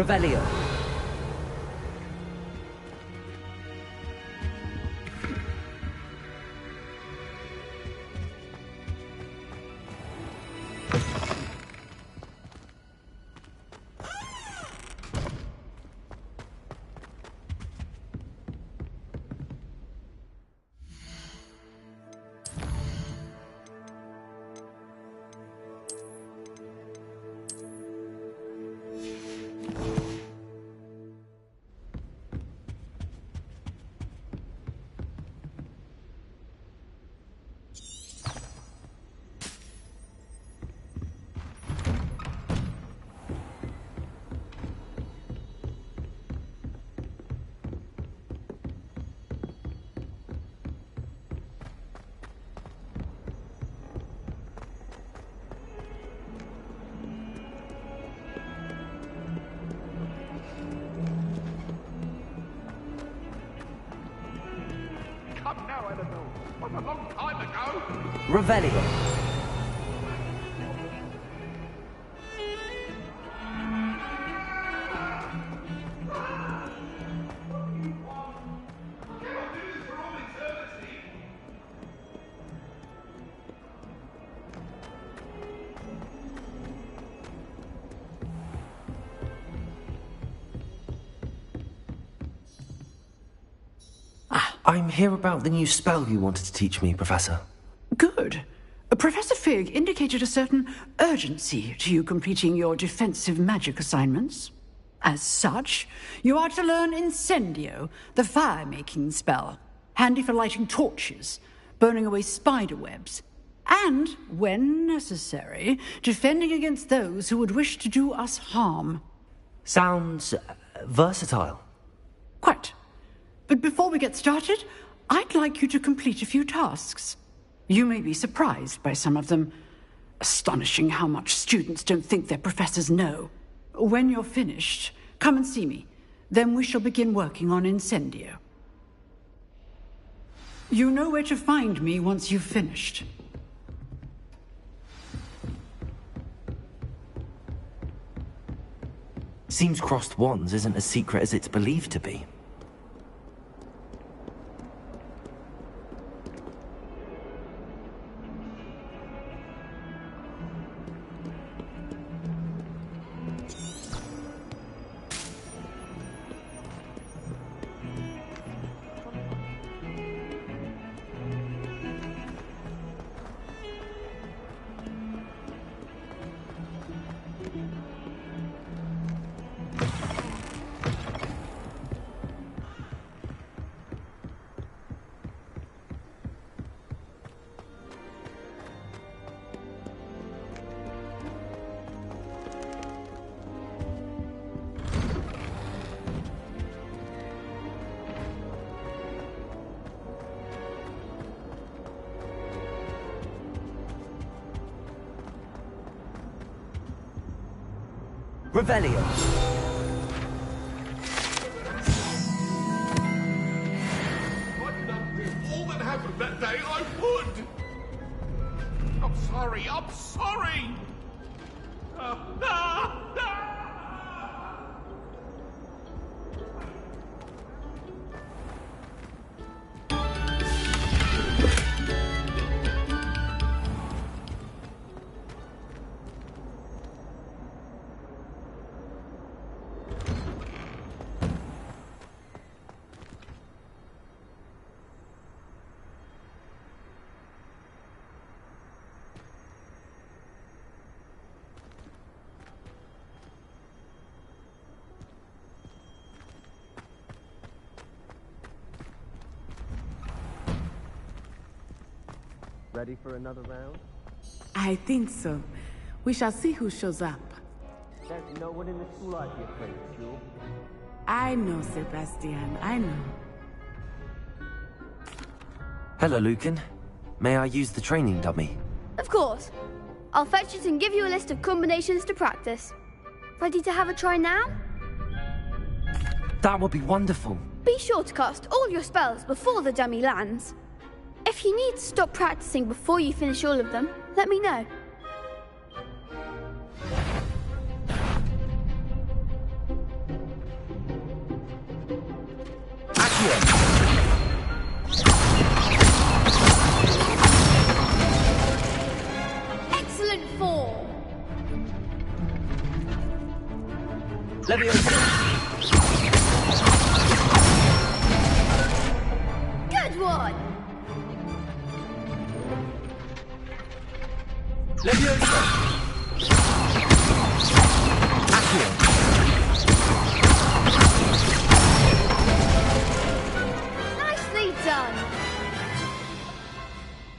Revelio. Revelio. I'm here about the new spell you wanted to teach me, Professor. Good. Professor Fig indicated a certain urgency to you completing your defensive magic assignments. As such, you are to learn Incendio, the fire-making spell, handy for lighting torches, burning away spider webs, and, when necessary, defending against those who would wish to do us harm. Sounds versatile. Quite. But before we get started, I'd like you to complete a few tasks. You may be surprised by some of them. Astonishing how much students don't think their professors know. When you're finished, come and see me. Then we shall begin working on Incendio. You know where to find me once you've finished. Seems crossed wands isn't as secret as it's believed to be. Revelio. I'd not do all that happened that day, I would! I'm sorry, I'm sorry! Ready for another round? I think so. We shall see who shows up. There's no one in the school I'd be afraid of, Jewel. I know, Sebastian, I know. Hello, Lucan. May I use the training dummy? Of course. I'll fetch it and give you a list of combinations to practice. Ready to have a try now? That would be wonderful. Be sure to cast all your spells before the dummy lands. If you need to stop practicing before you finish all of them, let me know. one! Leviosa! Accio! Nicely done!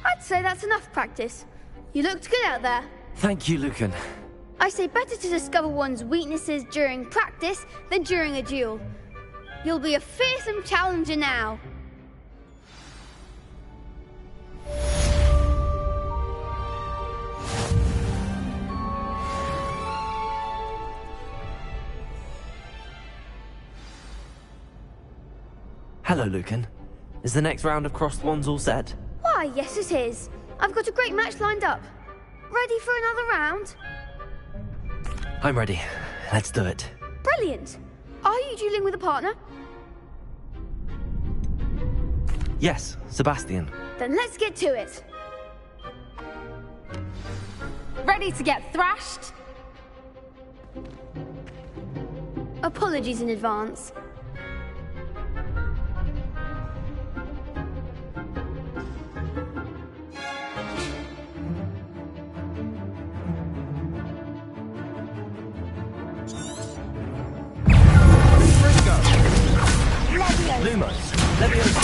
I'd say that's enough practice. You looked good out there. Thank you, Lucan. I say better to discover one's weaknesses during practice than during a duel. You'll be a fearsome challenger now. Hello, Lucan. Is the next round of crossed wands all set? Why, yes it is. I've got a great match lined up. Ready for another round? I'm ready. Let's do it. Brilliant. Are you dueling with a partner? Yes, Sebastian. Then let's get to it. Ready to get thrashed? Apologies in advance. Lumos! Leviosa!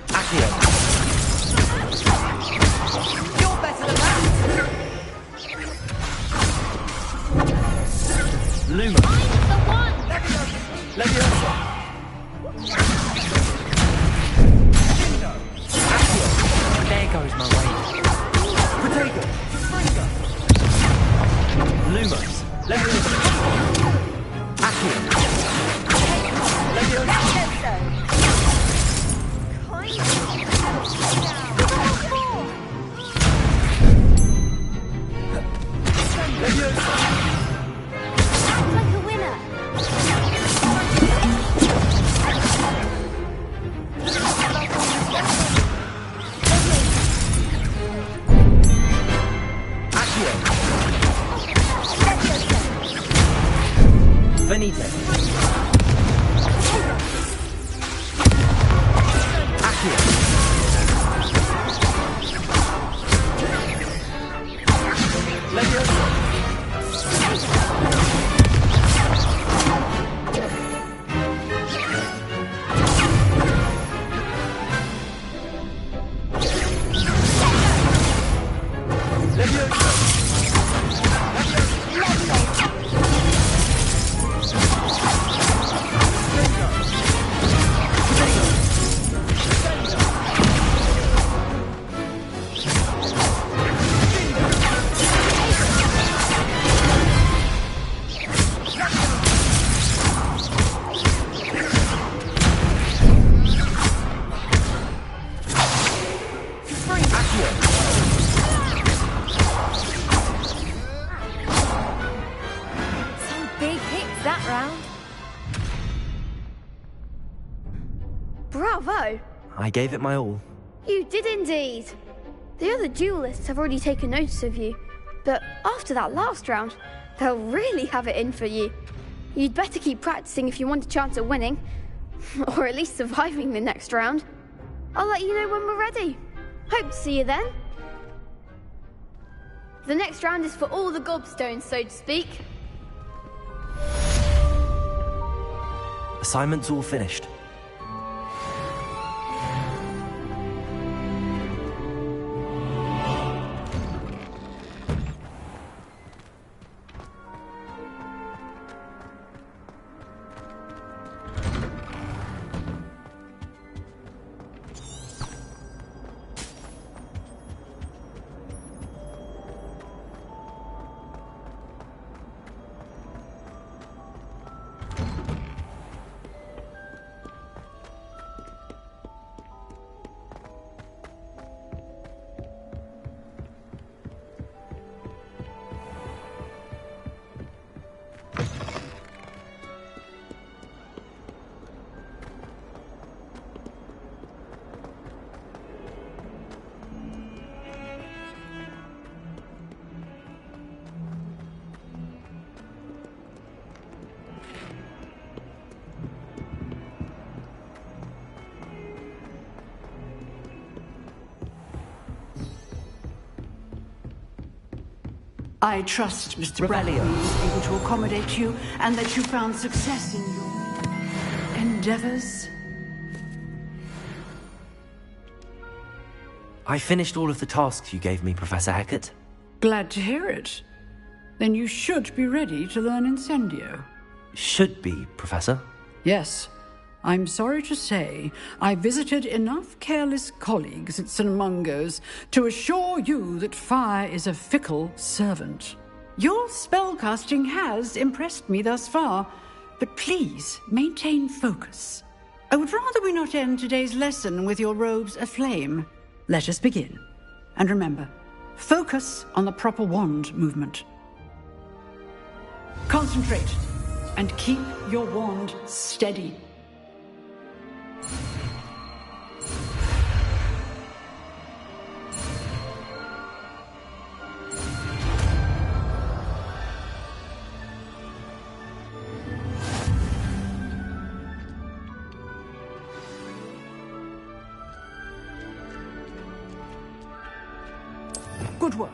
Accio! You're better than that! Lumos! The one! Leviosa! Accio! There goes my way. Protego! Lumos! Leviosa! Accio! Leviosa! Leviosa! Act like a winner. Accio! Venite! Accio! Leviosa! Leviosa! Some big hits that round. Bravo. I gave it my all. You did indeed. The other duelists have already taken notice of you, but after that last round, they'll really have it in for you. You'd better keep practicing if you want a chance at winning, or at least surviving the next round. I'll let you know when we're ready. Hope to see you then. The next round is for all the gobstones, so to speak. Assignment's all finished. I trust Mr. Bradley is able to accommodate you and that you found success in your endeavors. I finished all of the tasks you gave me, Professor Hackett. Glad to hear it. Then you should be ready to learn Incendio. Should be, Professor. Yes. I'm sorry to say, I visited enough careless colleagues at St. Mungo's to assure you that fire is a fickle servant. Your spellcasting has impressed me thus far, but please maintain focus. I would rather we not end today's lesson with your robes aflame. Let us begin. And remember, focus on the proper wand movement. Concentrate, and keep your wand steady. Good work.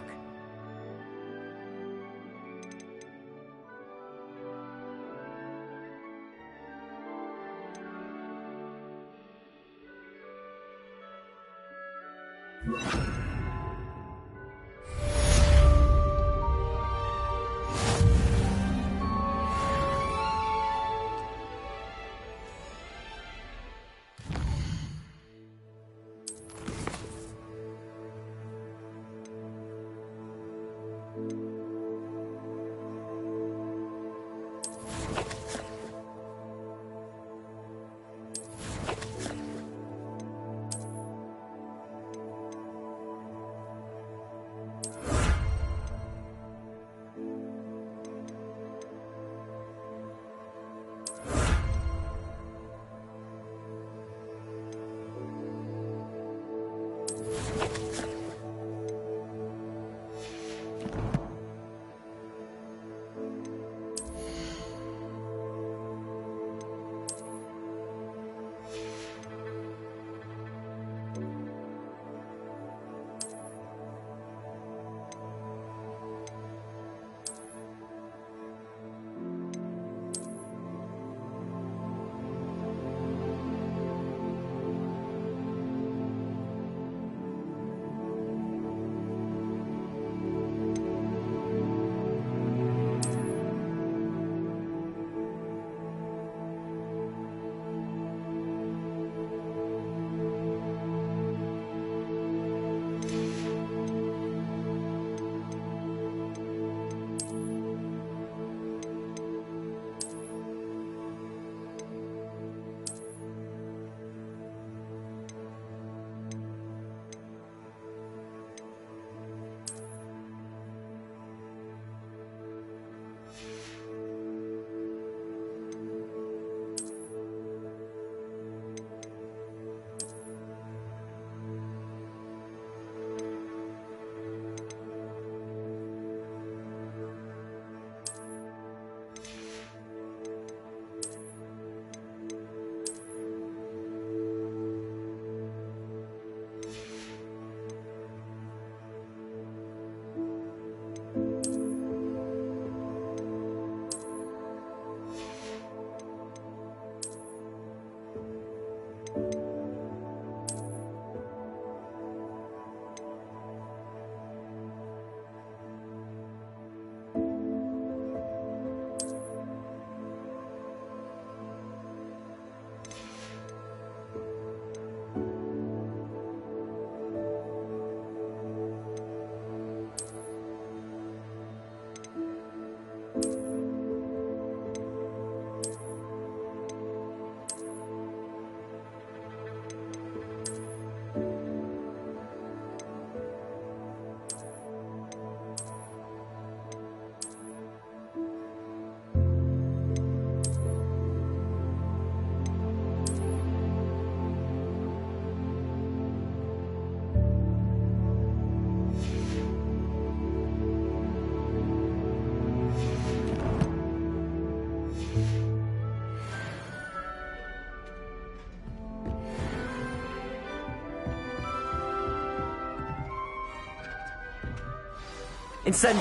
Incendio!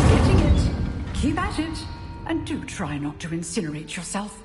Getting it. Keep at it. And do try not to incinerate yourself.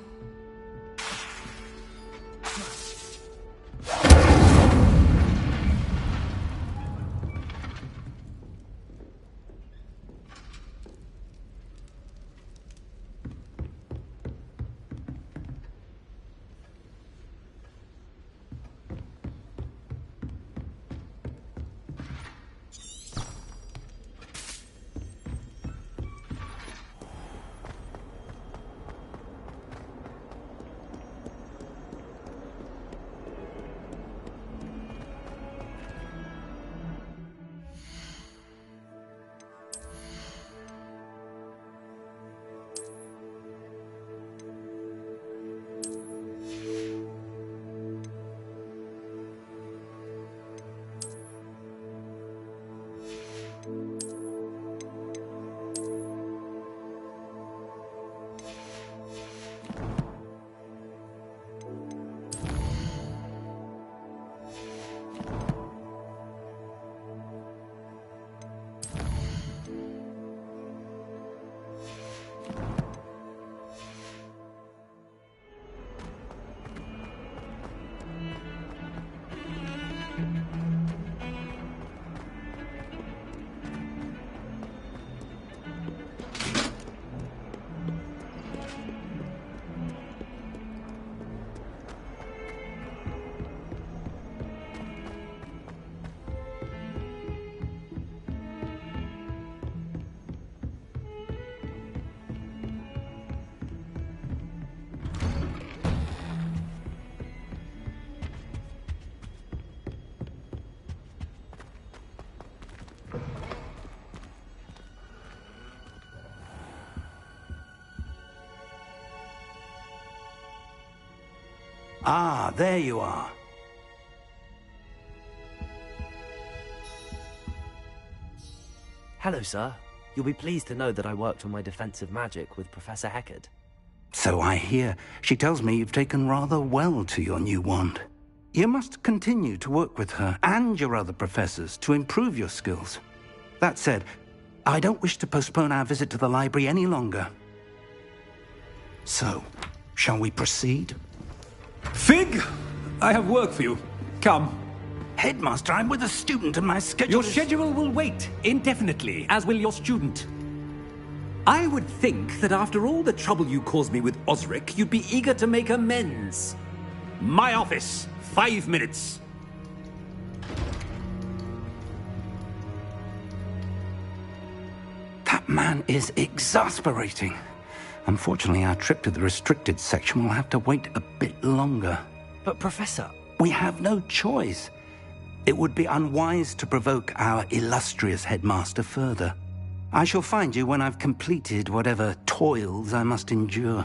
Ah, there you are. Hello, sir. You'll be pleased to know that I worked on my defensive magic with Professor Heckard. So I hear. She tells me you've taken rather well to your new wand. You must continue to work with her and your other professors to improve your skills. That said, I don't wish to postpone our visit to the library any longer. So, shall we proceed? Fig! I have work for you. Come. Headmaster, I'm with a student and my schedule Your is... schedule will wait indefinitely, as will your student. I would think that after all the trouble you caused me with Osric, you'd be eager to make amends. My office, 5 minutes. That man is exasperating. Unfortunately, our trip to the restricted section will have to wait a bit longer. But, Professor... We have no choice. It would be unwise to provoke our illustrious headmaster further. I shall find you when I've completed whatever toils I must endure.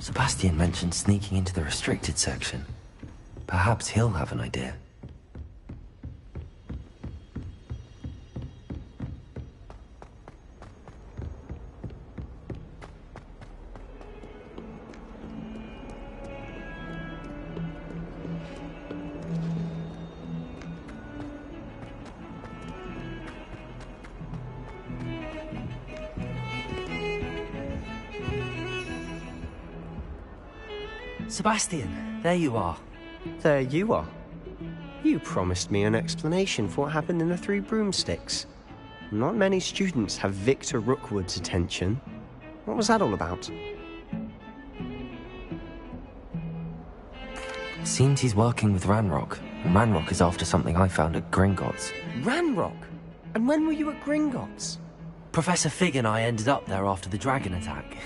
Sebastian mentioned sneaking into the restricted section. Perhaps he'll have an idea. Sebastian, there you are. There you are. You promised me an explanation for what happened in the Three Broomsticks. Not many students have Victor Rookwood's attention. What was that all about? Seems he's working with Ranrock, and Ranrock is after something I found at Gringotts. Ranrock? And when were you at Gringotts? Professor Fig and I ended up there after the dragon attack.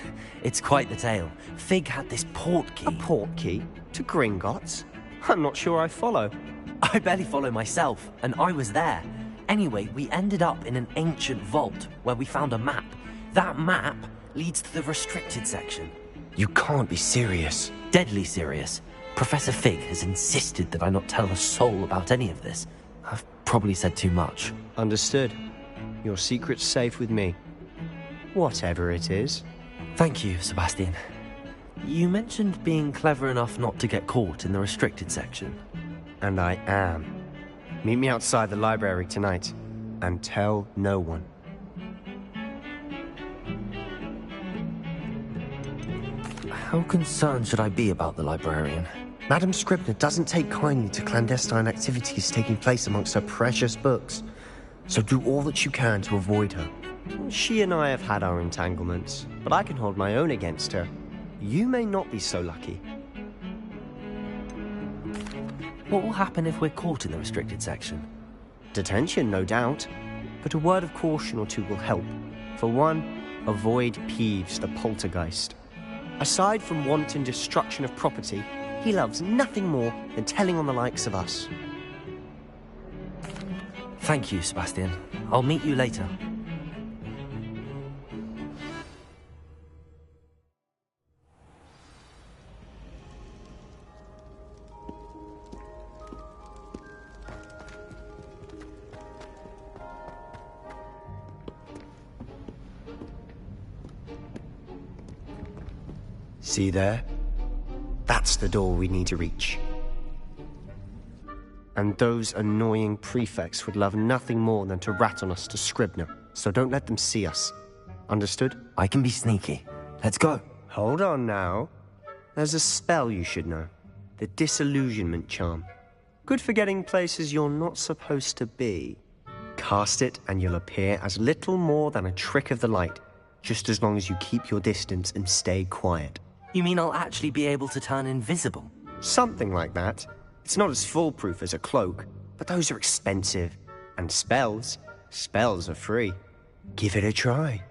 It's quite the tale. Fig had this port key. A port key? To Gringotts? I'm not sure I follow. I barely follow myself, and I was there. Anyway, we ended up in an ancient vault where we found a map. That map leads to the restricted section. You can't be serious. Deadly serious. Professor Fig has insisted that I not tell a soul about any of this. I've probably said too much. Understood. Your secret's safe with me. Whatever it is. Thank you, Sebastian. You mentioned being clever enough not to get caught in the restricted section. And I am. Meet me outside the library tonight, and tell no one. How concerned should I be about the librarian? Madame Scribner doesn't take kindly to clandestine activities taking place amongst her precious books, so do all that you can to avoid her. She and I have had our entanglements, but I can hold my own against her. You may not be so lucky. What will happen if we're caught in the restricted section? Detention, no doubt, but a word of caution or two will help. For one, avoid Peeves, the poltergeist. Aside from wanton destruction of property, he loves nothing more than telling on the likes of us. Thank you, Sebastian. I'll meet you later. See there? That's the door we need to reach. And those annoying prefects would love nothing more than to rat on us to Scribner, so don't let them see us. Understood? I can be sneaky. Let's go. Hold on now. There's a spell you should know. The Disillusionment Charm. Good for getting places you're not supposed to be. Cast it and you'll appear as little more than a trick of the light, just as long as you keep your distance and stay quiet. You mean I'll actually be able to turn invisible? Something like that. It's not as foolproof as a cloak, but those are expensive. And spells are free. Give it a try.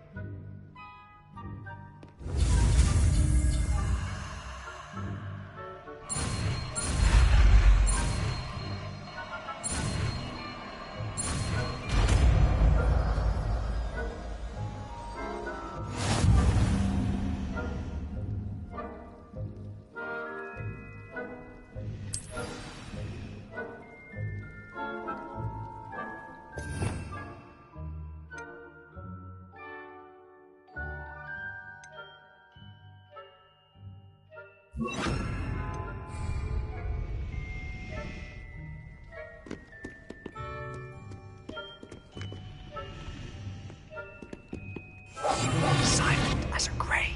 Silent as a grave.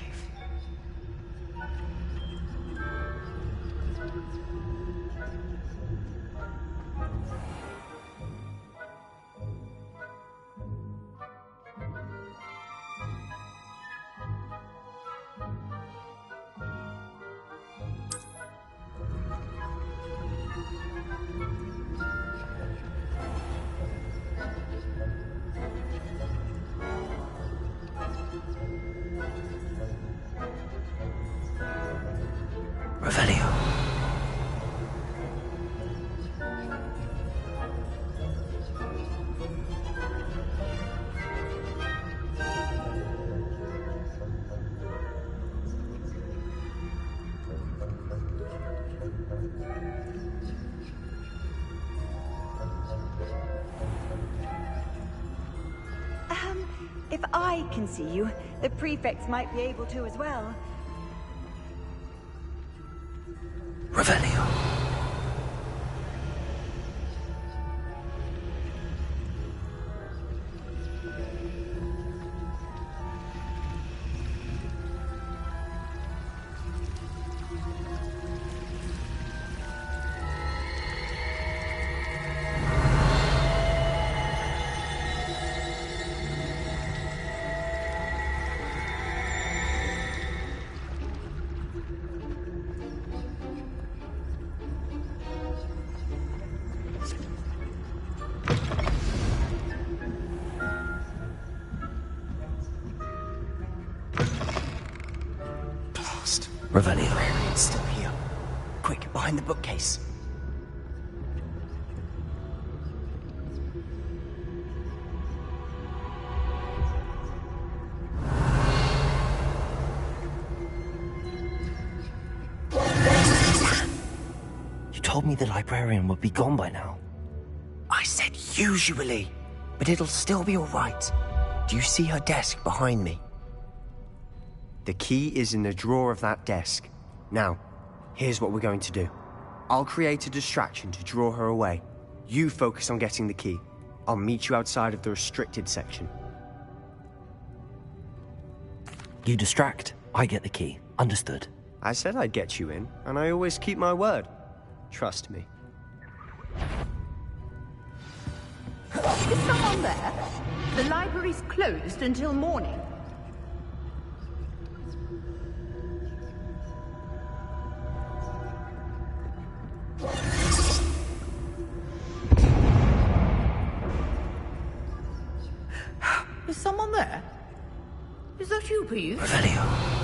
Revelio. If I can see you, the prefects might be able to as well. Revelio. Revelio. It's still here. Quick, behind the bookcase. You told me the librarian would be gone by now. I said usually. but it'll still be all right. Do you see her desk behind me? The key is in the drawer of that desk. Now, here's what we're going to do. I'll create a distraction to draw her away. You focus on getting the key. I'll meet you outside of the restricted section. You distract, I get the key. Understood. I said I'd get you in, and I always keep my word. Trust me. Is someone there? The library's closed until morning. Is someone there? Is that you, Peeves? Revelio.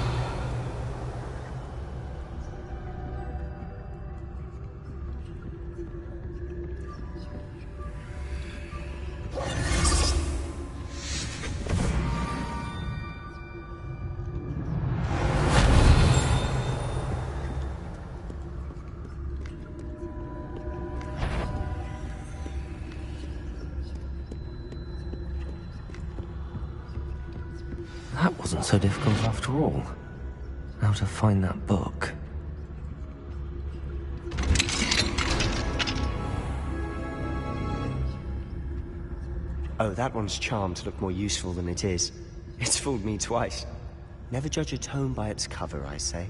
That wasn't so difficult after all. How to find that book. Oh, that one's charmed to look more useful than it is. It's fooled me twice. Never judge a tome by its cover, I say.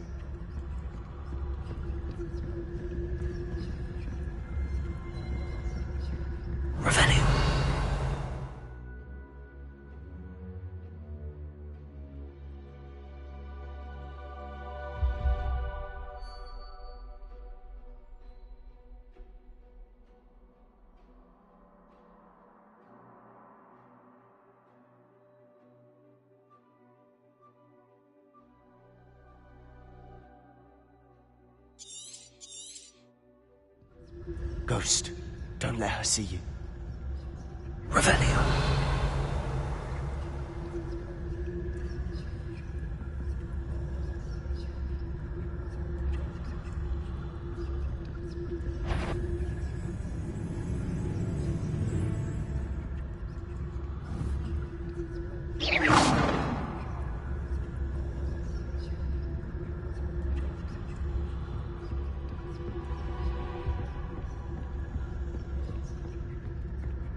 Revelio. Ghost, don't let her see you. Revelio.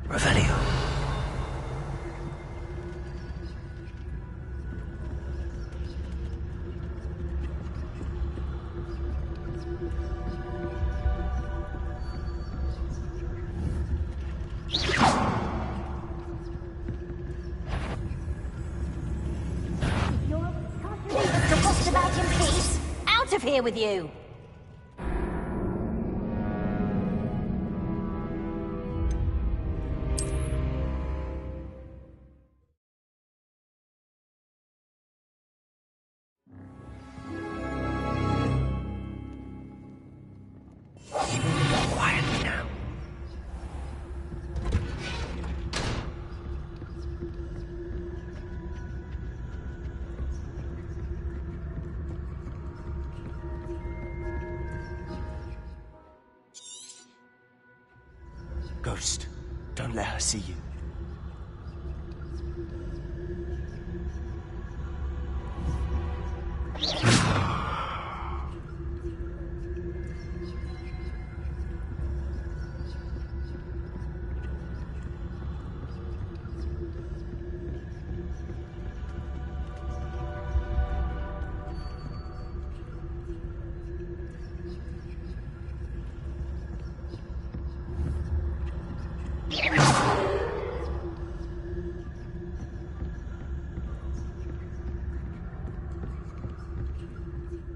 Revelio. About in peace. Out of here with you! Quietly now. Ghost, don't let her see you.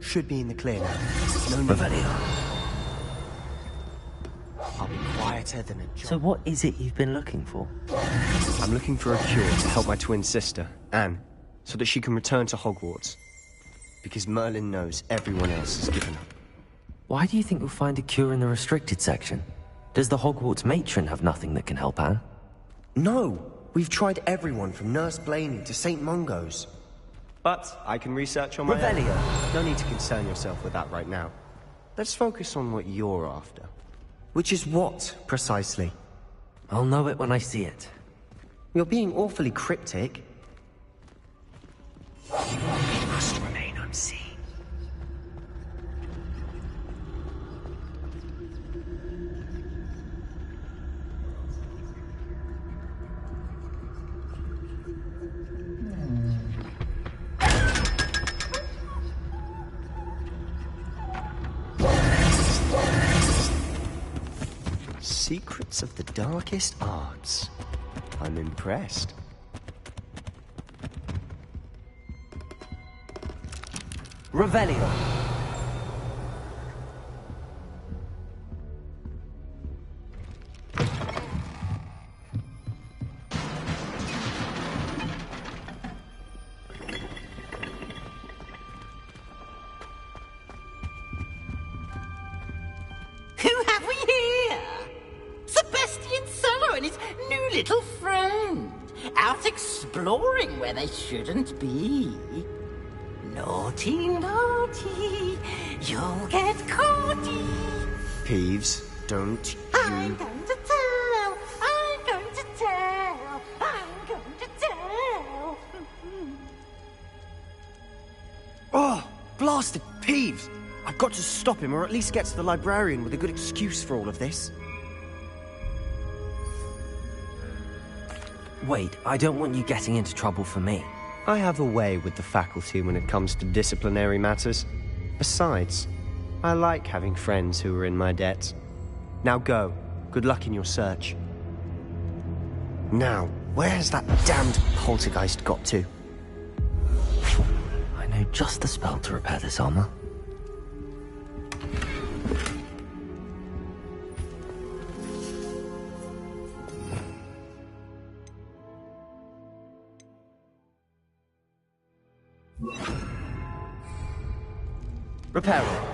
Should be in the clear now. No need. I'll be quieter than a job. So what is it you've been looking for? I'm looking for a cure to help my twin sister, Anne, so that she can return to Hogwarts. Because Merlin knows everyone else has given up. Why do you think you'll find a cure in the restricted section? Does the Hogwarts matron have nothing that can help Anne? No! We've tried everyone from Nurse Blaney to St. Mungo's. But I can research on my own. No need to concern yourself with that right now. Let's focus on what you're after. Which is what, precisely? I'll know it when I see it. You're being awfully cryptic. It must remain unseen. Secrets of the darkest arts. I'm impressed. Revelio. Who have we here? Sebastian Cello and his new little friend. Out exploring where they shouldn't be. Naughty, naughty, you'll get caughty. Peeves, don't you... I'm going to tell, I'm going to tell, I'm going to tell. Oh, blasted Peeves! I've got to stop him, or at least get to the librarian with a good excuse for all of this. Wait, I don't want you getting into trouble for me. I have a way with the faculty when it comes to disciplinary matters. Besides, I like having friends who are in my debt. Now go. Good luck in your search. Now, where has that damned poltergeist got to? I know just the spell to repair this armor. Repair it.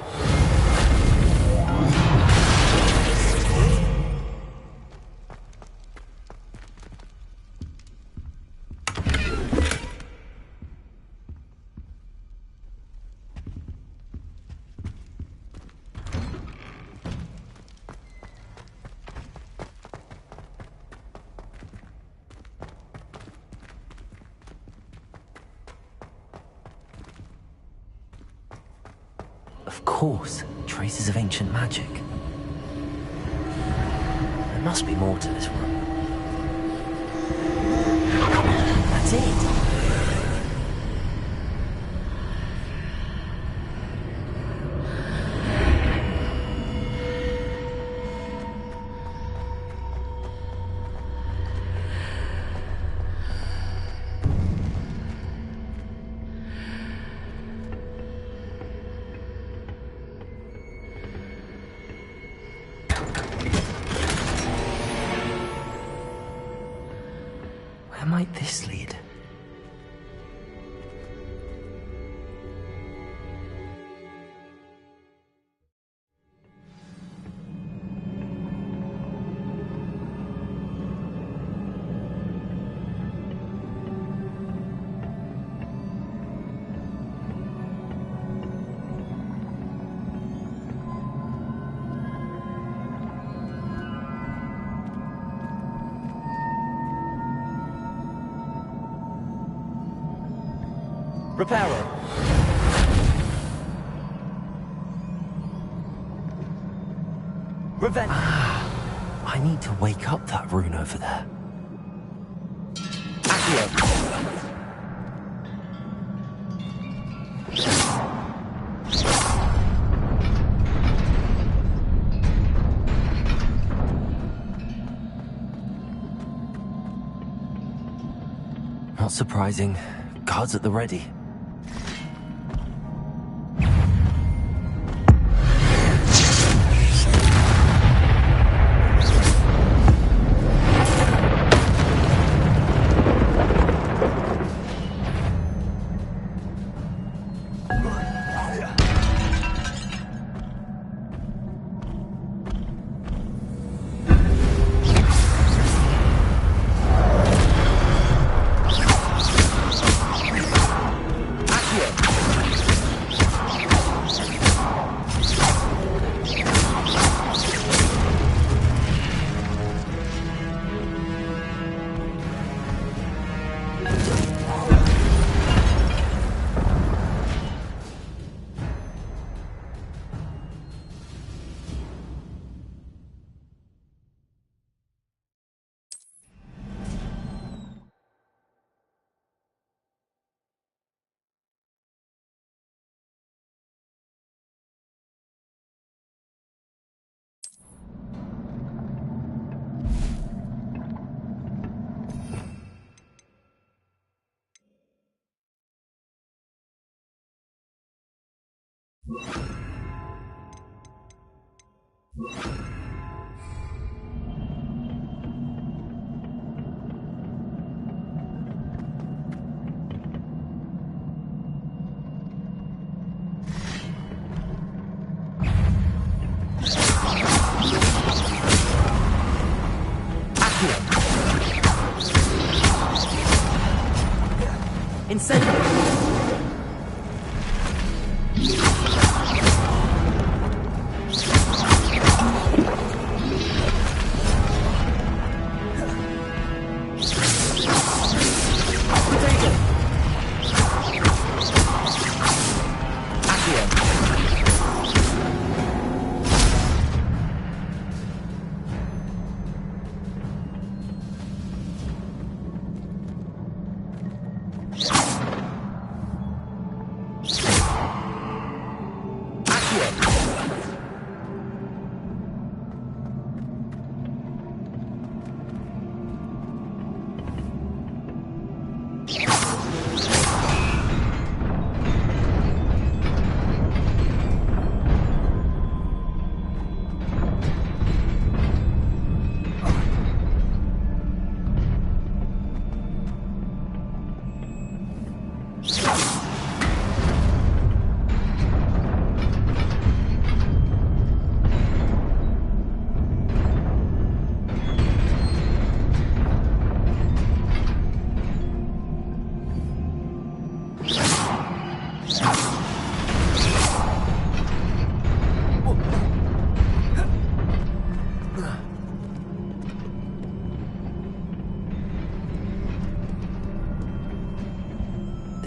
Of course, traces of ancient magic. There must be more to this room. That's it! Where might this lead? Reparo. Revenge. I need to wake up that rune over there. Accio. Not surprising. Guards at the ready. Incendio!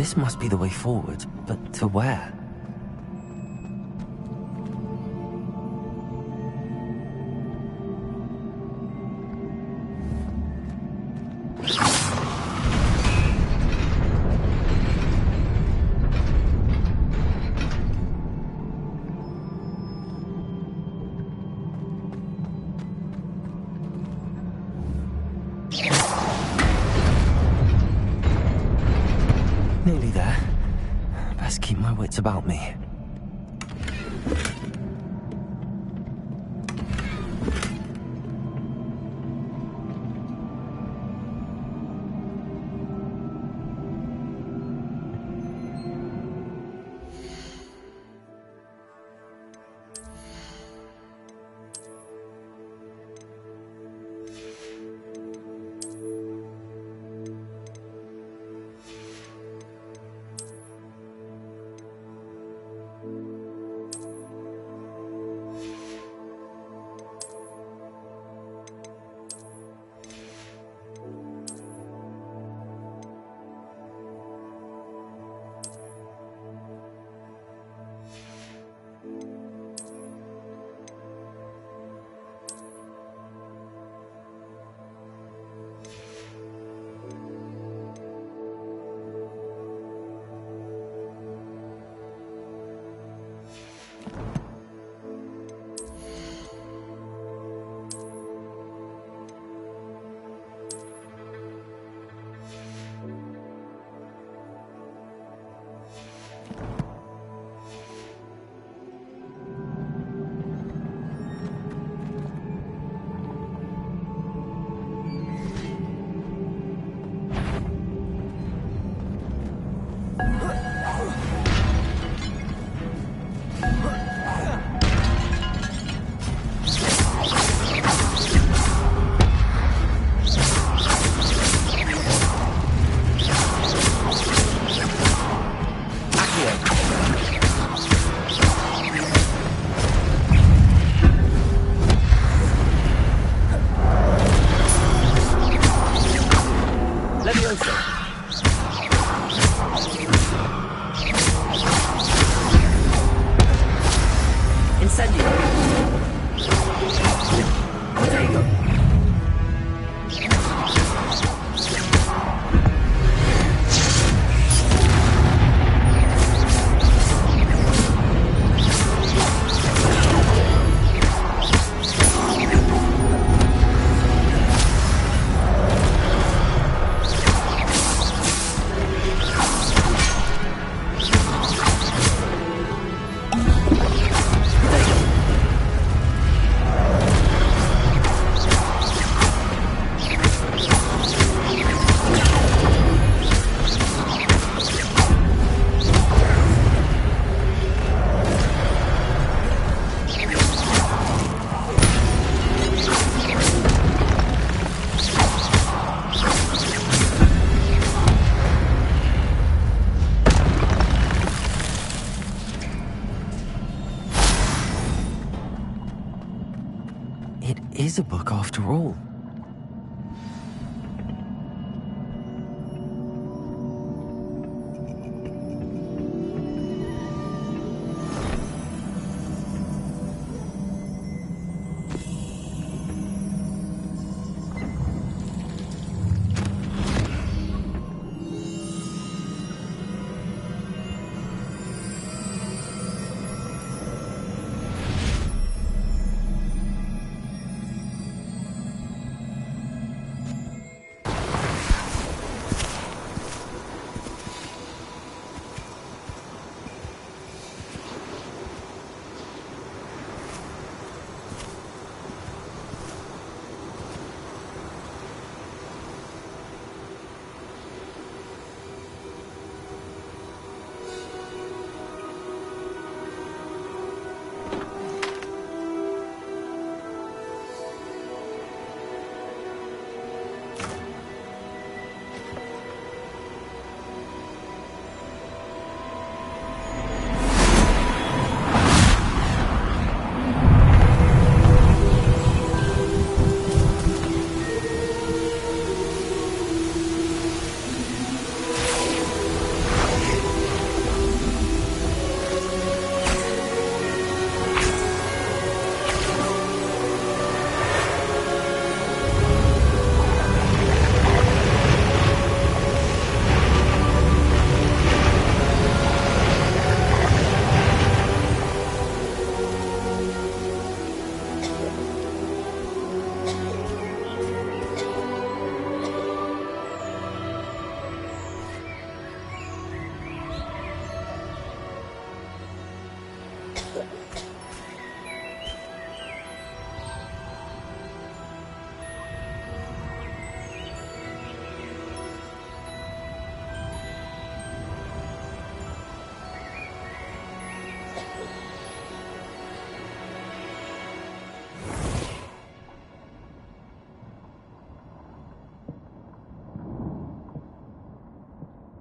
This must be the way forward, but to where? Nearly there. Best keep my wits about me. It is a book after all.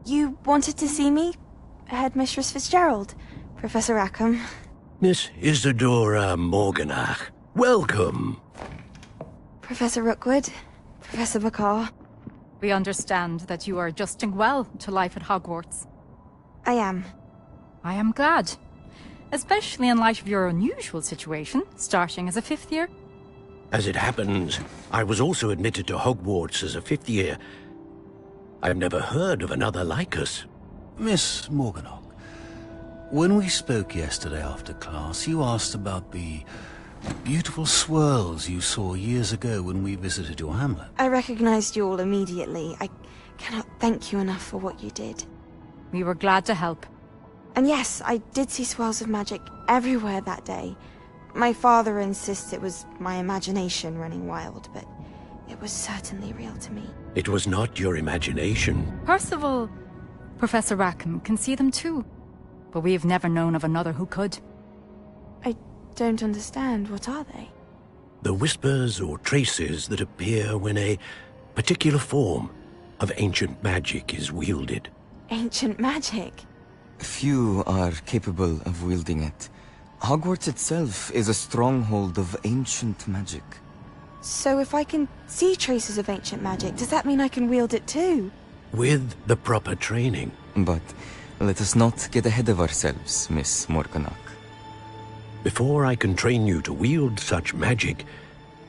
You wanted to see me? Headmistress Fitzgerald? Professor Rackham? Miss Isadora Morganach, welcome. Professor Rookwood? Professor Bakar? We understand that you are adjusting well to life at Hogwarts. I am. I am glad. Especially in light of your unusual situation, starting as a 5th year. As it happens, I was also admitted to Hogwarts as a 5th year. I've never heard of another like us. Miss Morganach, when we spoke yesterday after class, you asked about the beautiful swirls you saw years ago when we visited your hamlet. I recognized you all immediately. I cannot thank you enough for what you did. We were glad to help. And yes, I did see swirls of magic everywhere that day. My father insists it was my imagination running wild, but it was certainly real to me. It was not your imagination. Percival, Professor Rackham can see them too. But we have never known of another who could. I don't understand. What are they? The whispers or traces that appear when a particular form of ancient magic is wielded. Ancient magic? Few are capable of wielding it. Hogwarts itself is a stronghold of ancient magic. So if I can see traces of ancient magic, does that mean I can wield it too? With the proper training. But let us not get ahead of ourselves, Miss Morganach. Before I can train you to wield such magic,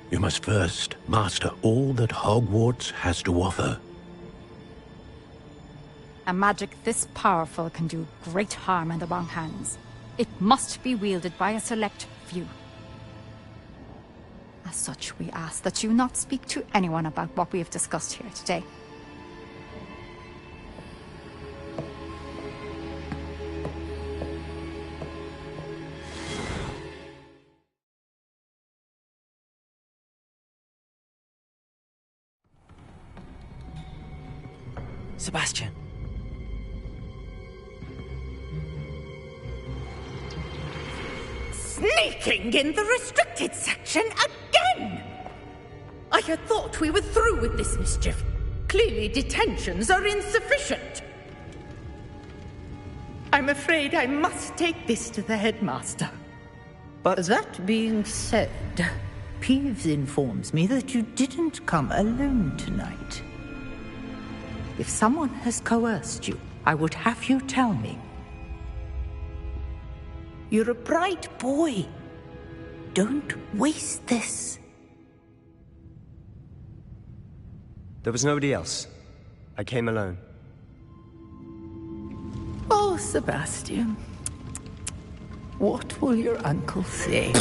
you must first master all that Hogwarts has to offer. A magic this powerful can do great harm in the wrong hands. It must be wielded by a select few. As such, we ask that you not speak to anyone about what we have discussed here today. Sebastian. Sneaking in the restricted section again! I had thought we were through with this mischief. Clearly detentions are insufficient. I'm afraid I must take this to the headmaster. But that being said, Peeves informs me that you didn't come alone tonight. If someone has coerced you, I would have you tell me. You're a bright boy. Don't waste this. There was nobody else. I came alone. Oh, Sebastian. What will your uncle say?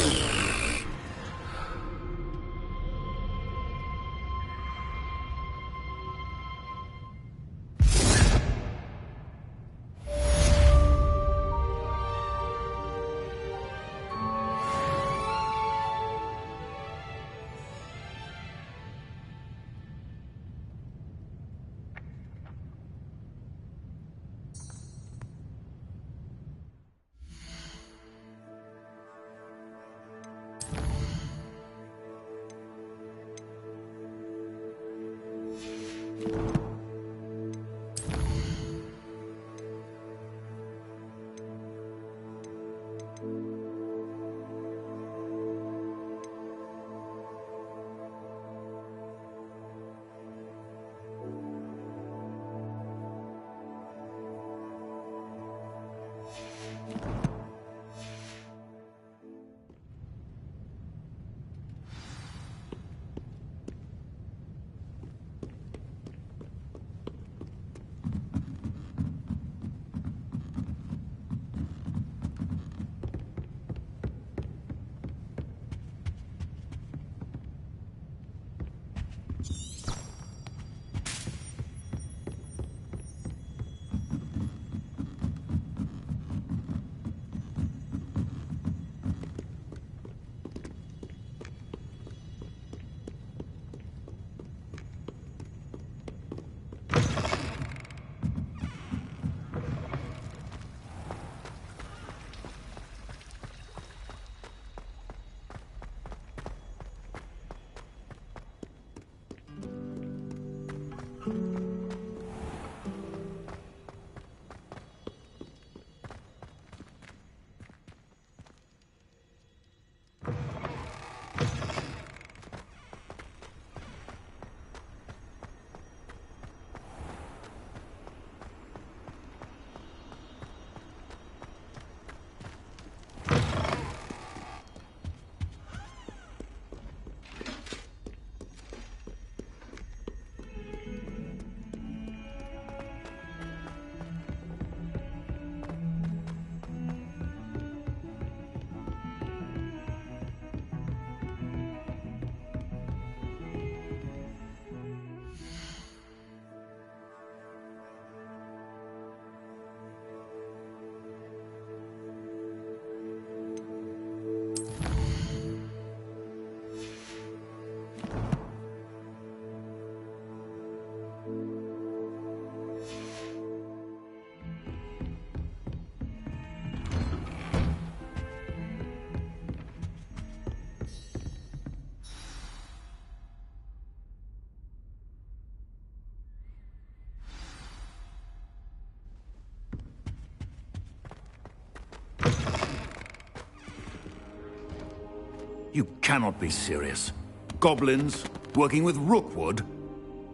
You cannot be serious. Goblins working with Rookwood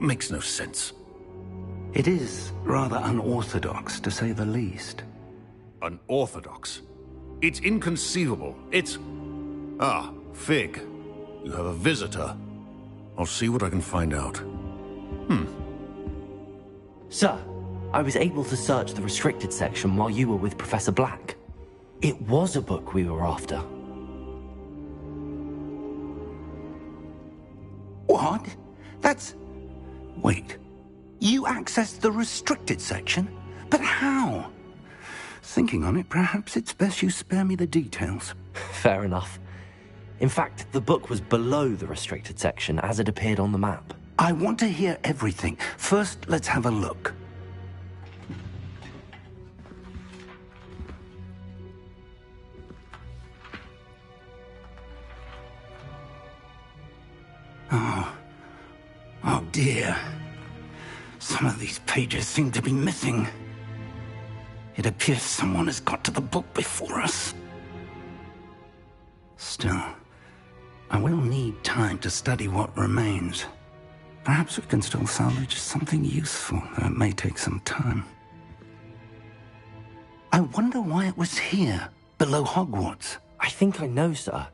makes no sense. It is rather unorthodox, to say the least. Unorthodox? It's inconceivable. It's... Ah, Fig. You have a visitor. I'll see what I can find out. Sir, I was able to search the restricted section while you were with Professor Black. It was a book we were after. What? That's... Wait. You accessed the restricted section? But how? Thinking on it, perhaps it's best you spare me the details. Fair enough. In fact, the book was below the restricted section as it appeared on the map. I want to hear everything. First, let's have a look. Oh dear. Some of these pages seem to be missing. It appears someone has got to the book before us. Still, I will need time to study what remains. Perhaps we can still salvage something useful, though it may take some time. I wonder why it was here, below Hogwarts. I think I know, sir.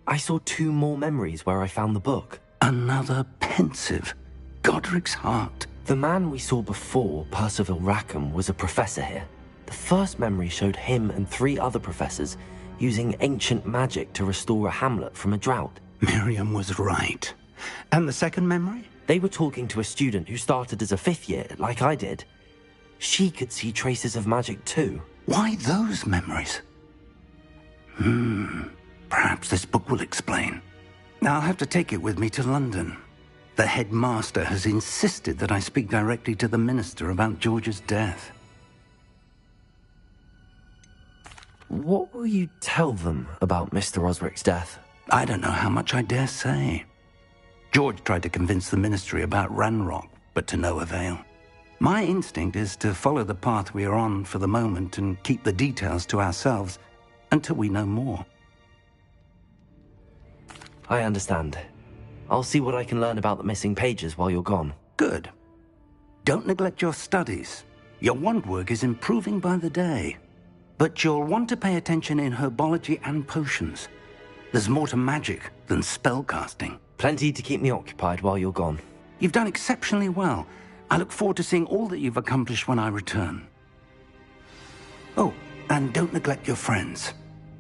I saw 2 more memories where I found the book. Another pensive. Godric's heart. The man we saw before, Percival Rackham, was a professor here. The first memory showed him and 3 other professors using ancient magic to restore a hamlet from a drought. Miriam was right. And the second memory? They were talking to a student who started as a 5th year, like I did. She could see traces of magic too. Why those memories? Perhaps this book will explain. Now I'll have to take it with me to London. The headmaster has insisted that I speak directly to the minister about George's death. What will you tell them about Mr. Osric's death? I don't know how much I dare say. George tried to convince the ministry about Ranrock, but to no avail. My instinct is to follow the path we are on for the moment and keep the details to ourselves until we know more. I understand. I'll see what I can learn about the missing pages while you're gone. Good. Don't neglect your studies. Your wand work is improving by the day. But you'll want to pay attention in herbology and potions. There's more to magic than spellcasting. Plenty to keep me occupied while you're gone. You've done exceptionally well. I look forward to seeing all that you've accomplished when I return. Oh, and don't neglect your friends.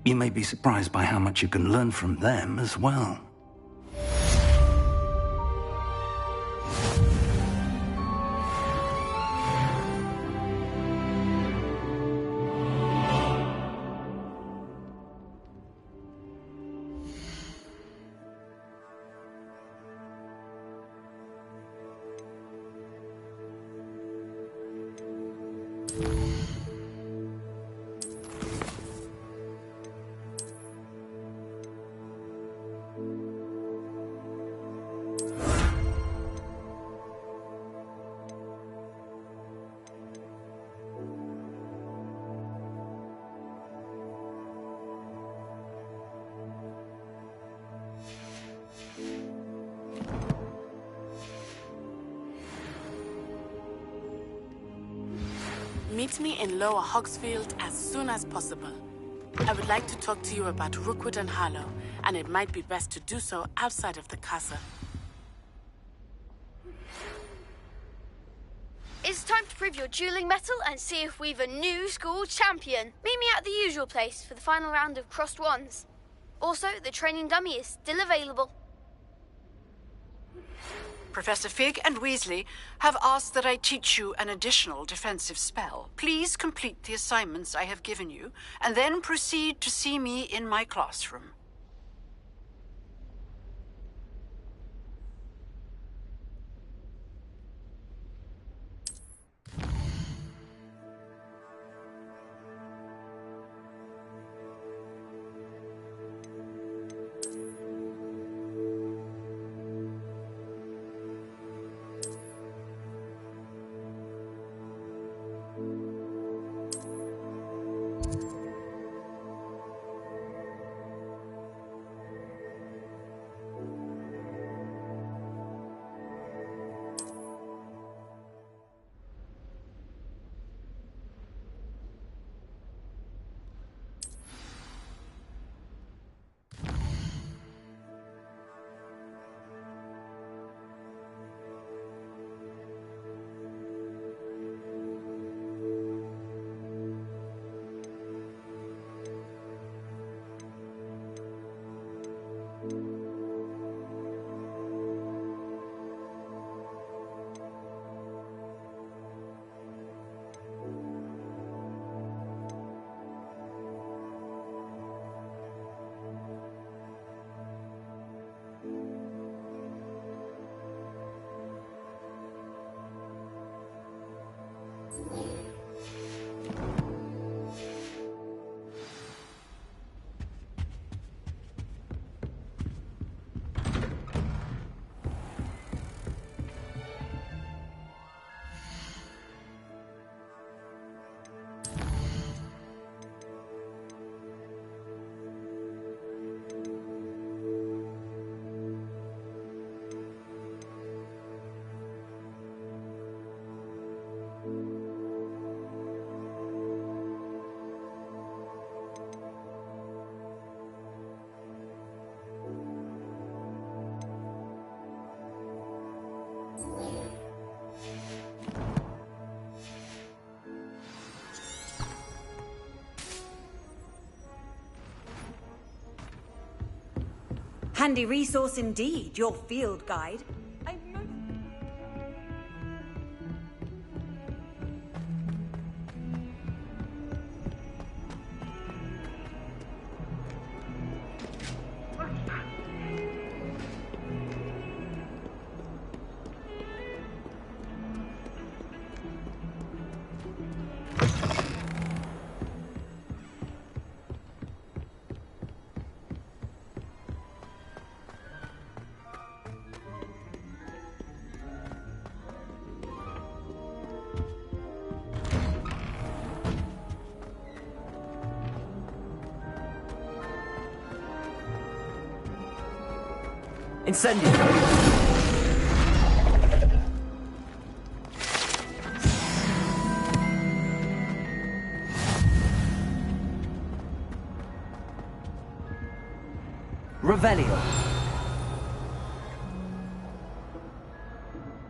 You may be surprised by how much you can learn from them as well. Meet me in Lower Hogsfield as soon as possible. I would like to talk to you about Rookwood and Harlow, and it might be best to do so outside of the castle. It's time to prove your dueling mettle and see if we've a new school champion. Meet me at the usual place for the final round of crossed wands. Also, the training dummy is still available. Professor Fig and Weasley have asked that I teach you an additional defensive spell. Please complete the assignments I have given you, and then proceed to see me in my classroom. Handy resource indeed, your field guide. Incendio! Revelio.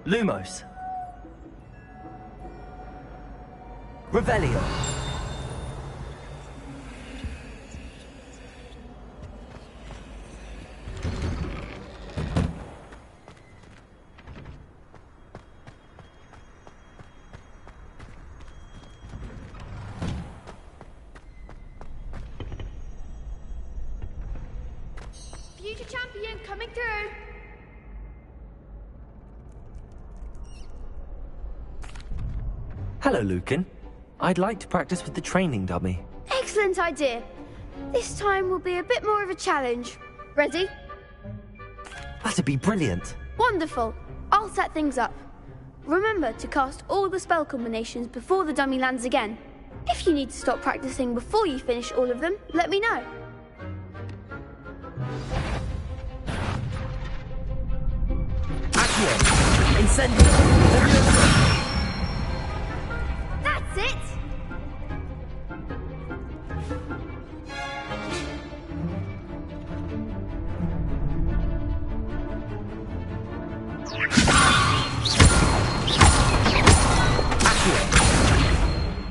Lumos. Revelio. Future champion coming through. Hello, Lucan. I'd like to practice with the training dummy. Excellent idea. This time will be a bit more of a challenge. Ready? That'd be brilliant. Wonderful. I'll set things up. Remember to cast all the spell combinations before the dummy lands again. If you need to stop practicing before you finish all of them, let me know. Accio! Incendio! That's it!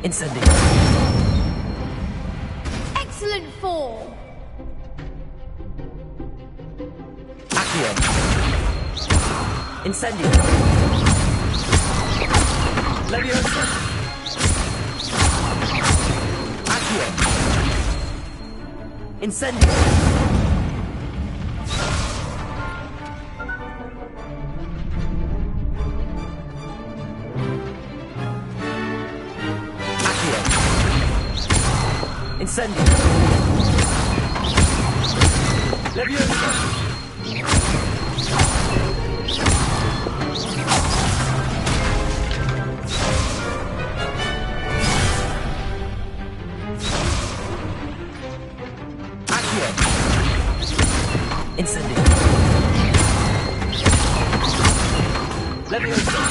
Incendio! Excellent form! Accio! Incendio! Leviosa! Accio! Incendio! Incendio! Leviosa! Accio! Incendio! Leviosa!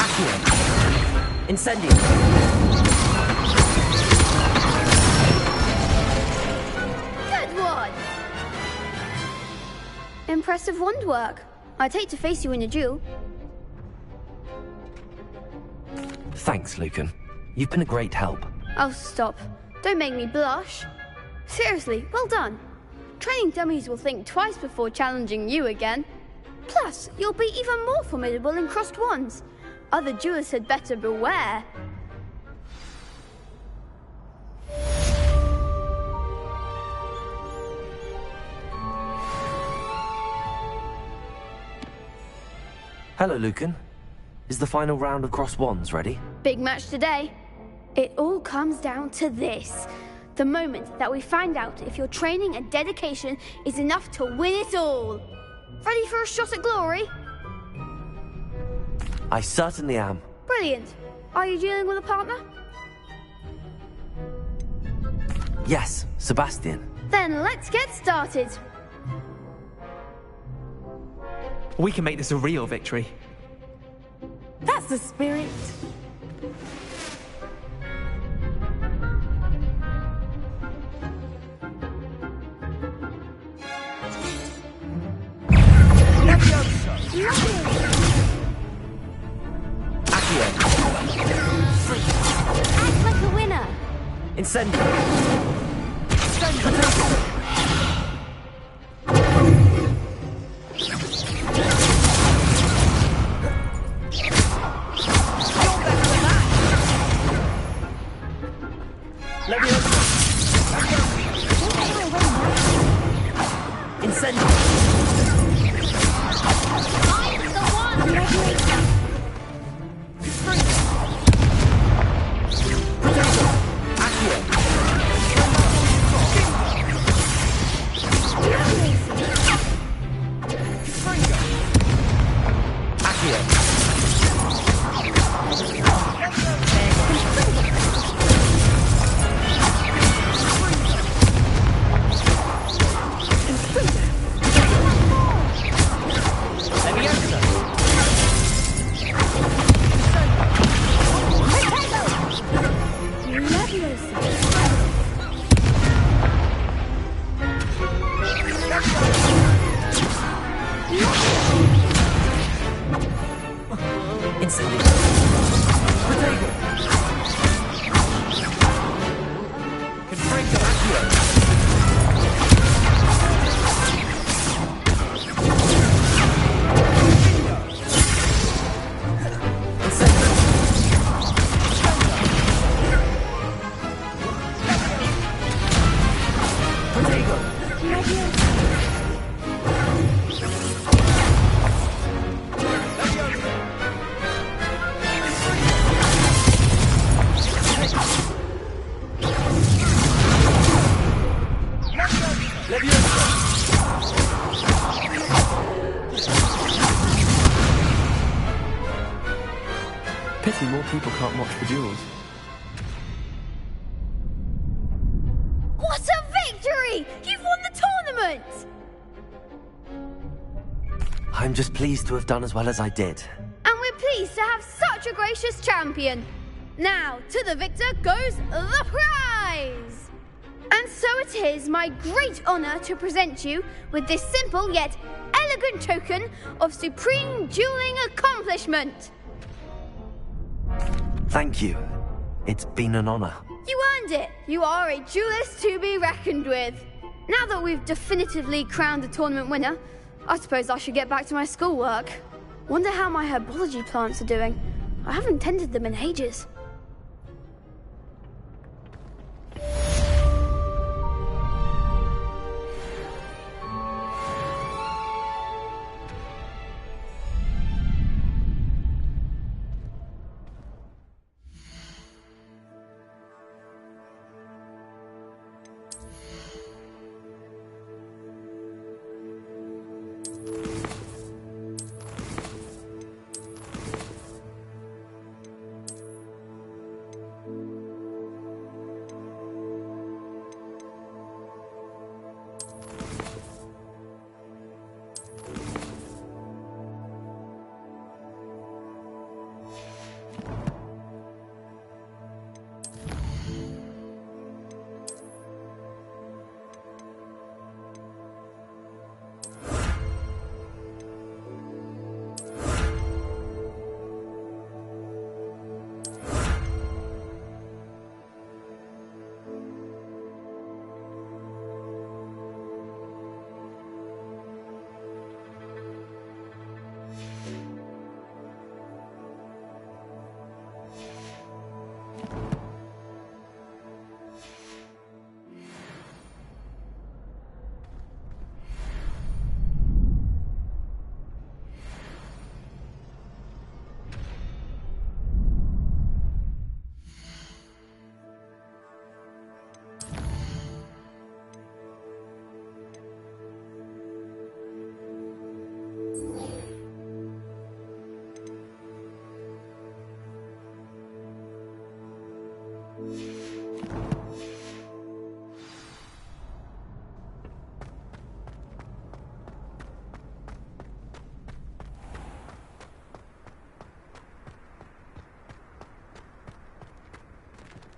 Accio! Incendio! Good one! Impressive wand work. I'd hate to face you in a duel. Thanks, Lucan. You've been a great help. Oh, stop. Don't make me blush. Seriously, well done. Training dummies will think twice before challenging you again. Plus, you'll be even more formidable in crossed wands. Other duelists had better beware. Hello, Lucan. Is the final round of cross wands ready? Big match today. It all comes down to this. The moment that we find out if your training and dedication is enough to win it all. Ready for a shot at glory? I certainly am. Brilliant. Are you dealing with a partner? Yes, Sebastian. Then let's get started. We can make this a real victory. That's the spirit. Act like a winner. Incendio! Pity more people can't watch the duels. What a victory! You've won the tournament! I'm just pleased to have done as well as I did. And we're pleased to have such a gracious champion. Now, to the victor goes the prize! And so it is my great honor to present you with this simple yet elegant token of supreme dueling accomplishment. Thank you. It's been an honor. You earned it. You are a duelist to be reckoned with. Now that we've definitively crowned the tournament winner, I suppose I should get back to my schoolwork. Wonder how my herbology plants are doing. I haven't tended them in ages.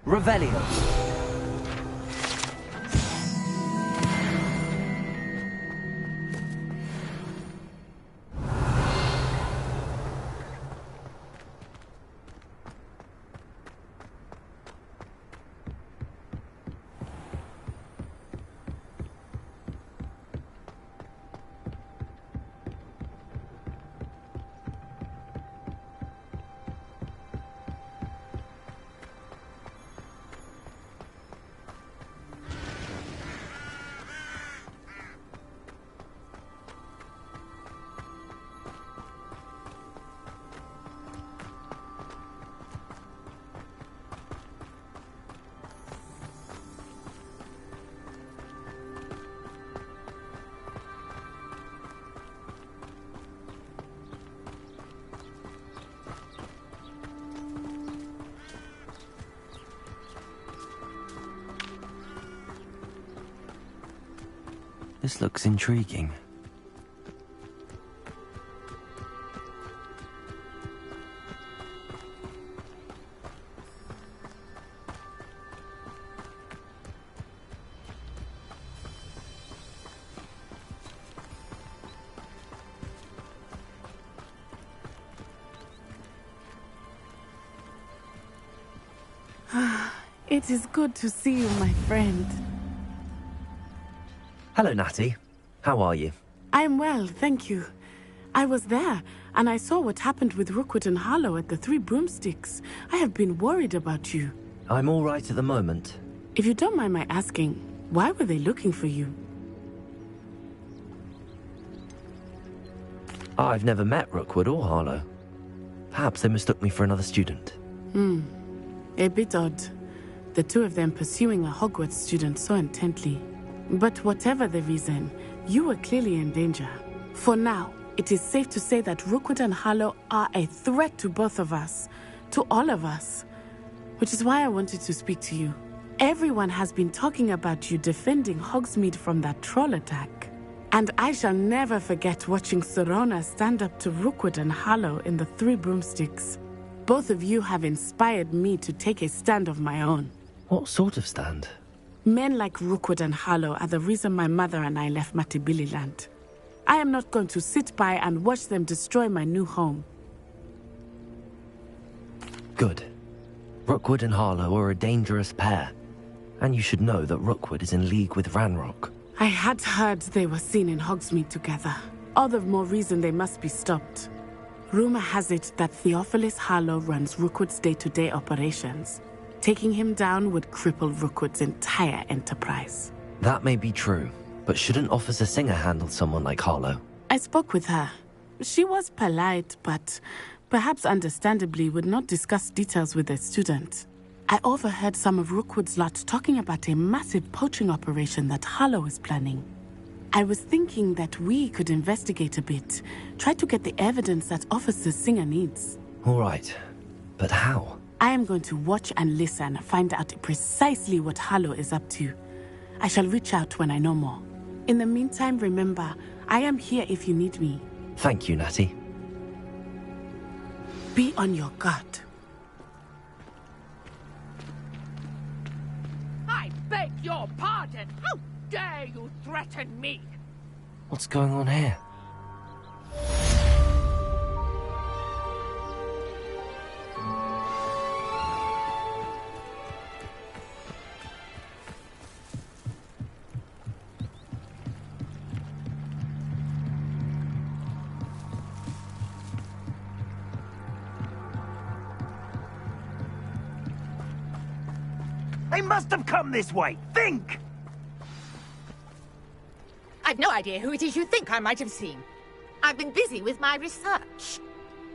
Revelio. This looks intriguing. It is good to see you, my friend. Hello, Natty. How are you? I am well, thank you. I was there, and I saw what happened with Rookwood and Harlow at the Three Broomsticks. I have been worried about you. I'm all right at the moment. If you don't mind my asking, why were they looking for you? I've never met Rookwood or Harlow. Perhaps they mistook me for another student. A bit odd. The two of them pursuing a Hogwarts student so intently. But whatever the reason, you were clearly in danger. For now, it is safe to say that Rookwood and Harlow are a threat to both of us. To all of us. Which is why I wanted to speak to you. Everyone has been talking about you defending Hogsmeade from that troll attack. And I shall never forget watching Serona stand up to Rookwood and Harlow in the Three Broomsticks. Both of you have inspired me to take a stand of my own. What sort of stand? Men like Rookwood and Harlow are the reason my mother and I left Matibili Land. I am not going to sit by and watch them destroy my new home. Good. Rookwood and Harlow are a dangerous pair. And you should know that Rookwood is in league with Ranrock. I had heard they were seen in Hogsmeade together. All the more reason they must be stopped. Rumor has it that Theophilus Harlow runs Rookwood's day-to-day operations. Taking him down would cripple Rookwood's entire enterprise. That may be true, but shouldn't Officer Singer handle someone like Harlow? I spoke with her. She was polite, but perhaps understandably would not discuss details with a student. I overheard some of Rookwood's lot talking about a massive poaching operation that Harlow is planning. I was thinking that we could investigate a bit, try to get the evidence that Officer Singer needs. All right, but how? I am going to watch and listen, find out precisely what Harlow is up to. I shall reach out when I know more. In the meantime, remember, I am here if you need me. Thank you, Natty. Be on your guard. I beg your pardon! How dare you threaten me? What's going on here? They must have come this way. Think! I've no idea who it is you think I might have seen. I've been busy with my research.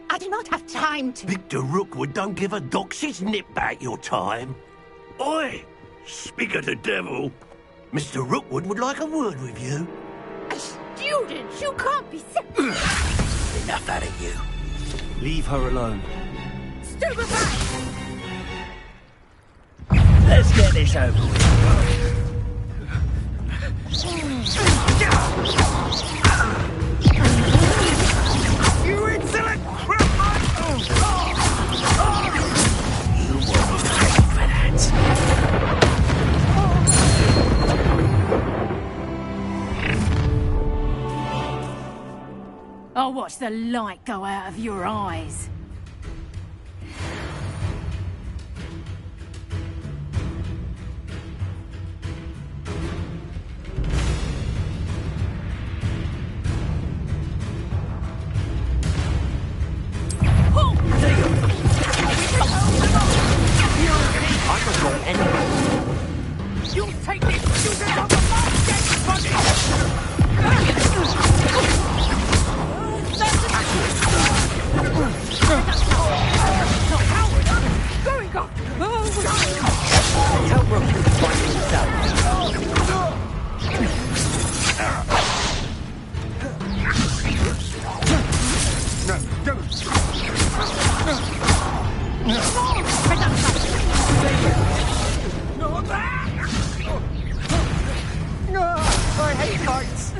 I do not have time to... Victor Rookwood don't give a doxy's nip back your time. Oi! Speak of the devil. Mr. Rookwood would like a word with you. A student? You can't be so... Enough out of you. Leave her alone. Stupefy! Let's get this over with. You insolent criminal! You won't pay for that. I'll watch the light go out of your eyes. You'll take this student on the last dead body! heights!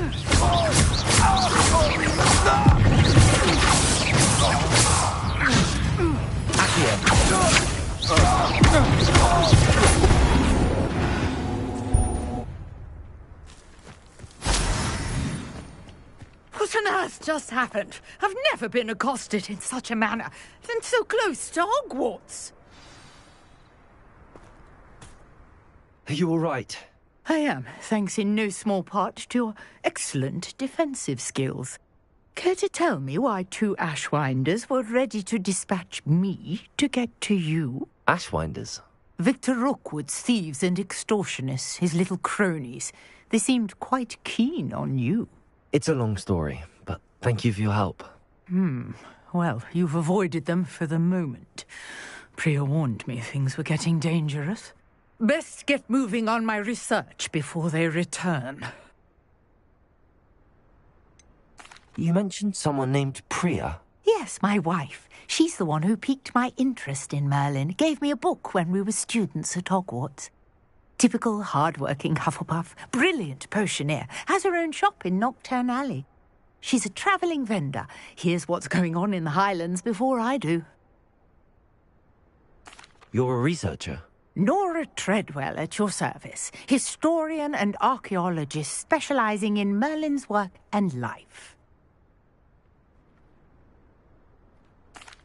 What on earth just happened? I've never been accosted in such a manner, and so close to Hogwarts. Are you all right? I am, thanks in no small part to your excellent defensive skills. Care to tell me why 2 Ashwinders were ready to dispatch me to get to you? Ashwinders? Victor Rookwood's thieves and extortionists, his little cronies. They seemed quite keen on you. It's a long story, but thank you for your help. Well, you've avoided them for the moment. Priya warned me things were getting dangerous. Best get moving on my research before they return. You mentioned someone named Priya. Yes, my wife. She's the one who piqued my interest in Merlin. Gave me a book when we were students at Hogwarts. Typical hard-working Hufflepuff, brilliant potioneer, has her own shop in Knockturn Alley. She's a travelling vendor. Hears what's going on in the Highlands before I do. You're a researcher? Nora Treadwell at your service, historian and archaeologist specialising in Merlin's work and life.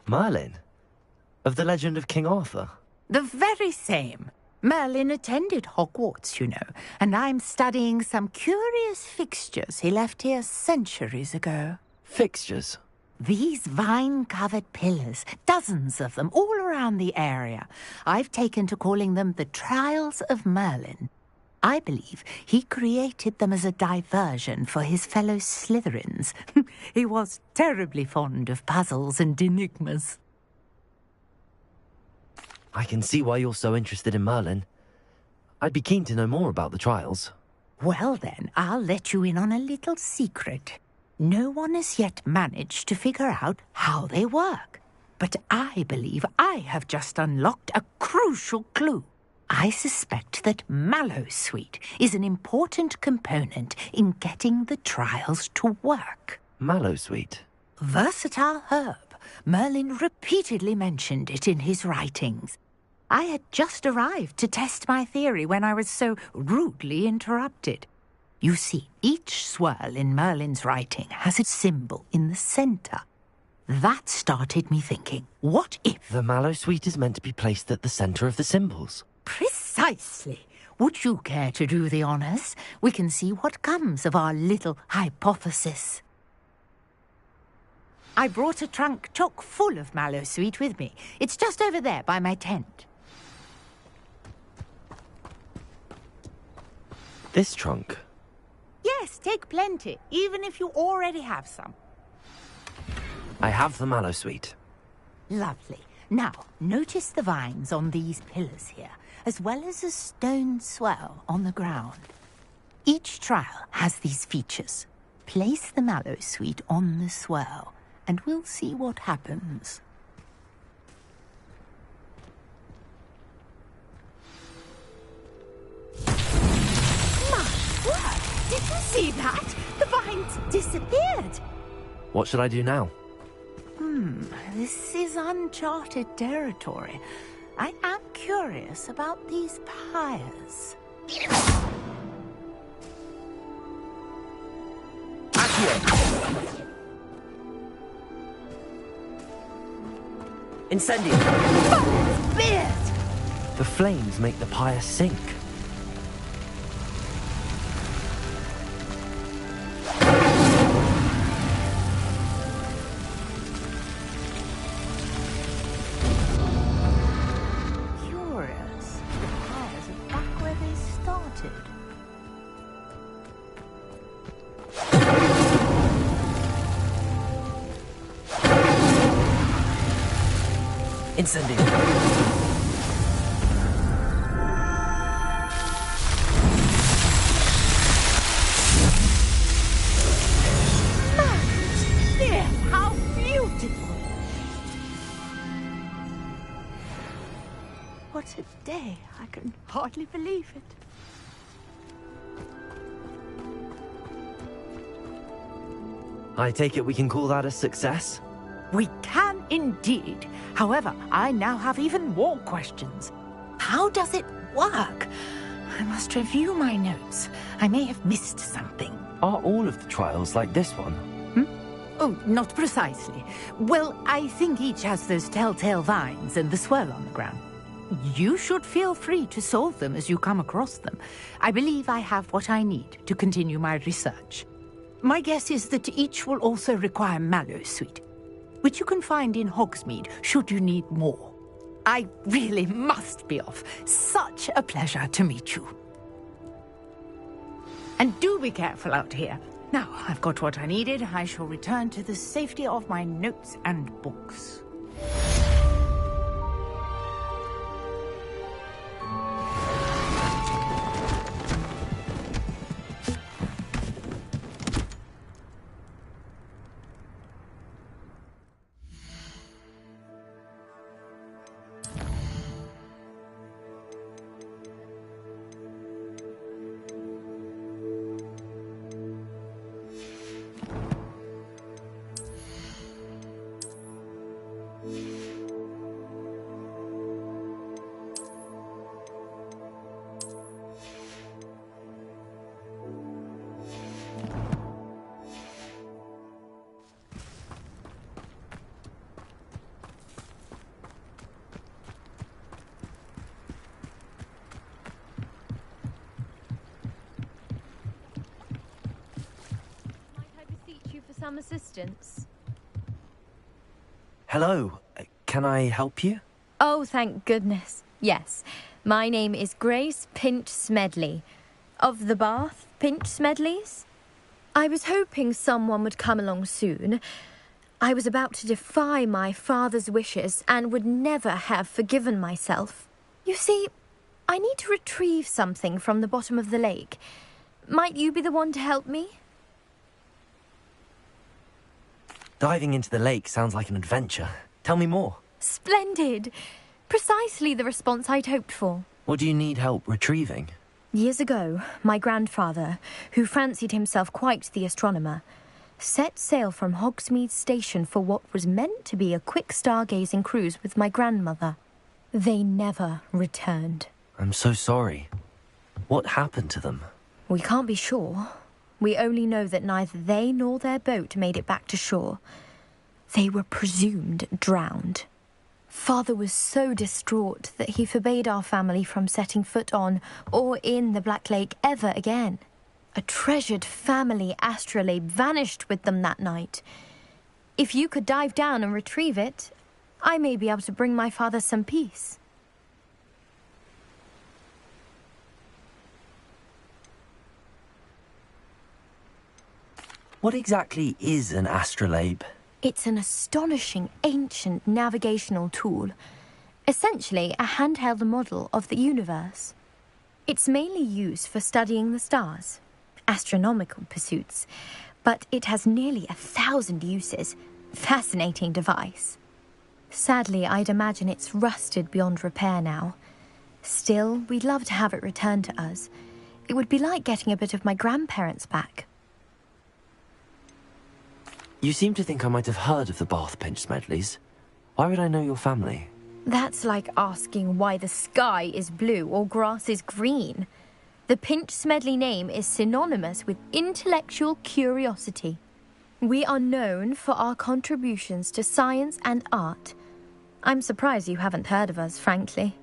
Merlin? Of the legend of King Arthur? The very same. Merlin attended Hogwarts, you know, and I'm studying some curious fixtures he left here centuries ago. Fixtures? These vine-covered pillars, dozens of them, all around the area. I've taken to calling them the Trials of Merlin. I believe he created them as a diversion for his fellow Slytherins. He was terribly fond of puzzles and enigmas. I can see why you're so interested in Merlin. I'd be keen to know more about the trials. Well then, I'll let you in on a little secret. No one has yet managed to figure out how they work. But I believe I have just unlocked a crucial clue. I suspect that Mallowsweet is an important component in getting the trials to work. Mallowsweet? Versatile herb. Merlin repeatedly mentioned it in his writings. I had just arrived to test my theory when I was so rudely interrupted. You see, each swirl in Merlin's writing has a symbol in the centre. That started me thinking, what if... The Mallowsweet is meant to be placed at the centre of the symbols. Precisely. Would you care to do the honours? We can see what comes of our little hypothesis. I brought a trunk chock full of Mallowsweet with me. It's just over there by my tent. This trunk? Yes, take plenty, even if you already have some. I have the Mallowsweet. Lovely. Now, notice the vines on these pillars here, as well as a stone swirl on the ground. Each trial has these features. Place the Mallowsweet on the swirl, and we'll see what happens. My word! Did you see that? The vines disappeared. What should I do now? This is uncharted territory. I am curious about these pyres. Incendio! Beard! The flames make the pyre sink. Curious. The pyres are back where they started. Incendio! How beautiful! What a day. I can hardly believe it. I take it we can call that a success? We can indeed. However, I now have even more questions. How does it work? I must review my notes. I may have missed something. Are all of the trials like this one? Oh, not precisely. Well, I think each has those telltale vines and the swirl on the ground. You should feel free to solve them as you come across them. I believe I have what I need to continue my research. My guess is that each will also require mallow sweet, which you can find in Hogsmeade should you need more. I really must be off. Such a pleasure to meet you. And do be careful out here. Now, I've got what I needed. I shall return to the safety of my notes and books. Some assistance. Hello, can I help you? Oh, thank goodness. Yes. My name is Grace Pinch Smedley. Of the Bath Pinch Smedleys? I was hoping someone would come along soon. I was about to defy my father's wishes and would never have forgiven myself. You see, I need to retrieve something from the bottom of the lake. Might you be the one to help me? Diving into the lake sounds like an adventure. Tell me more. Splendid! Precisely the response I'd hoped for. What do you need help retrieving? Years ago, my grandfather, who fancied himself quite the astronomer, set sail from Hogsmeade Station for what was meant to be a quick stargazing cruise with my grandmother. They never returned. I'm so sorry. What happened to them? We can't be sure. We only know that neither they nor their boat made it back to shore. They were presumed drowned. Father was so distraught that he forbade our family from setting foot on or in the Black Lake ever again. A treasured family astrolabe vanished with them that night. If you could dive down and retrieve it, I may be able to bring my father some peace. What exactly is an astrolabe? It's an astonishing ancient navigational tool. Essentially, a handheld model of the universe. It's mainly used for studying the stars, astronomical pursuits, but it has nearly 1,000 uses. Fascinating device. Sadly, I'd imagine it's rusted beyond repair now. Still, we'd love to have it returned to us. It would be like getting a bit of my grandparents back. You seem to think I might have heard of the Bath Pinch Smedleys. Why would I know your family? That's like asking why the sky is blue or grass is green. The Pinch Smedley name is synonymous with intellectual curiosity. We are known for our contributions to science and art. I'm surprised you haven't heard of us, frankly.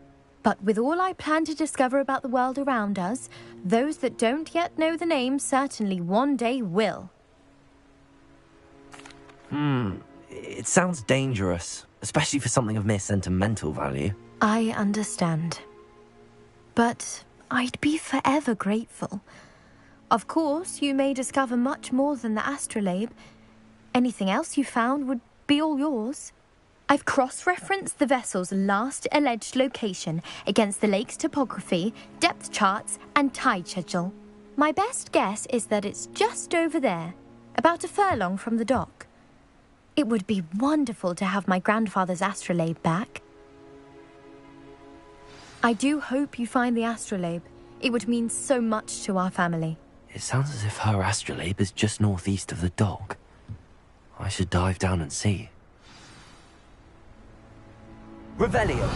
But with all I plan to discover about the world around us, those that don't yet know the name certainly one day will. It sounds dangerous, especially for something of mere sentimental value. I understand. But I'd be forever grateful. Of course, you may discover much more than the astrolabe. Anything else you found would be all yours. I've cross-referenced the vessel's last alleged location against the lake's topography, depth charts, and tide schedule. My best guess is that it's just over there, about a furlong from the dock. It would be wonderful to have my grandfather's astrolabe back. I do hope you find the astrolabe. It would mean so much to our family. It sounds as if her astrolabe is just northeast of the dock. I should dive down and see. Revelio!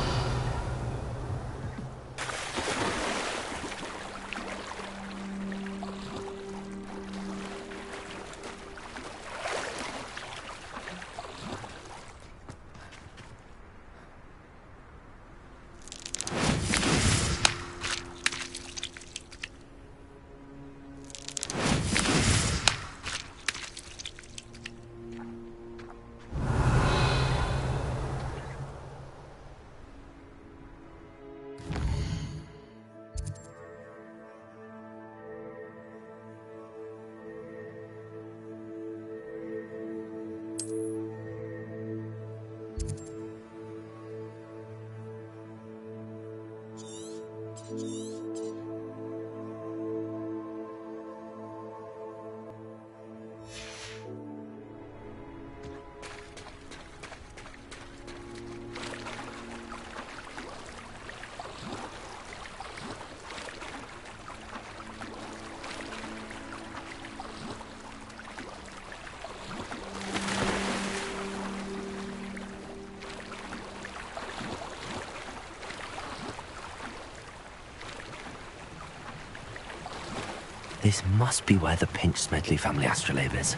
This must be where the Pinch Smedley family astrolabe is.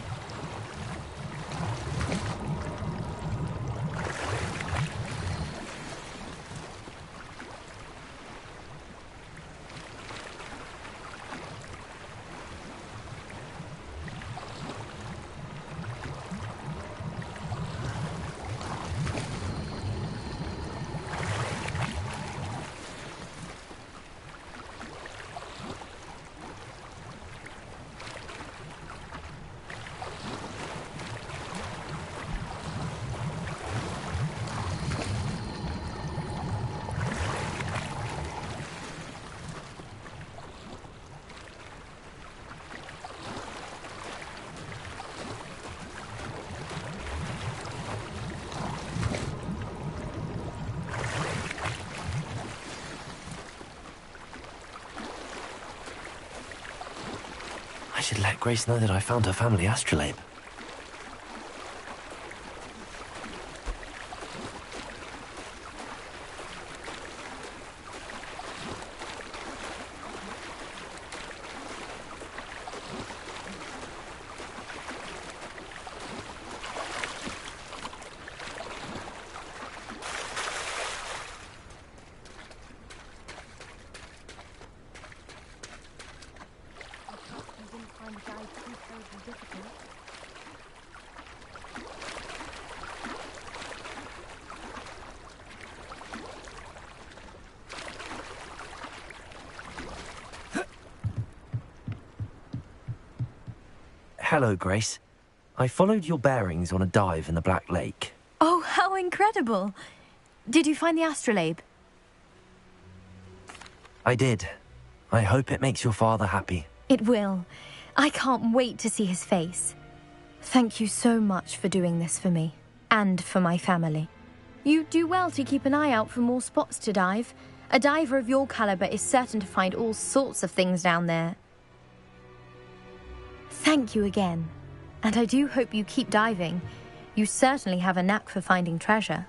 I should let Grace know that I found her family astrolabe. Hello, Grace. I followed your bearings on a dive in the Black Lake. Oh, how incredible! Did you find the astrolabe? I did. I hope it makes your father happy. It will. I can't wait to see his face. Thank you so much for doing this for me, and for my family. You do well to keep an eye out for more spots to dive. A diver of your caliber is certain to find all sorts of things down there. Thank you again, and I do hope you keep diving. You certainly have a knack for finding treasure.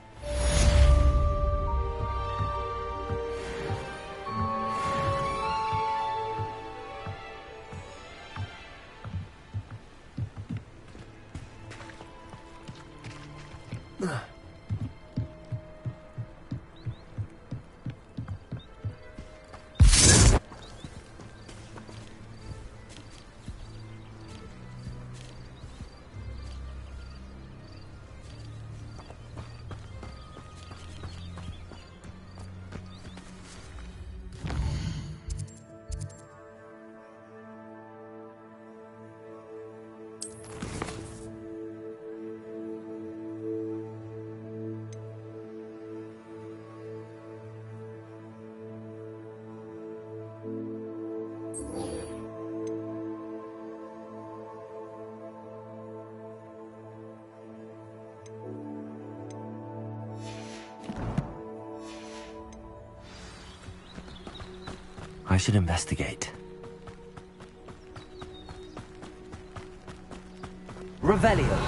I should investigate. Revelio!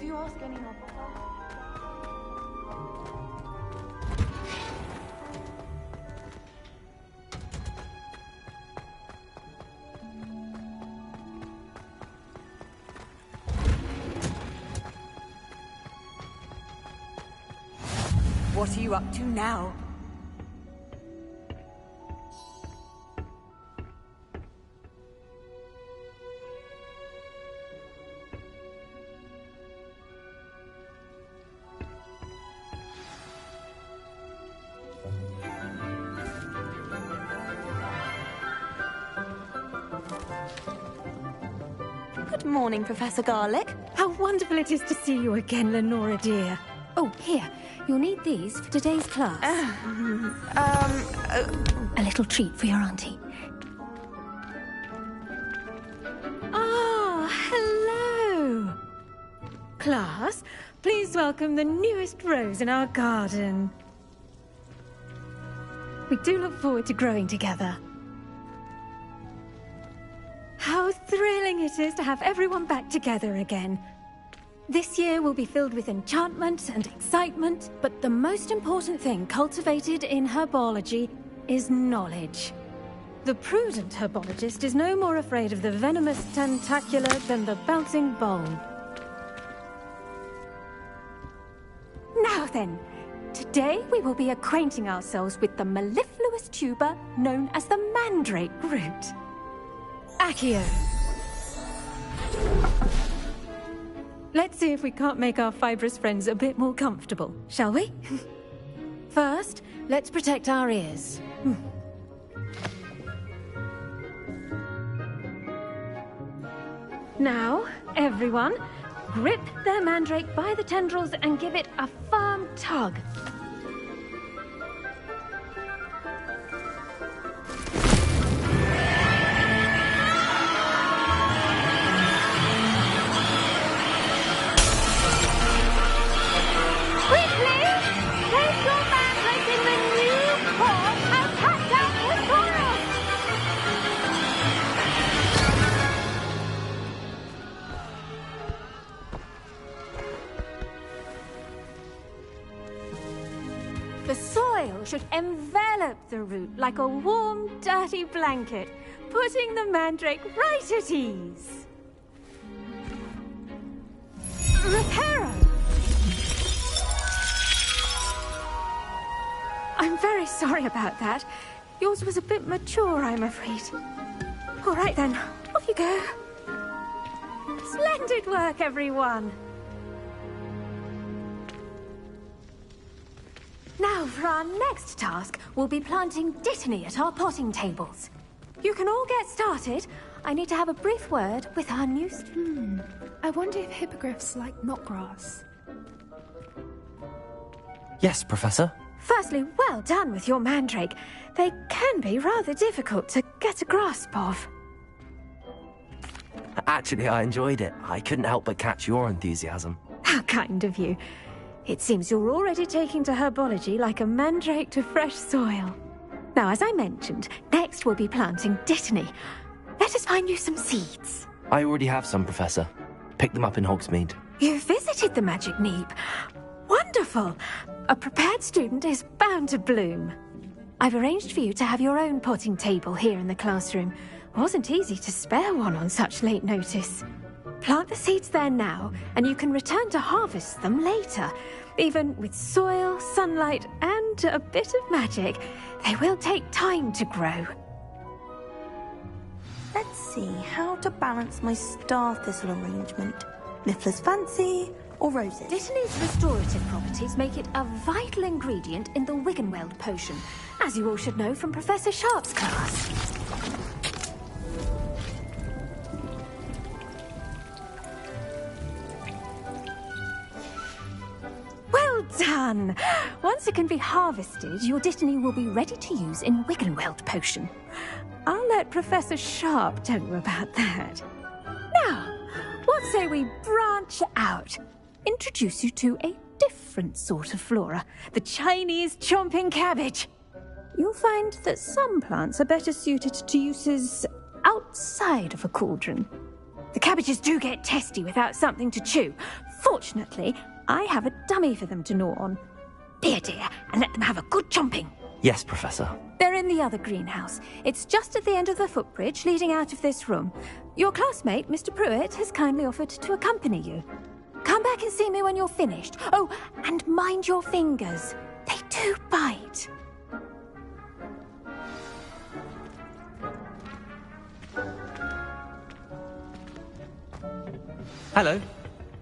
you ask any more? What are you up to now? Good morning, Professor Garlick. How wonderful it is to see you again, Lenora dear. Oh, here. You'll need these for today's class. A little treat for your auntie. Ah, hello. Class, please welcome the newest rose in our garden. We do look forward to growing together. How thrilling it is to have everyone back together again. This year will be filled with enchantment and excitement, but the most important thing cultivated in herbology is knowledge. The prudent herbologist is no more afraid of the venomous tentacula than the bouncing bulb. Now then, today we will be acquainting ourselves with the mellifluous tuber known as the mandrake root. Accio. Let's see if we can't make our fibrous friends a bit more comfortable, shall we? First, let's protect our ears. Now, everyone, grip their mandrake by the tendrils and give it a firm tug. The soil should envelop the root like a warm, dirty blanket, putting the mandrake right at ease. Reparo! I'm very sorry about that. Yours was a bit mature, I'm afraid. All right then, off you go. Splendid work, everyone. Now, for our next task, we'll be planting Dittany at our potting tables. You can all get started. I need to have a brief word with our new student. I wonder if hippogriffs like knotgrass. Yes, Professor. Firstly, well done with your mandrake. They can be rather difficult to get a grasp of. Actually, I enjoyed it. I couldn't help but catch your enthusiasm. How kind of you. It seems you're already taking to herbology like a mandrake to fresh soil. Now, as I mentioned, next we'll be planting Dittany. Let us find you some seeds. I already have some, Professor. Picked them up in Hogsmeade. You visited the Magic Neep. Wonderful. A prepared student is bound to bloom. I've arranged for you to have your own potting table here in the classroom. Wasn't easy to spare one on such late notice. Plant the seeds there now, and you can return to harvest them later. Even with soil, sunlight, and a bit of magic, they will take time to grow. Let's see how to balance my star thistle arrangement. Miffler's Fancy or roses? Dittany's restorative properties make it a vital ingredient in the Wiggenweld potion, as you all should know from Professor Sharp's class. Well done! Once it can be harvested, your Dittany will be ready to use in Wiggenweld potion. I'll let Professor Sharp tell you about that. Now, what say we branch out? Introduce you to a different sort of flora, the Chinese chomping cabbage. You'll find that some plants are better suited to uses outside of a cauldron. The cabbages do get testy without something to chew. Fortunately, I have a dummy for them to gnaw on. Dear, and let them have a good chomping. Yes, Professor. They're in the other greenhouse. It's just at the end of the footbridge leading out of this room. Your classmate, Mr. Pruitt, has kindly offered to accompany you. Come back and see me when you're finished. Oh, and mind your fingers. They do bite. Hello.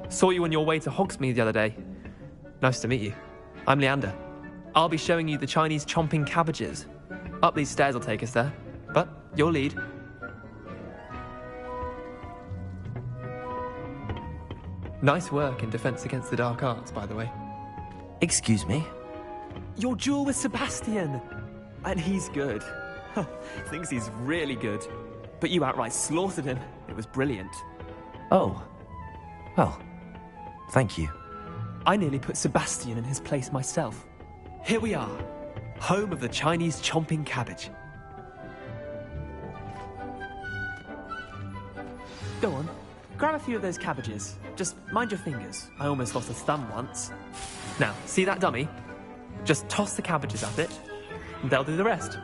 Saw you on your way to Hogsmeade the other day. Nice to meet you. I'm Leander. I'll be showing you the Chinese chomping cabbages. Up these stairs will take us there, but your lead. Nice work in Defense Against the Dark Arts, by the way. Excuse me? Your duel with Sebastian! And he's good. Thinks he's really good. But you outright slaughtered him. It was brilliant. Oh. Well, thank you. I nearly put Sebastian in his place myself. Here we are, home of the Chinese chomping cabbage. Go on, grab a few of those cabbages. Just mind your fingers. I almost lost a thumb once. Now, see that dummy? Just toss the cabbages at it, and they'll do the rest.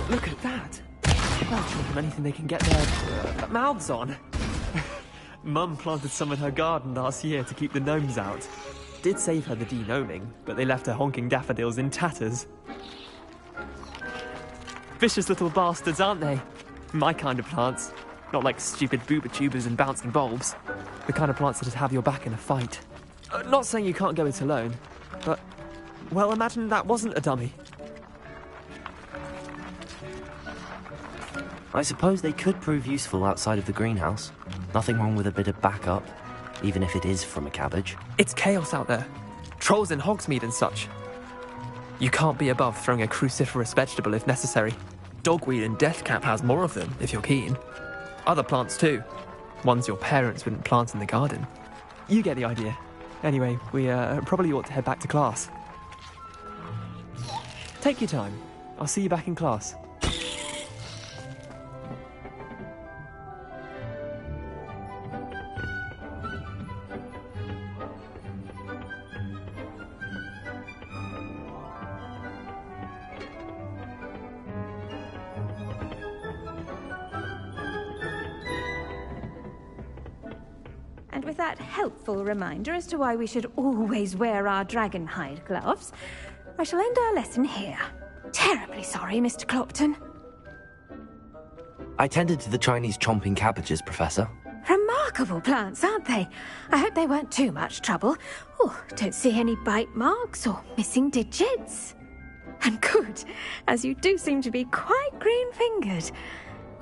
Look at that! They'll drink them anything they can get their mouths on. Mum planted some in her garden last year to keep the gnomes out. Did save her the de-gnoming, but they left her honking daffodils in tatters. Vicious little bastards, aren't they? My kind of plants. Not like stupid booba tubers and bouncing bulbs. The kind of plants that'd have your back in a fight. Not saying you can't go it alone, but... well, imagine that wasn't a dummy. I suppose they could prove useful outside of the greenhouse. Nothing wrong with a bit of backup, even if it is from a cabbage. It's chaos out there. Trolls in Hogsmeade and such. You can't be above throwing a cruciferous vegetable if necessary. Dogweed and deathcap has more of them, if you're keen. Other plants too. Ones your parents wouldn't plant in the garden. You get the idea. Anyway, we probably ought to head back to class. Take your time. I'll see you back in class. And with that helpful reminder as to why we should always wear our dragon hide gloves, I shall end our lesson here. Terribly sorry, Mr. Clopton. I tended to the Chinese chomping cabbages, Professor. Remarkable plants, aren't they? I hope they weren't too much trouble. Oh, don't see any bite marks or missing digits. And good, as you do seem to be quite green-fingered.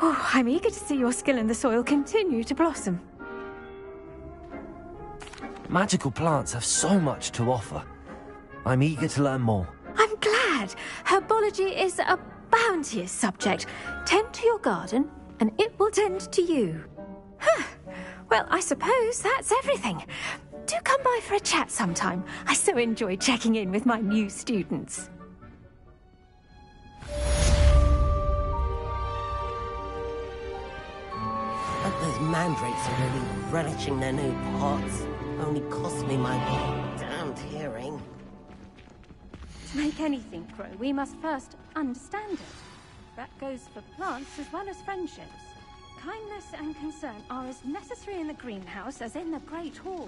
Oh, I'm eager to see your skill in the soil continue to blossom. Magical plants have so much to offer. I'm eager to learn more. I'm glad. Herbology is a bounteous subject. Tend to your garden, and it will tend to you. Huh. Well, I suppose that's everything. Do come by for a chat sometime. I so enjoy checking in with my new students. But those mandrakes are really relishing their new pots. Only cost me my damned hearing. To make anything grow, we must first understand it. That goes for plants as well as friendships. Kindness and concern are as necessary in the greenhouse as in the Great Hall.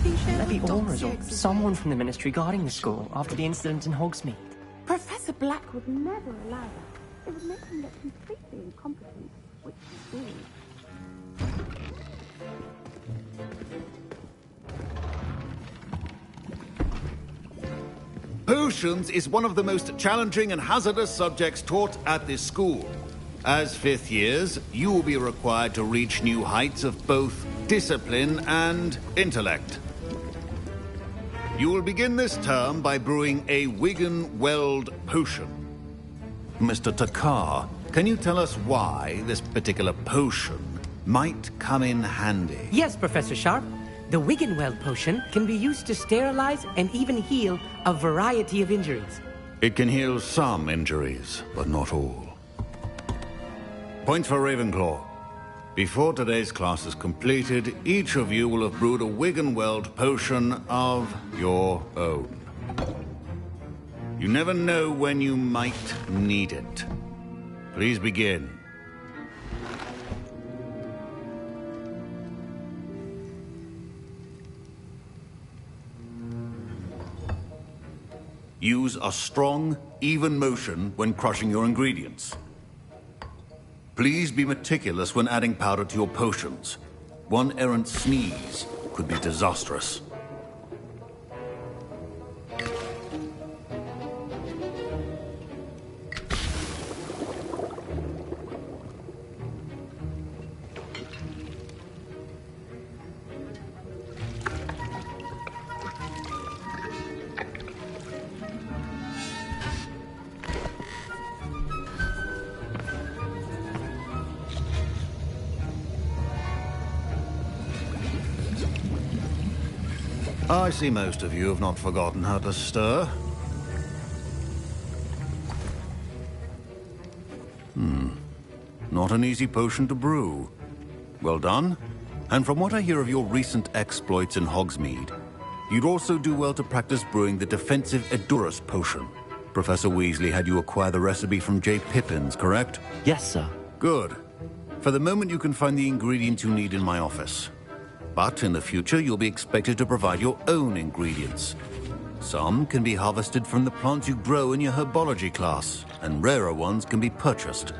Maybe Aura's or someone from the Ministry guarding the school after the incident in Hogsmeade. Professor Black would never allow that. It would make him look completely incompetent, which he is. Potions is one of the most challenging and hazardous subjects taught at this school. As fifth years, you will be required to reach new heights of both discipline and intellect. You will begin this term by brewing a Wigan-Weld potion. Mr. Takar, can you tell us why this particular potion might come in handy? Yes, Professor Sharp. The Wigan-Weld potion can be used to sterilize and even heal a variety of injuries. It can heal some injuries, but not all. Points for Ravenclaw. Before today's class is completed, each of you will have brewed a Wigan-Weld potion of your own. You never know when you might need it. Please begin. Use a strong, even motion when crushing your ingredients. Please be meticulous when adding powder to your potions. One errant sneeze could be disastrous. I see most of you have not forgotten how to stir. Not an easy potion to brew. Well done. And from what I hear of your recent exploits in Hogsmeade, you'd also do well to practice brewing the defensive Edurus potion. Professor Weasley had you acquire the recipe from J. Pippins, correct? Yes, sir. Good. For the moment, you can find the ingredients you need in my office. But in the future, you'll be expected to provide your own ingredients. Some can be harvested from the plants you grow in your herbology class, and rarer ones can be purchased.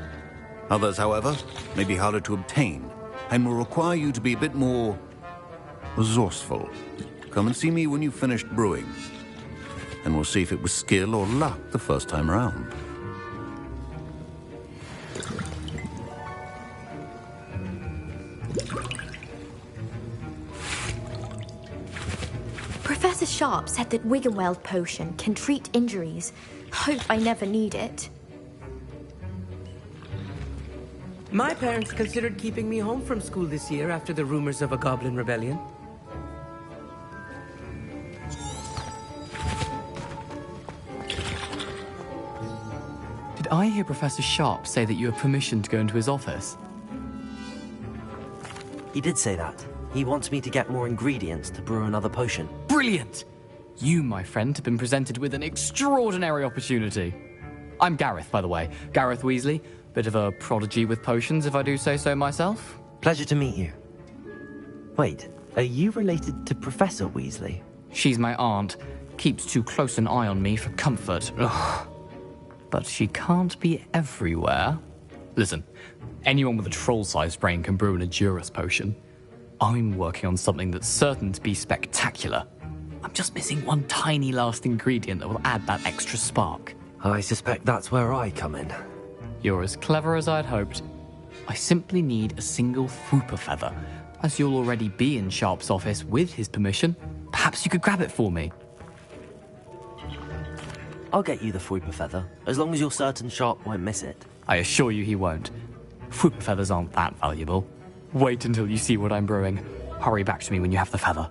Others, however, may be harder to obtain, and will require you to be a bit more resourceful. Come and see me when you've finished brewing, and we'll see if it was skill or luck the first time around. Professor Sharp said that Wigan-Weld potion can treat injuries. Hope I never need it. My parents considered keeping me home from school this year after the rumors of a goblin rebellion. Did I hear Professor Sharp say that you have permission to go into his office? He did say that. He wants me to get more ingredients to brew another potion. Brilliant! You, my friend, have been presented with an extraordinary opportunity. I'm Gareth, by the way. Gareth Weasley. Bit of a prodigy with potions, if I do say so myself. Pleasure to meet you. Wait, are you related to Professor Weasley? She's my aunt. Keeps too close an eye on me for comfort. Ugh. But she can't be everywhere. Listen, anyone with a troll-sized brain can brew an Edurus potion. I'm working on something that's certain to be spectacular. I'm just missing one tiny last ingredient that will add that extra spark. I suspect that's where I come in. You're as clever as I'd hoped. I simply need a single Fwooper feather. As you'll already be in Sharp's office with his permission, perhaps you could grab it for me. I'll get you the Fwooper feather, as long as you're certain Sharp won't miss it. I assure you he won't. Fwooper feathers aren't that valuable. Wait until you see what I'm brewing. Hurry back to me when you have the feather.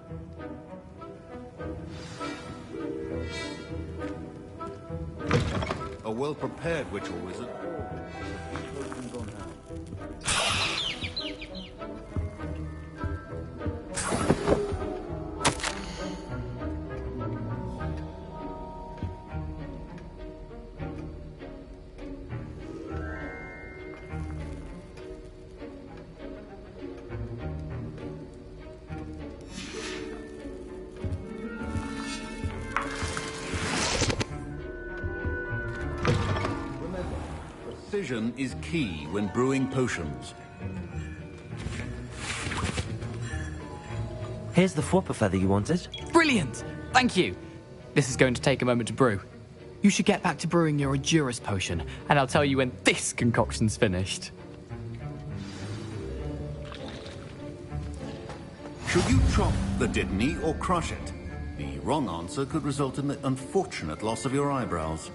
A well-prepared witch or wizard. Precision is key when brewing potions. Here's the Fwopper feather you wanted. Brilliant! Thank you! This is going to take a moment to brew. You should get back to brewing your Edurus potion, and I'll tell you when this concoction's finished. Should you chop the Dittany or crush it? The wrong answer could result in the unfortunate loss of your eyebrows.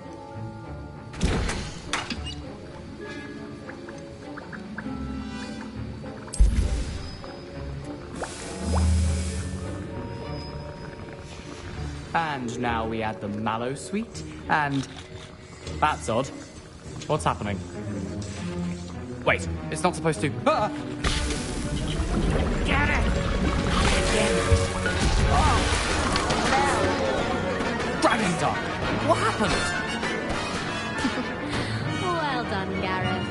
And now we add the mallow sweet, and... That's odd. What's happening? Wait, it's not supposed to... Ah! Get it! Dragon Dog! What happened? Well done, Gareth.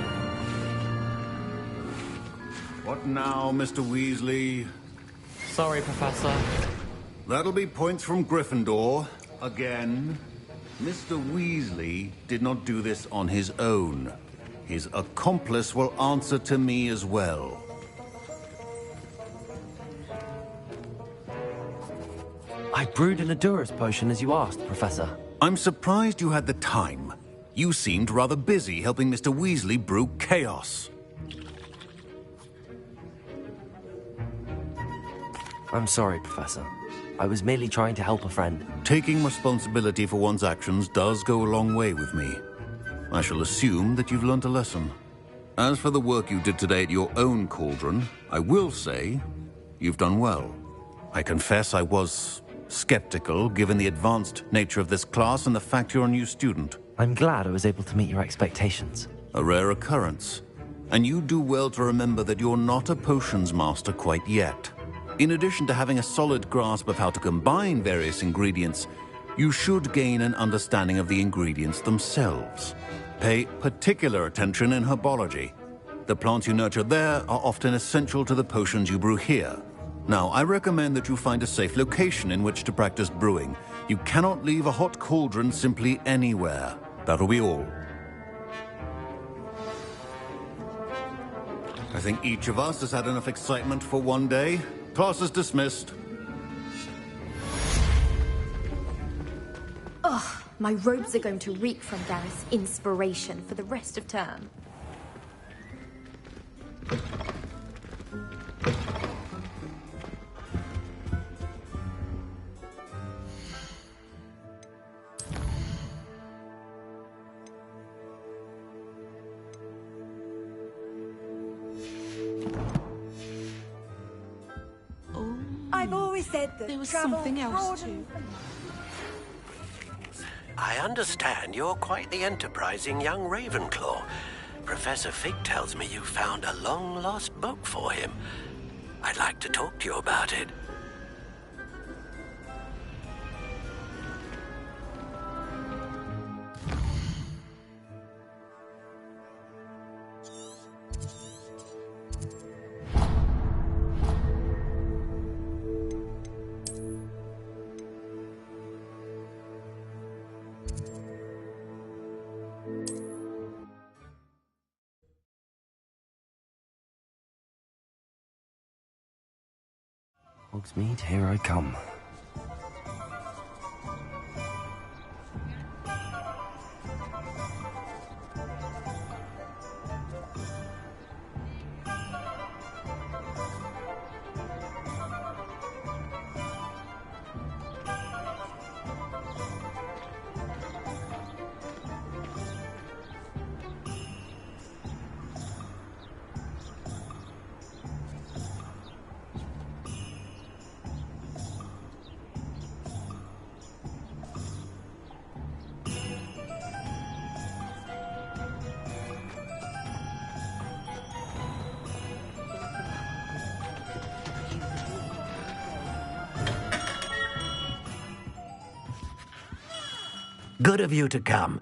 What now, Mr. Weasley? Sorry, Professor. That'll be points from Gryffindor. Again. Mr. Weasley did not do this on his own. His accomplice will answer to me as well. I brewed an Edurus potion as you asked, Professor. I'm surprised you had the time. You seemed rather busy helping Mr. Weasley brew chaos. I'm sorry, Professor. I was merely trying to help a friend. Taking responsibility for one's actions does go a long way with me. I shall assume that you've learnt a lesson. As for the work you did today at your own cauldron, I will say you've done well. I confess I was skeptical, given the advanced nature of this class and the fact you're a new student. I'm glad I was able to meet your expectations. A rare occurrence. And you do well to remember that you're not a potions master quite yet. In addition to having a solid grasp of how to combine various ingredients, you should gain an understanding of the ingredients themselves. Pay particular attention in herbology. The plants you nurture there are often essential to the potions you brew here. Now, I recommend that you find a safe location in which to practice brewing. You cannot leave a hot cauldron simply anywhere. That'll be all. I think each of us has had enough excitement for one day. Class is dismissed. Ugh, my robes are going to reek from Gareth's inspiration for the rest of term. I've always said that there was travel something else too. I understand you're quite the enterprising young Ravenclaw. Professor Fig tells me you found a long-lost book for him. I'd like to talk to you about it. Hogsmeade, here I come. Good of you to come.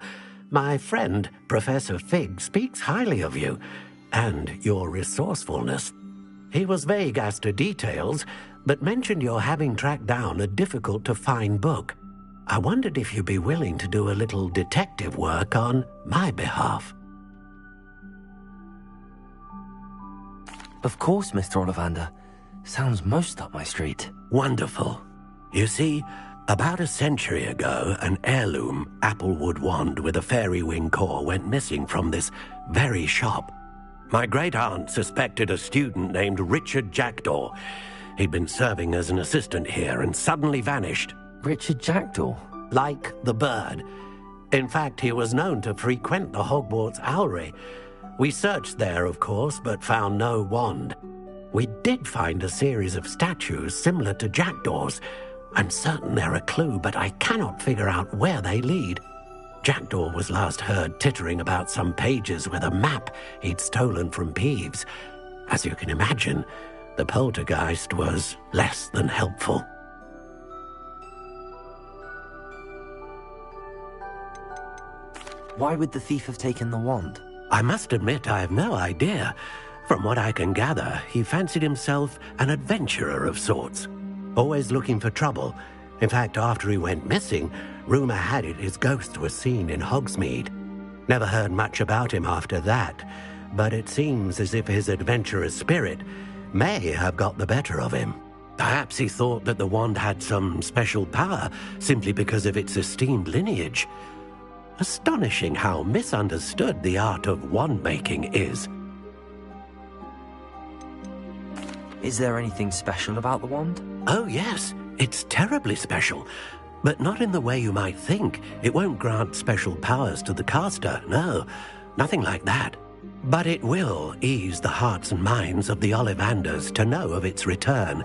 My friend, Professor Fig, speaks highly of you and your resourcefulness. He was vague as to details, but mentioned your having tracked down a difficult-to-find book. I wondered if you'd be willing to do a little detective work on my behalf. Of course, Mr. Ollivander. Sounds most up my street. Wonderful. You see, about a century ago, an heirloom applewood wand with a fairy wing core went missing from this very shop. My great-aunt suspected a student named Richard Jackdaw. He'd been serving as an assistant here and suddenly vanished. Richard Jackdaw? Like the bird. In fact, he was known to frequent the Hogwarts Owlery. We searched there, of course, but found no wand. We did find a series of statues similar to Jackdaw's. I'm certain they're a clue, but I cannot figure out where they lead. Jackdaw was last heard tittering about some pages with a map he'd stolen from Peeves. As you can imagine, the poltergeist was less than helpful. Why would the thief have taken the wand? I must admit I have no idea. From what I can gather, he fancied himself an adventurer of sorts. Always looking for trouble. In fact, after he went missing, rumour had it his ghost was seen in Hogsmeade. Never heard much about him after that, but it seems as if his adventurous spirit may have got the better of him. Perhaps he thought that the wand had some special power simply because of its esteemed lineage. Astonishing how misunderstood the art of wand-making is. Is there anything special about the wand? Oh, yes. It's terribly special. But not in the way you might think. It won't grant special powers to the caster, no. Nothing like that. But it will ease the hearts and minds of the Ollivanders to know of its return.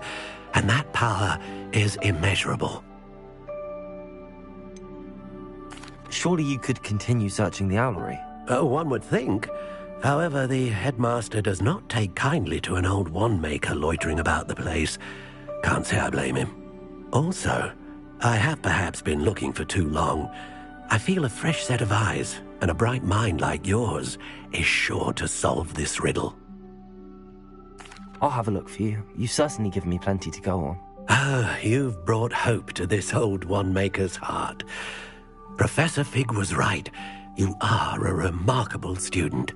And that power is immeasurable. Surely you could continue searching the owlery. Oh, one would think. However, the headmaster does not take kindly to an old wand-maker loitering about the place. Can't say I blame him. Also, I have perhaps been looking for too long. I feel a fresh set of eyes, and a bright mind like yours is sure to solve this riddle. I'll have a look for you. You've certainly given me plenty to go on. Ah, you've brought hope to this old wand-maker's heart. Professor Fig was right. You are a remarkable student.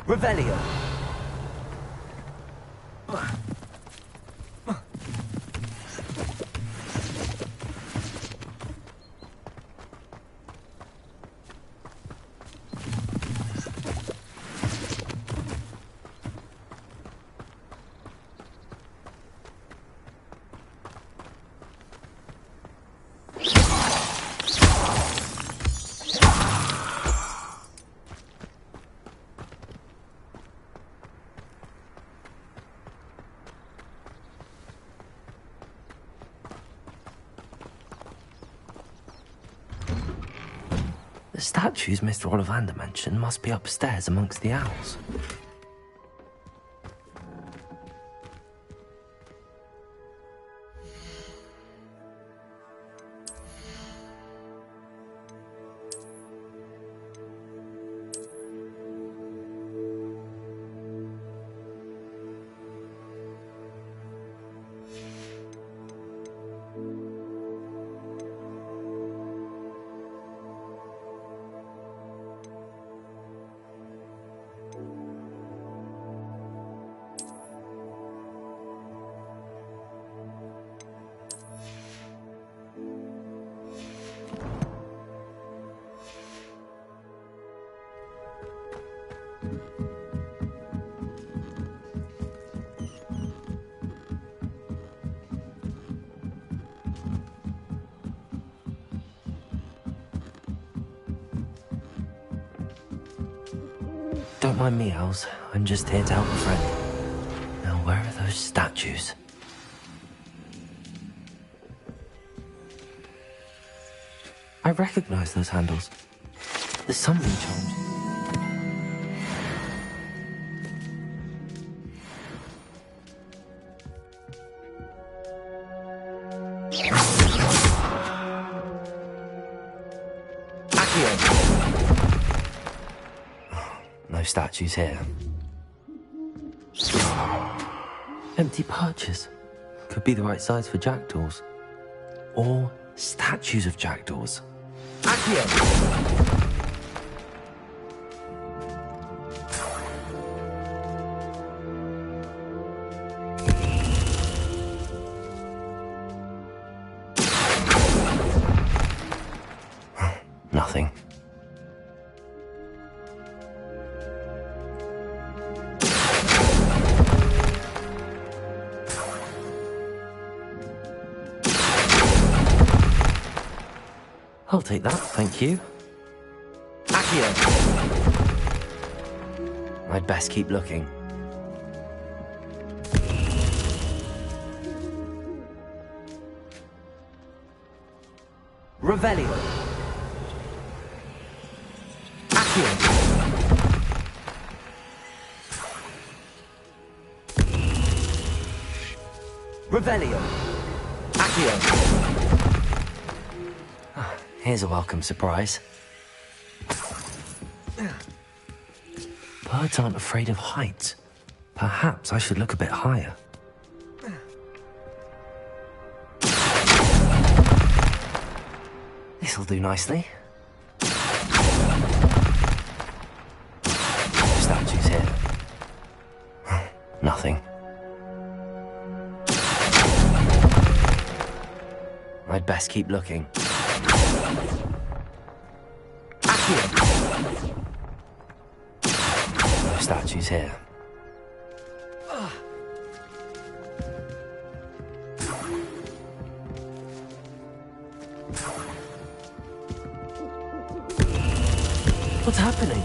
Revelio. The statues Mr. Ollivander mentioned must be upstairs amongst the owls. Don't mind me, owls. I'm just here to help a friend. Now, where are those statues? I recognize those handles. The summoning charms. No statues here. Empty perches. Could be the right size for jackdaws. Or statues of jackdaws. Nothing. I'll take that, thank you. Accio! I'd best keep looking. Revelio! Accio! Revelio! Accio! Here's a welcome surprise. Birds aren't afraid of heights. Perhaps I should look a bit higher. This'll do nicely. Statues here. Nothing. I'd best keep looking. No statues here. What's happening?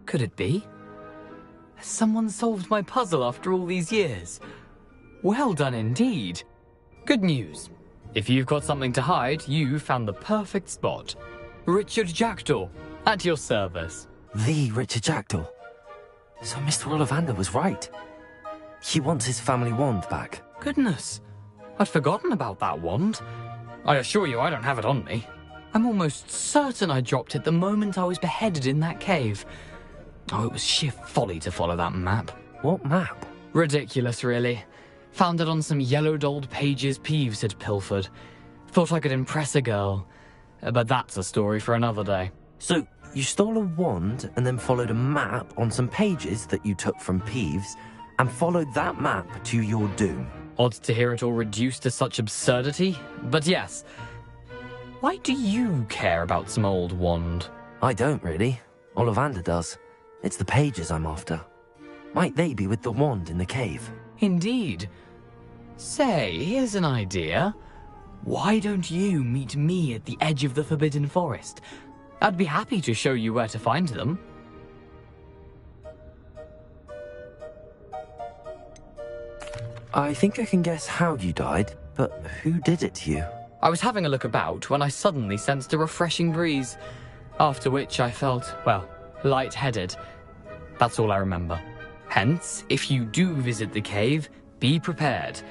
Could it be? Has someone solved my puzzle after all these years? Well done indeed. Good news. If you've got something to hide, you found the perfect spot. Richard Jackdaw, at your service. The Richard Jackdaw. So Mr. Ollivander was right. He wants his family wand back. Goodness, I'd forgotten about that wand. I assure you I don't have it on me. I'm almost certain I dropped it the moment I was beheaded in that cave. Oh, it was sheer folly to follow that map. What map? Ridiculous, really. Found it on some yellowed old pages Peeves had pilfered. Thought I could impress a girl. But that's a story for another day. So, you stole a wand and then followed a map on some pages that you took from Peeves and followed that map to your doom. Odd to hear it all reduced to such absurdity, but yes. Why do you care about some old wand? I don't, really. Ollivander does. It's the pages I'm after. Might they be with the wand in the cave? Indeed. Say, here's an idea. Why don't you meet me at the edge of the Forbidden Forest? I'd be happy to show you where to find them. I think I can guess how you died, but who did it to you? I was having a look about when I suddenly sensed a refreshing breeze, after which I felt, well, lightheaded. That's all I remember. Hence, if you do visit the cave, be prepared.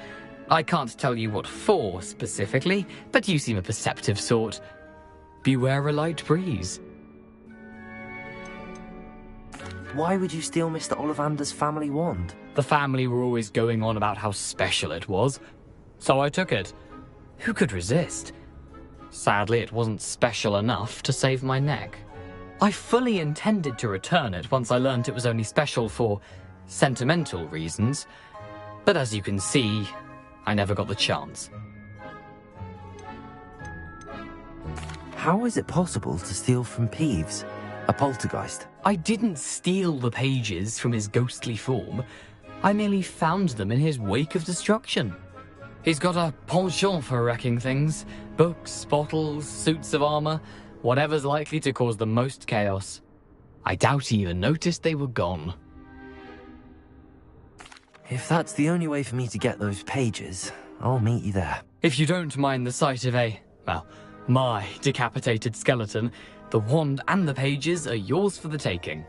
I can't tell you what for specifically, but you seem a perceptive sort. Beware a light breeze. Why would you steal Mr. Ollivander's family wand? The family were always going on about how special it was, so I took it. Who could resist? Sadly, it wasn't special enough to save my neck. I fully intended to return it once I learned it was only special for sentimental reasons, but as you can see, I never got the chance. How is it possible to steal from Peeves, a poltergeist? I didn't steal the pages from his ghostly form. I merely found them in his wake of destruction. He's got a penchant for wrecking things. Books, bottles, suits of armor, whatever's likely to cause the most chaos. I doubt he even noticed they were gone. If that's the only way for me to get those pages, I'll meet you there. If you don't mind the sight of my decapitated skeleton, the wand and the pages are yours for the taking.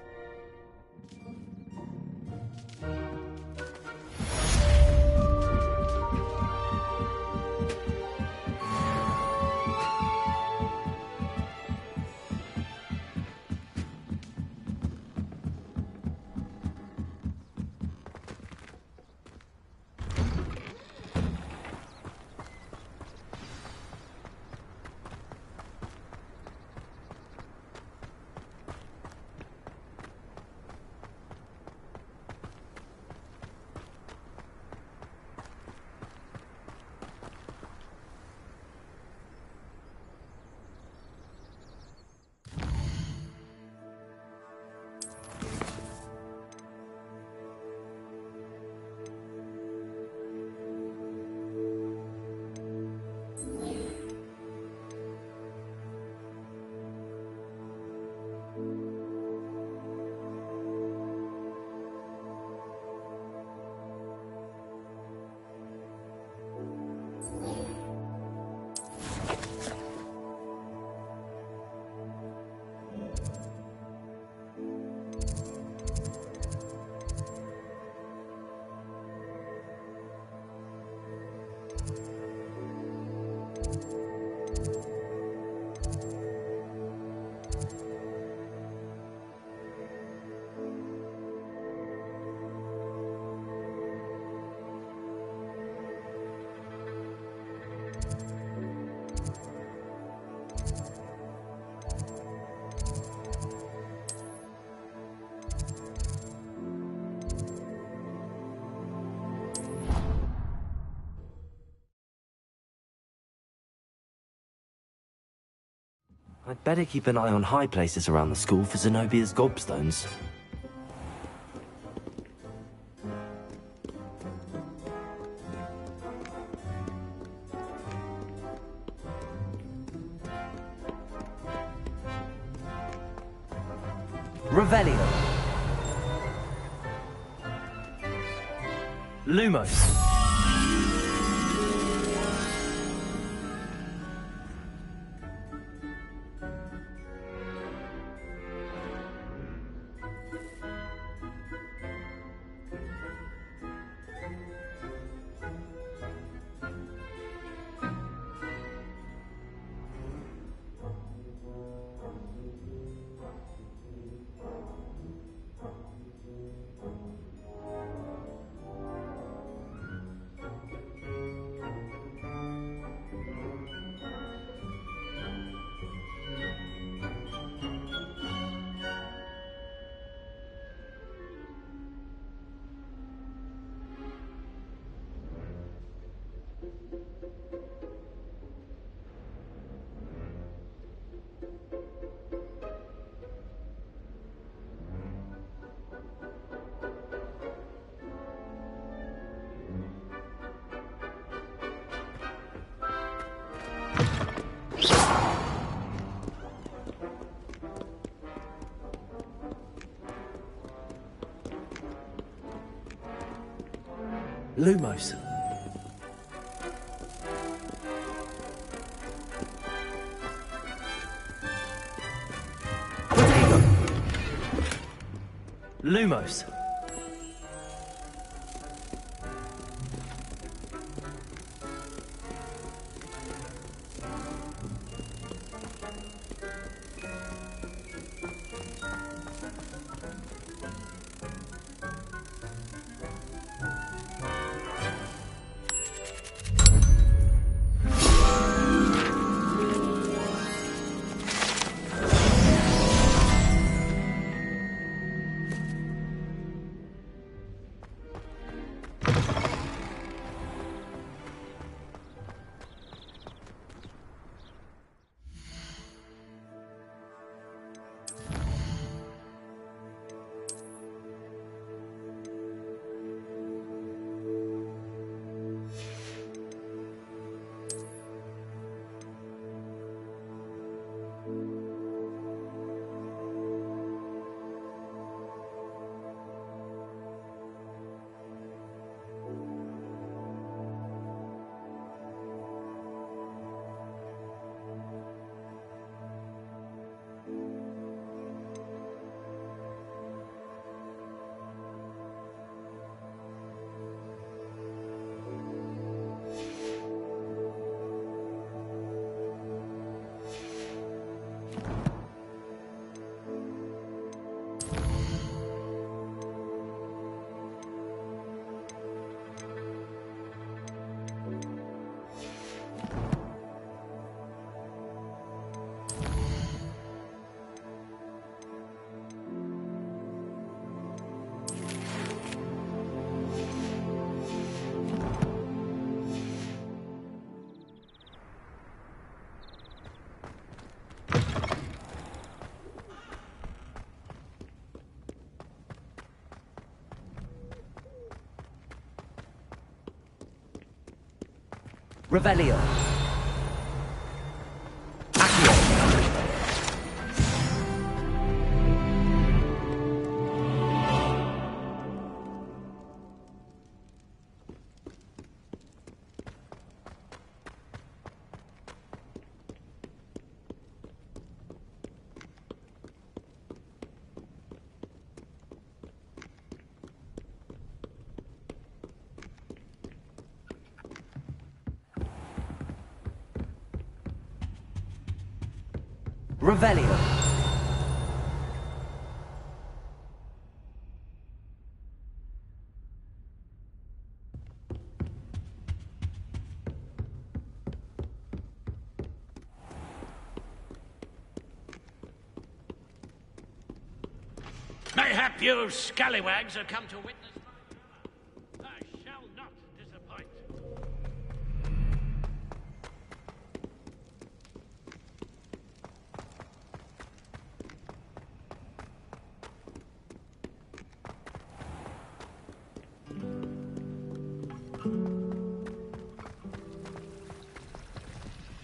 I'd better keep an eye on high places around the school for Zenobia's gobstones. Revelio. Lumos. Lumos. Lumos. Revelio. Revelio. Mayhap you scallywags have come to witness my I shall not disappoint.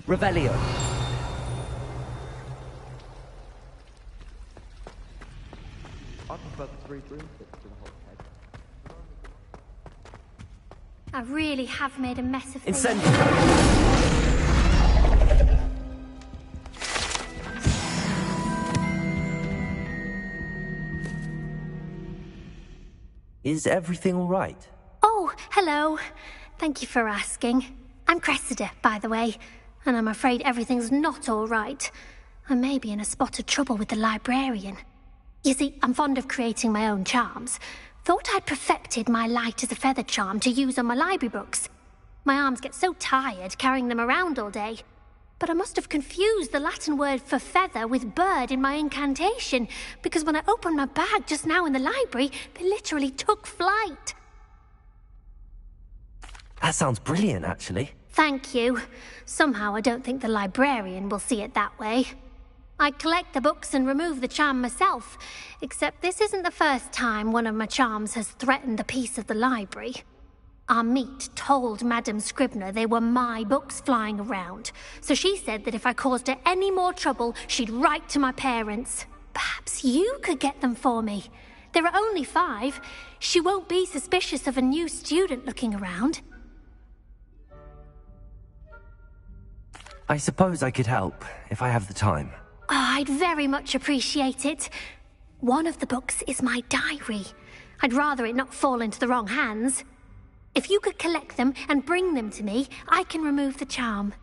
Revelio. I prefer the 3 broomsticks to the whole head. I really have made a mess of things. Incendio. Is everything all right? Oh, hello. Thank you for asking. I'm Cressida, by the way, and I'm afraid everything's not all right. I may be in a spot of trouble with the librarian. You see, I'm fond of creating my own charms. Thought I'd perfected my light as a feather charm to use on my library books. My arms get so tired carrying them around all day. But I must have confused the Latin word for feather with bird in my incantation, because when I opened my bag just now in the library, they literally took flight. That sounds brilliant, actually. Thank you. Somehow I don't think the librarian will see it that way. I collect the books and remove the charm myself, except this isn't the first time one of my charms has threatened the peace of the library. Our meet told Madame Scribner they were my books flying around, so she said that if I caused her any more trouble, she'd write to my parents. Perhaps you could get them for me. There are only 5. She won't be suspicious of a new student looking around. I suppose I could help, if I have the time. Oh, I'd very much appreciate it. One of the books is my diary. I'd rather it not fall into the wrong hands. If you could collect them and bring them to me, I can remove the charm.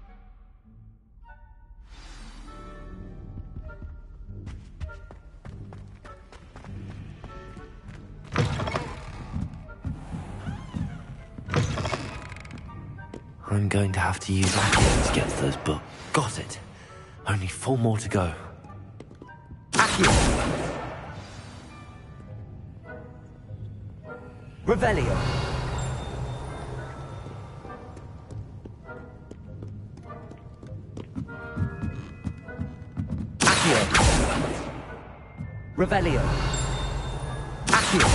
I'm going to have to use Accio to get to those books. Got it. Only 4 more to go. Accio! Revelio! Accio! Revelio! Accio!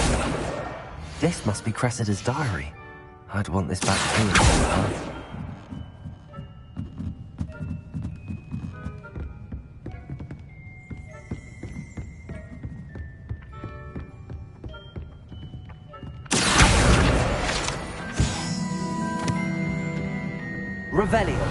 This must be Cressida's diary. I'd want this back too. Revelio.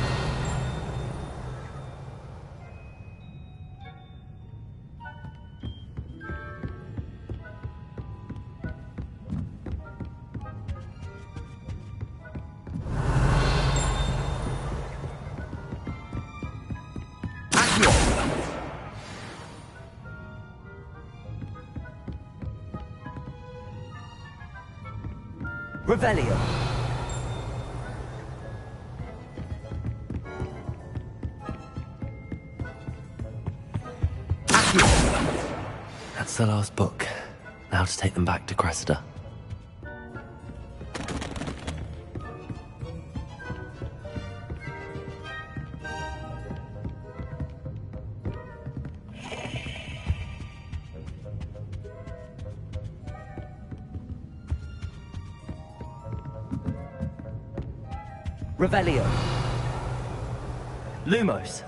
Accio. Revelio. That's the last book. Now to take them back to Cressida. Revelio. Lumos.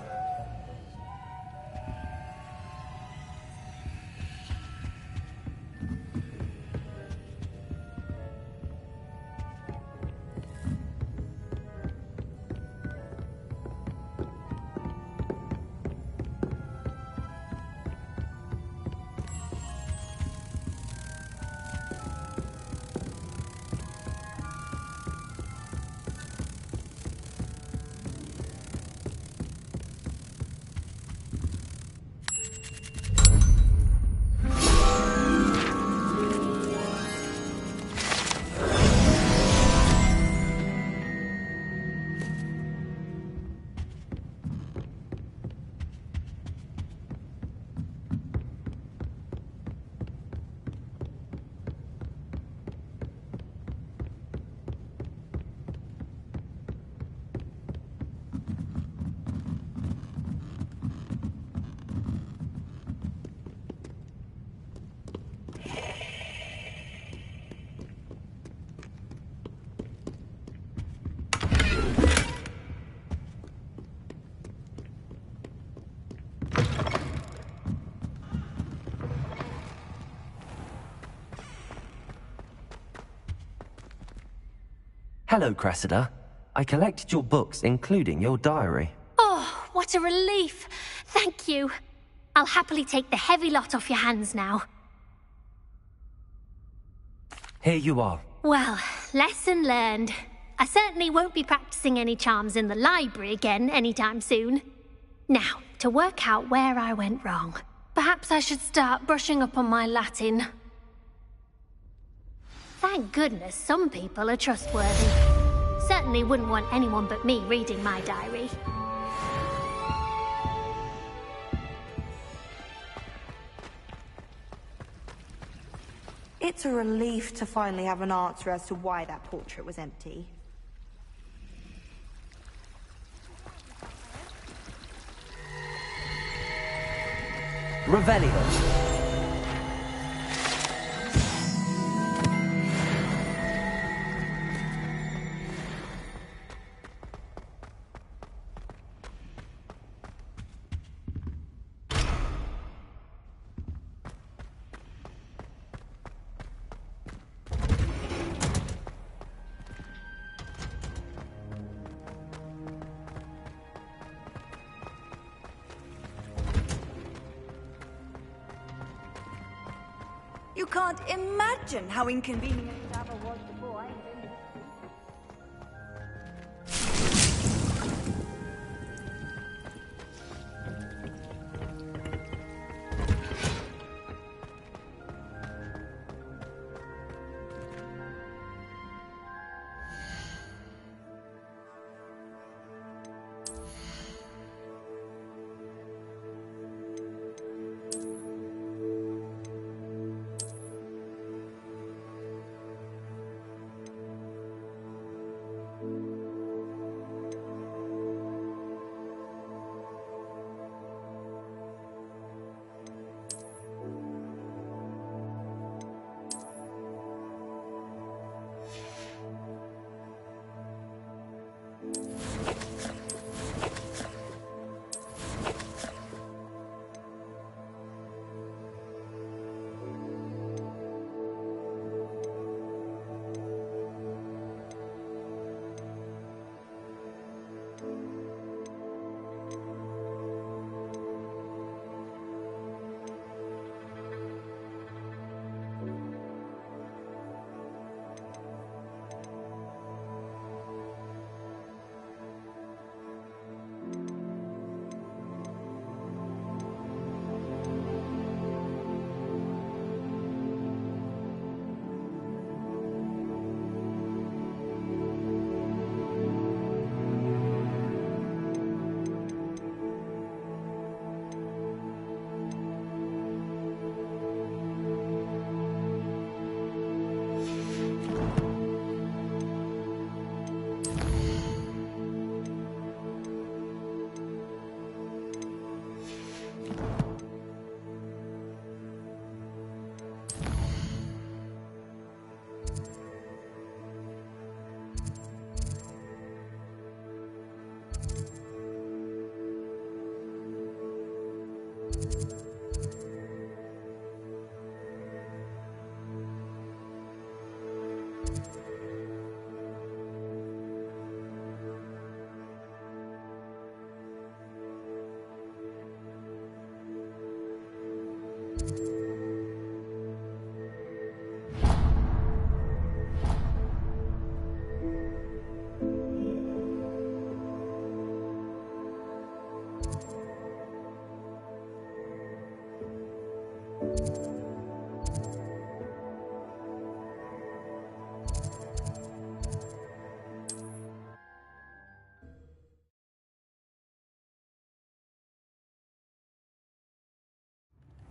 Hello, Cressida. I collected your books, including your diary. Oh, what a relief. Thank you. I'll happily take the heavy lot off your hands now. Here you are. Well, lesson learned. I certainly won't be practicing any charms in the library again anytime soon. Now, to work out where I went wrong. Perhaps I should start brushing up on my Latin. Thank goodness some people are trustworthy. Certainly wouldn't want anyone but me reading my diary. It's a relief to finally have an answer as to why that portrait was empty. Revelio. You can't imagine how inconvenient travel was before I invented it.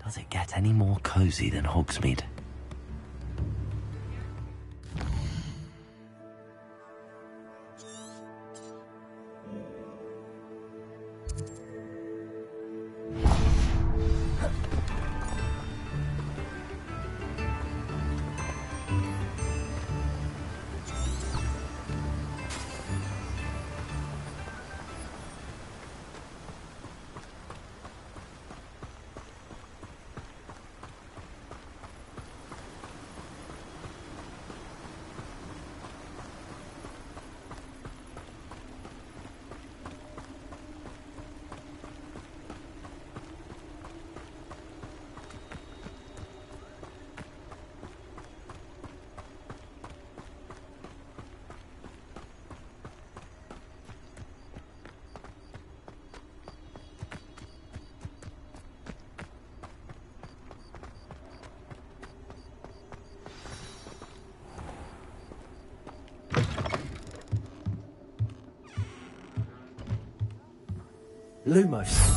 Does it get any more cozy than Hogsmeade? Lumos.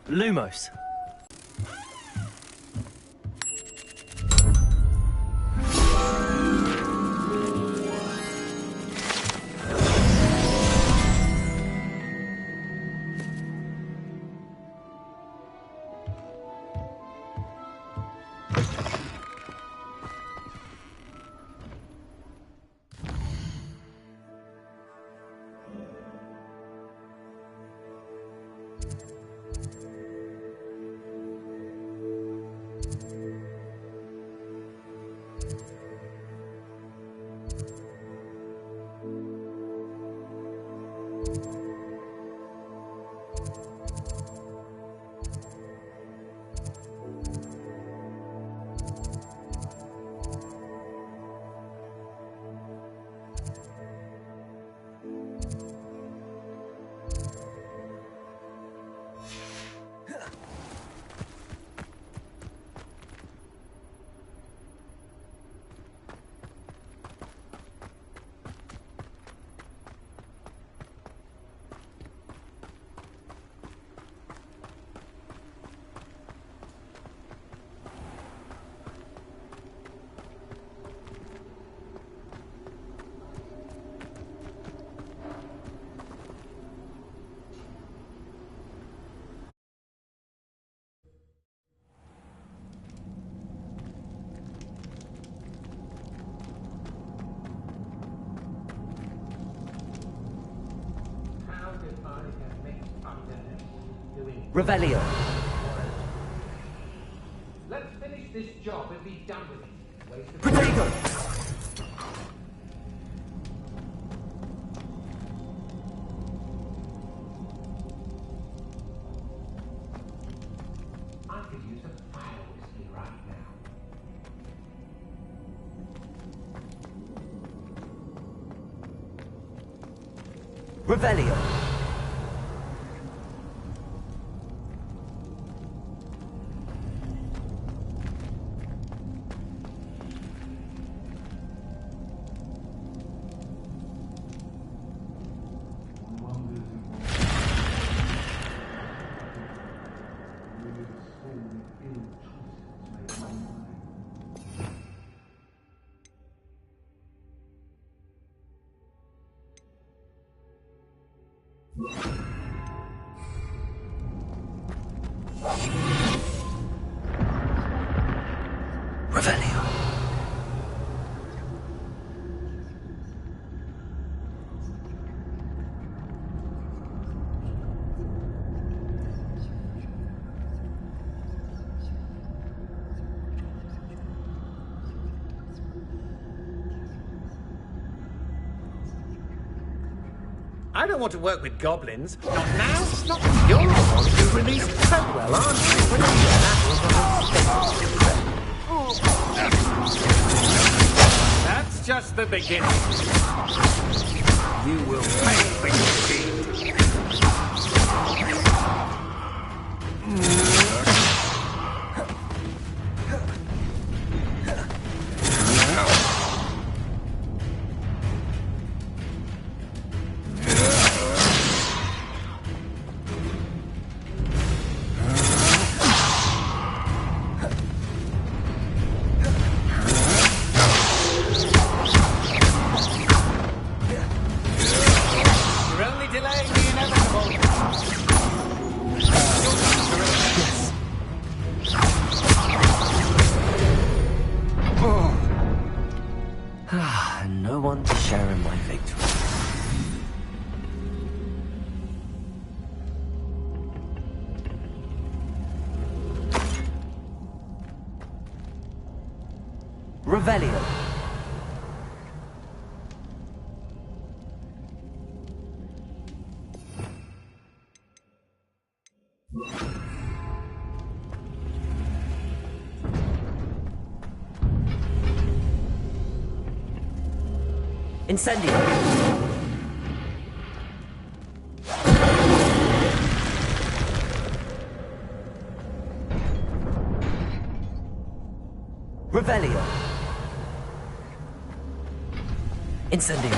Lumos. Revelio. Let's finish this job and be done with it. Potato! I could use a fire whiskey right now. Revelio. Revelio. I don't want to work with goblins. Not now, not with your ones who released so well, aren't you? When you get that, that's just the beginning. You will pay for your deed. No one to share in my victory. Revelio. Incendio. Revelio. Incendio.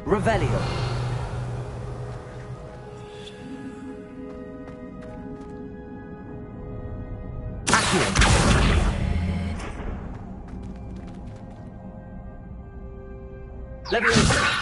Revelio. Accio. Leviosa.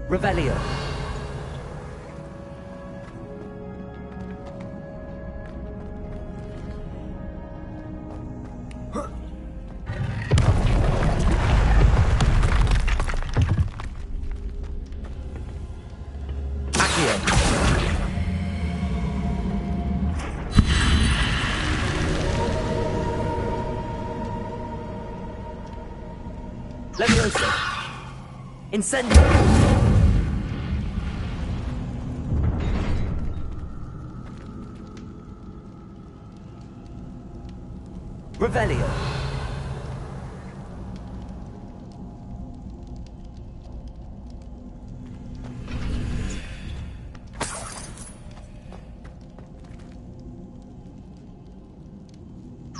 Revelio. Leviosa. Incendio. Revelio.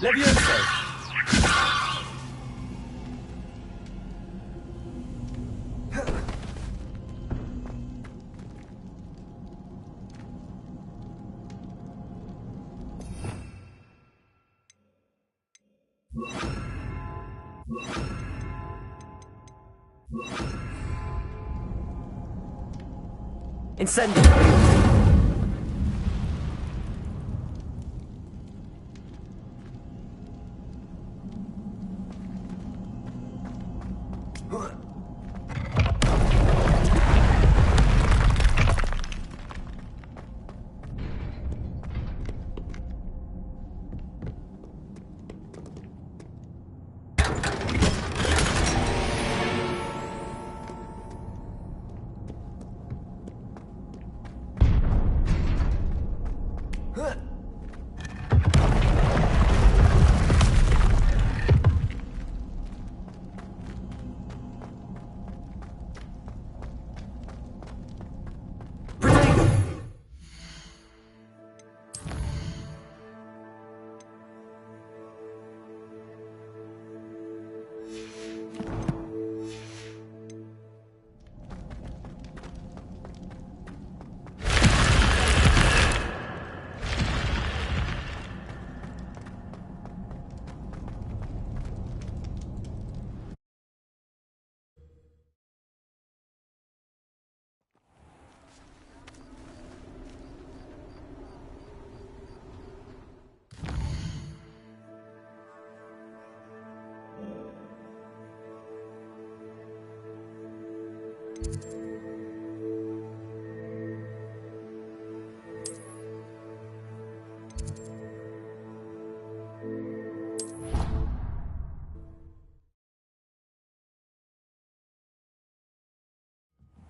Leviosa. Incendio.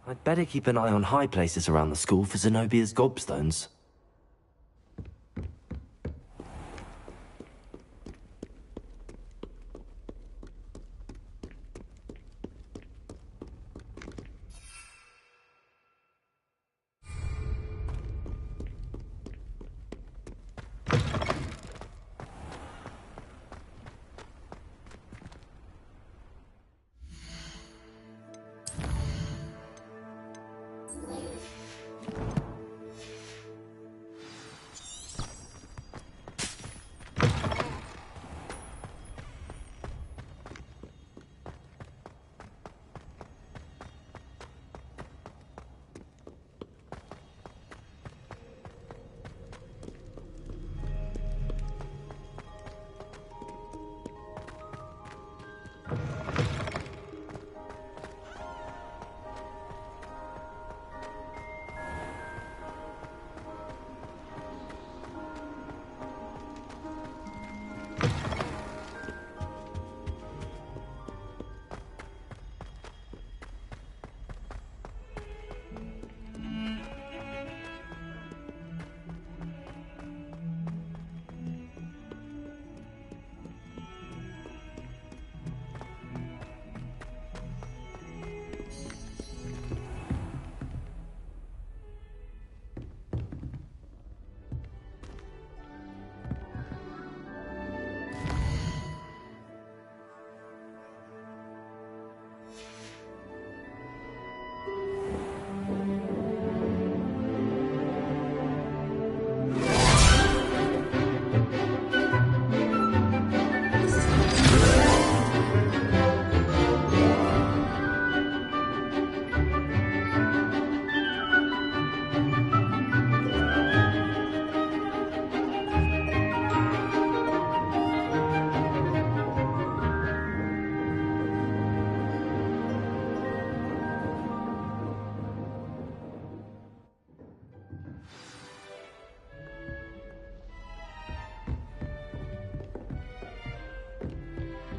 I'd better keep an eye on high places around the school for Zenobia's gobstones.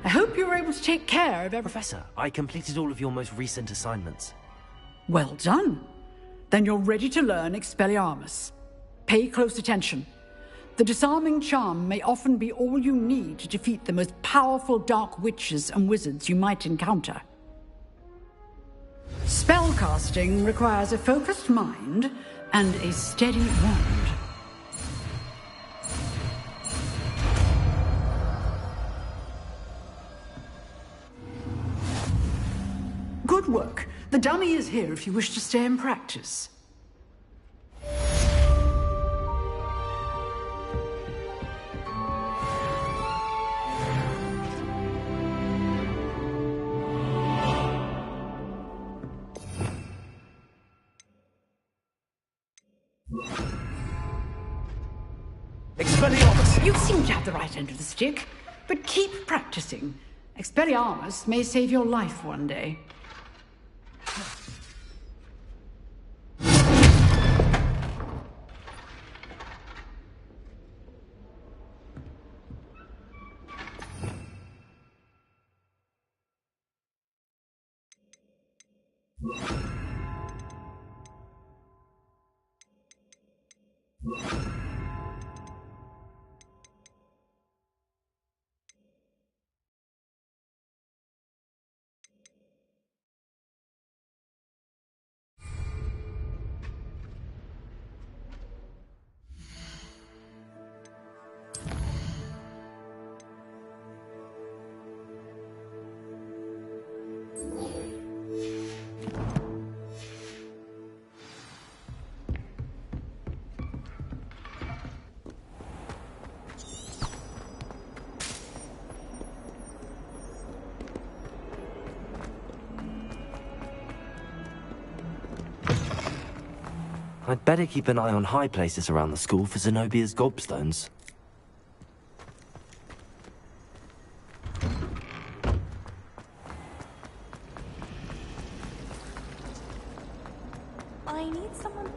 I hope you were able to take care of everything. Professor, I completed all of your most recent assignments. Well done. Then you're ready to learn Expelliarmus. Pay close attention. The disarming charm may often be all you need to defeat the most powerful dark witches and wizards you might encounter. Spellcasting requires a focused mind and a steady wand. Good work. The dummy is here if you wish to stay and practice. Expelliarmus! You seem to have the right end of the stick, but keep practicing. Expelliarmus may save your life one day. I'd better keep an eye on high places around the school for Zenobia's gobstones. I need someone to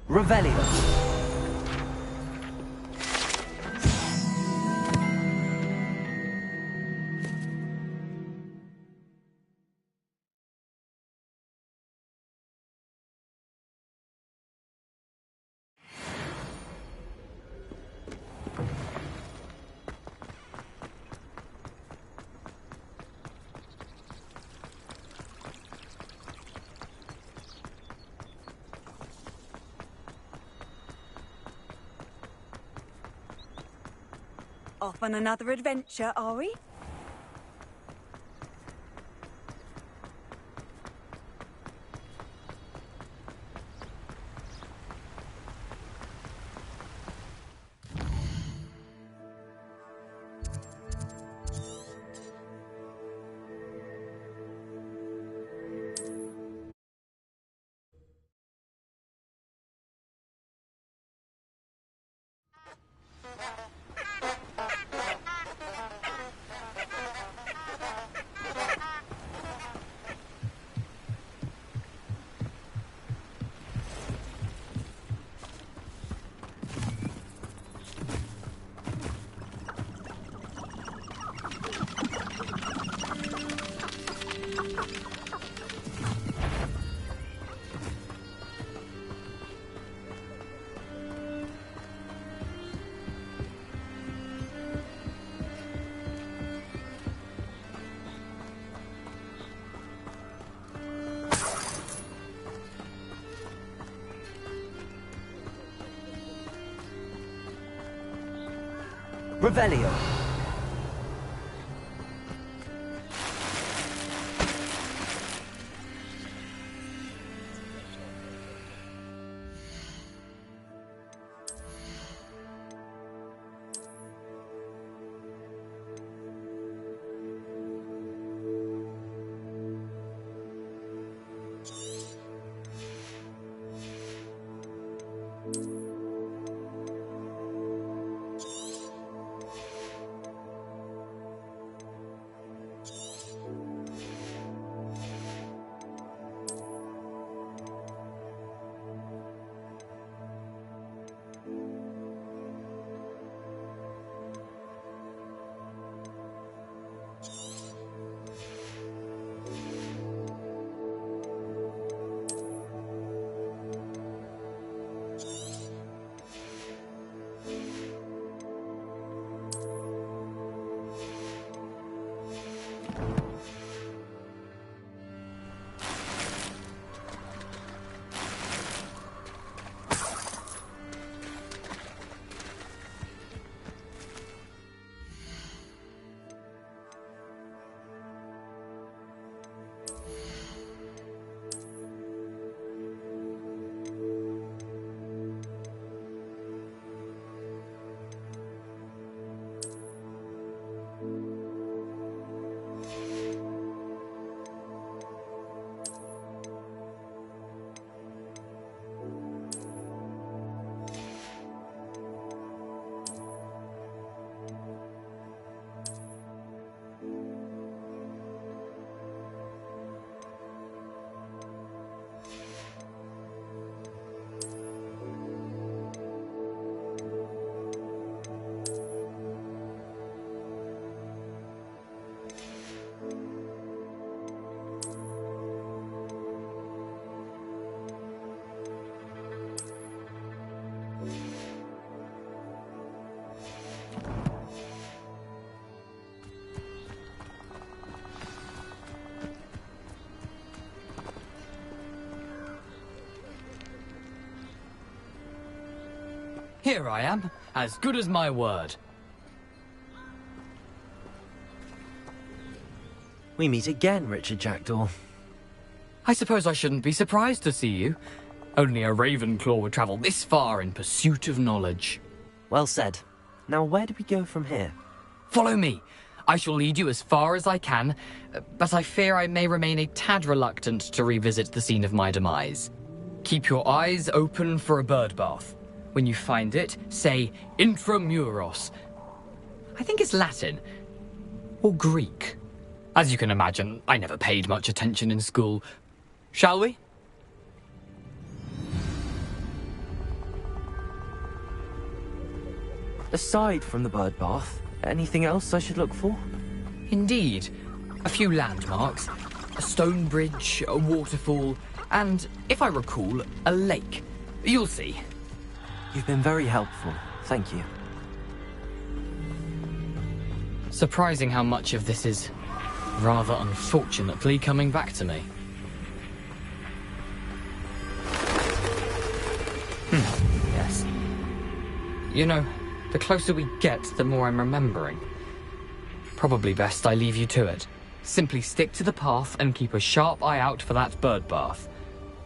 Revelio. Off on another adventure, are we? Revelio. Here I am, as good as my word. We meet again, Richard Jackdaw. I suppose I shouldn't be surprised to see you. Only a Ravenclaw would travel this far in pursuit of knowledge. Well said. Now where do we go from here? Follow me. I shall lead you as far as I can, but I fear I may remain a tad reluctant to revisit the scene of my demise. Keep your eyes open for a bird bath. When you find it, say intramuros. I think it's Latin. Or Greek. As you can imagine, I never paid much attention in school. Shall we? Aside from the bird bath, anything else I should look for? Indeed. A few landmarks. A stone bridge, a waterfall, and, if I recall, a lake. You'll see. You've been very helpful. Thank you. Surprising how much of this is rather unfortunately coming back to me. Yes. You know, the closer we get, the more I'm remembering. Probably best I leave you to it. Simply stick to the path and keep a sharp eye out for that bird bath.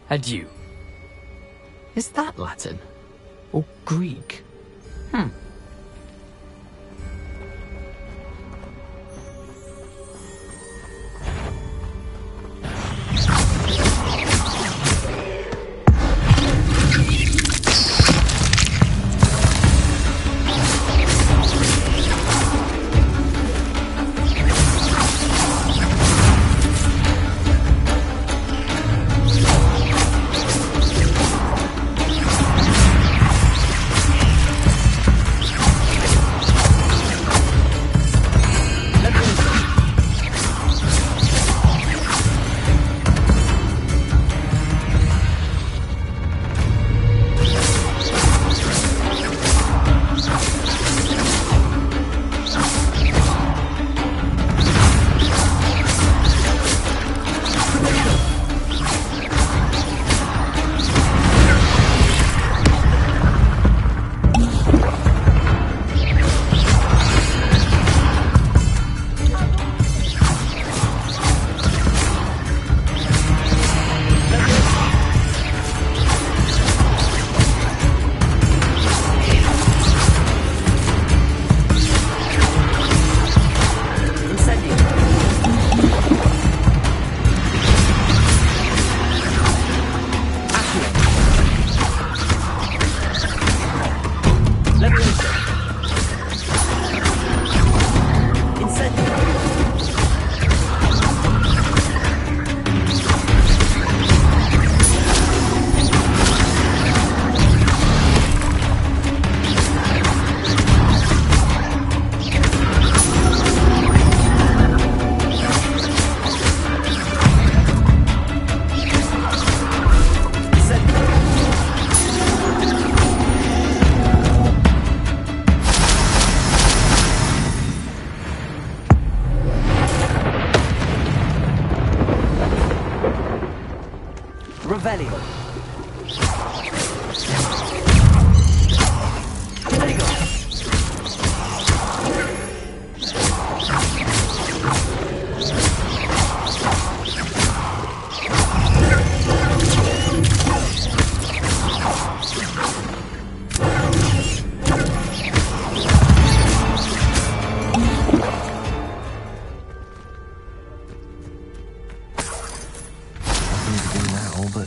Adieu. Is that Latin? Or Greek?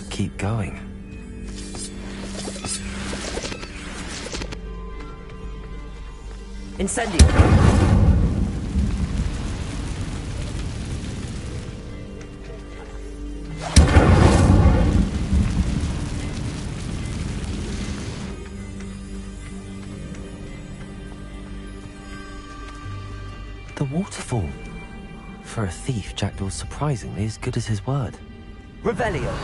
Keep going. Incendio! The waterfall. For a thief, Jackdaw's surprisingly as good as his word. Revelio!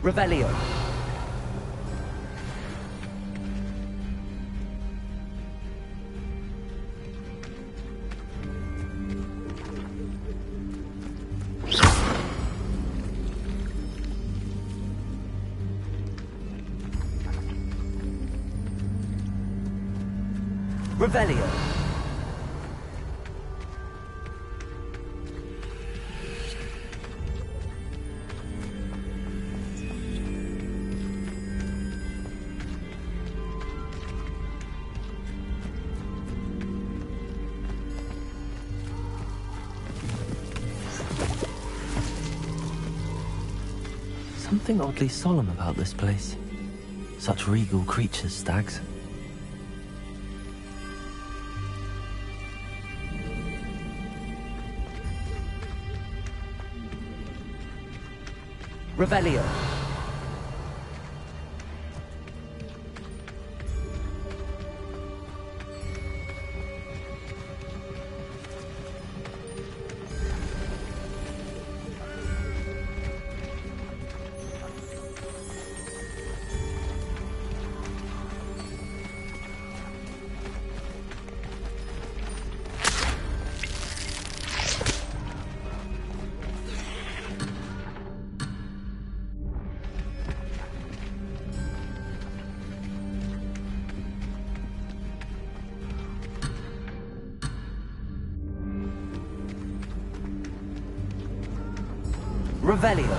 Revelio. Revelio. Something oddly solemn about this place. Such regal creatures, stags. Revelio. Revelio.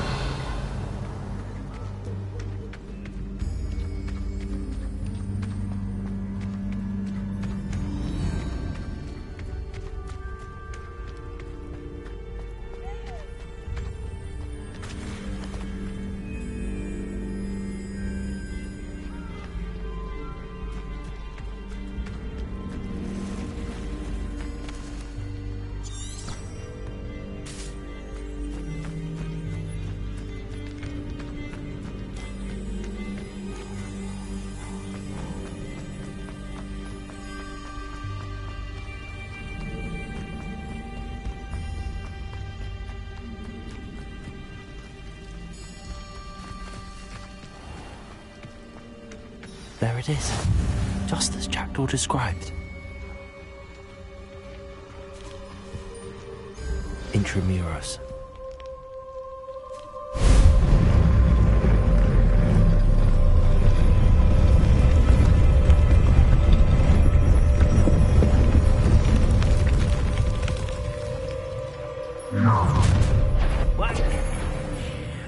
There it is, just as Jackdaw described. Intramuros. What?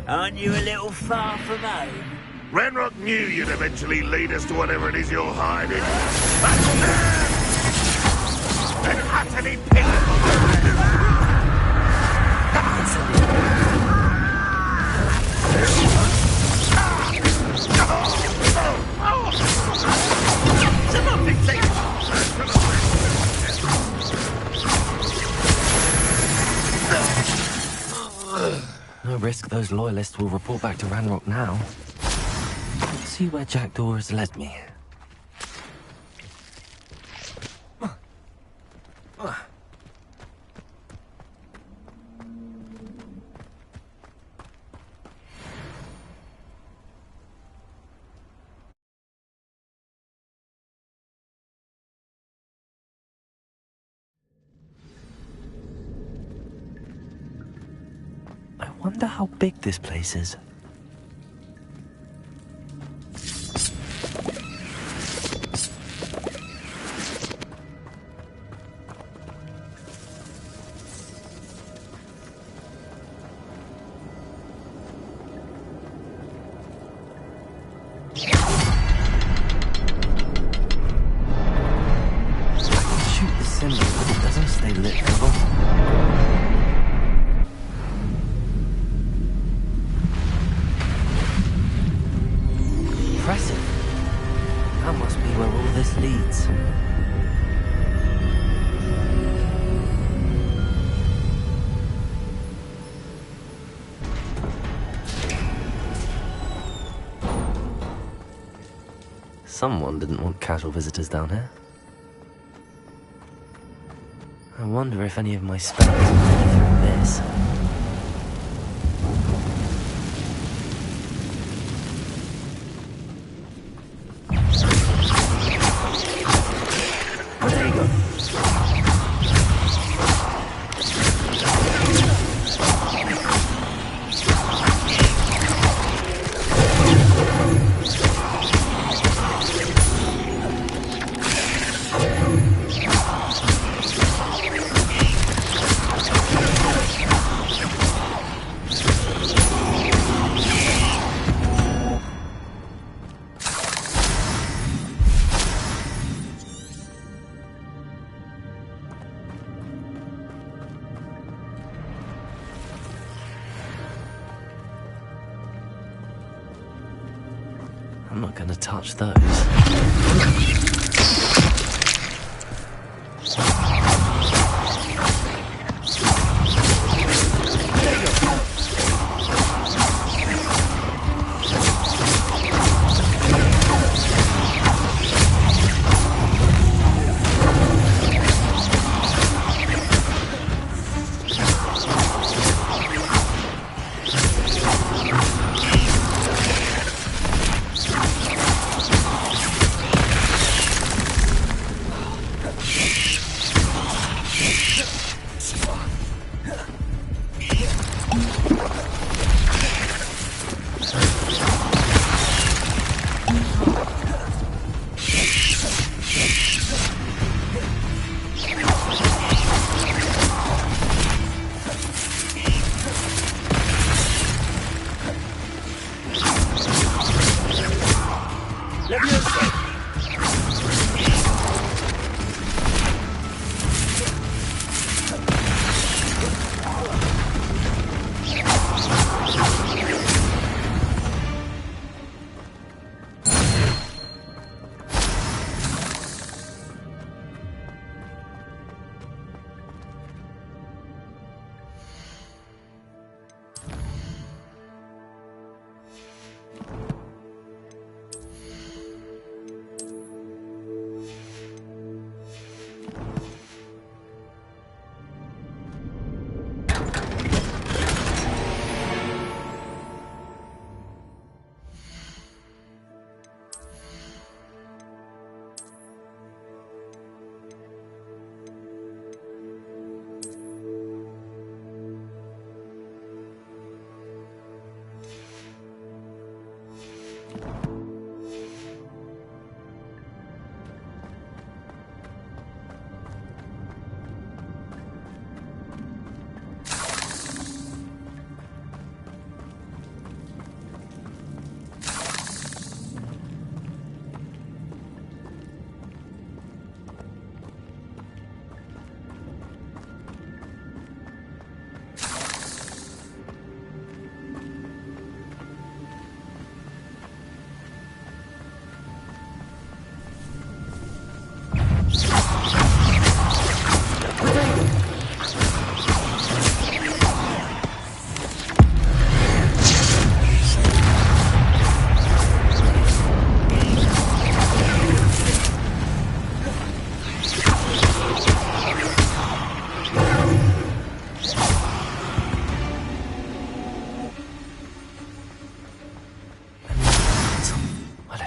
Aren't you a little far from home? Ranrock knew you'd eventually lead us to whatever it is you're hiding. An utterly No risk those loyalists will report back to Ranrock now. Let's see where Jackdaw has led me. I wonder how big this place is. Someone didn't want casual visitors down here. I wonder if any of my spells are through this. I'm not going to touch those.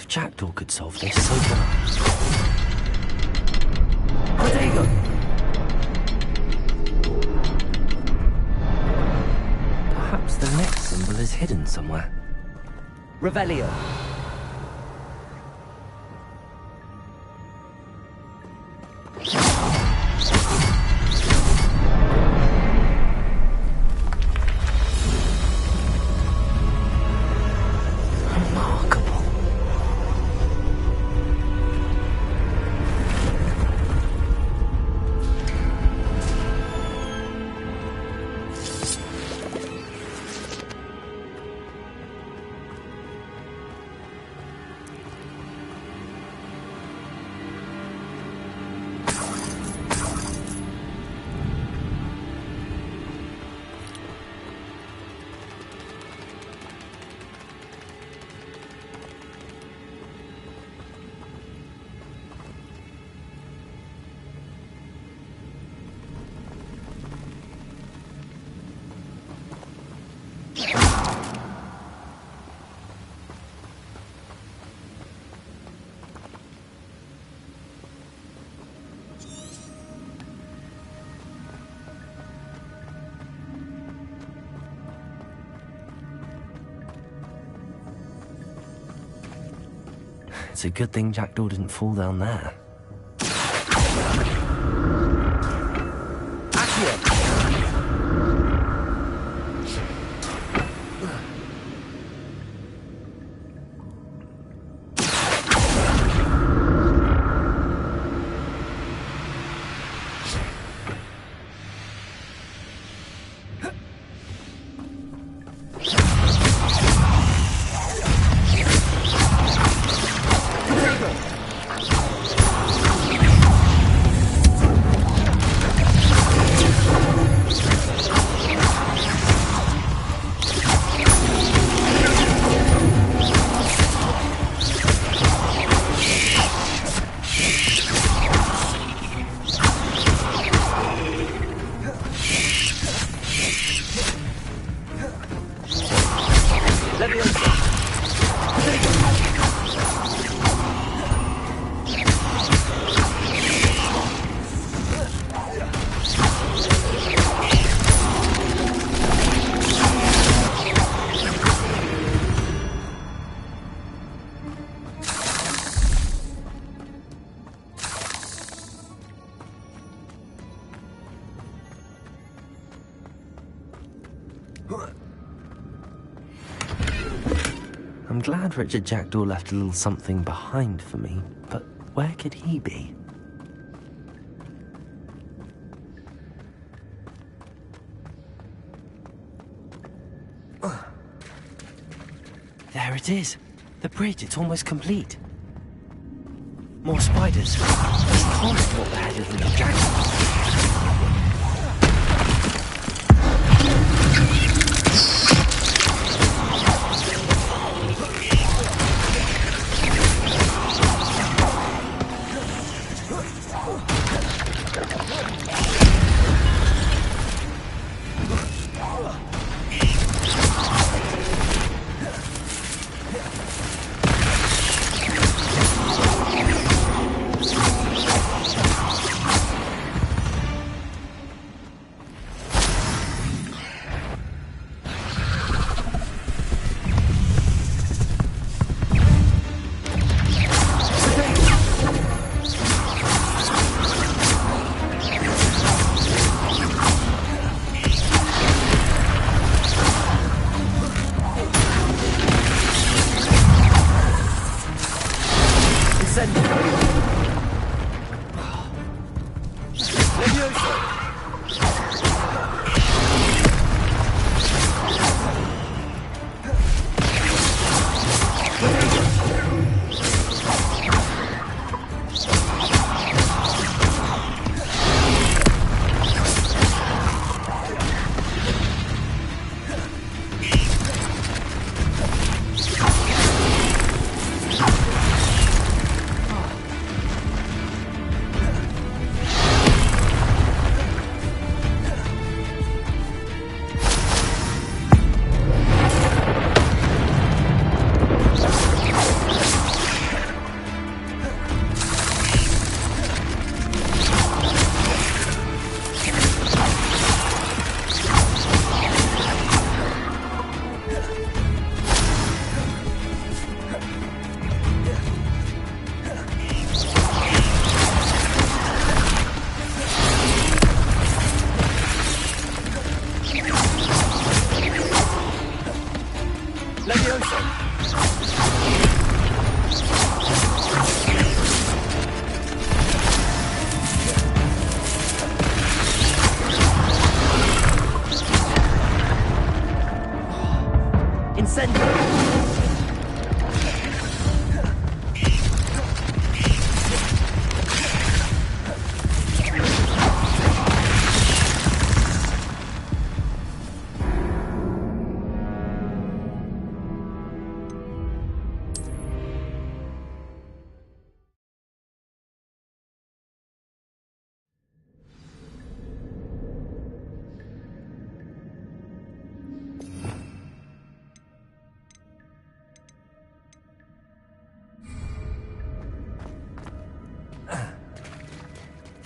Jackdaw could solve this, so can I. Oh, there you go. Perhaps the next symbol is hidden somewhere. Revelio. It's a good thing Jackdaw didn't fall down there. glad Richard Jackdaw left a little something behind for me, but where could he be? There it is. The bridge, it's almost complete. More spiders. This can't be what the head of Richard Jackdaw.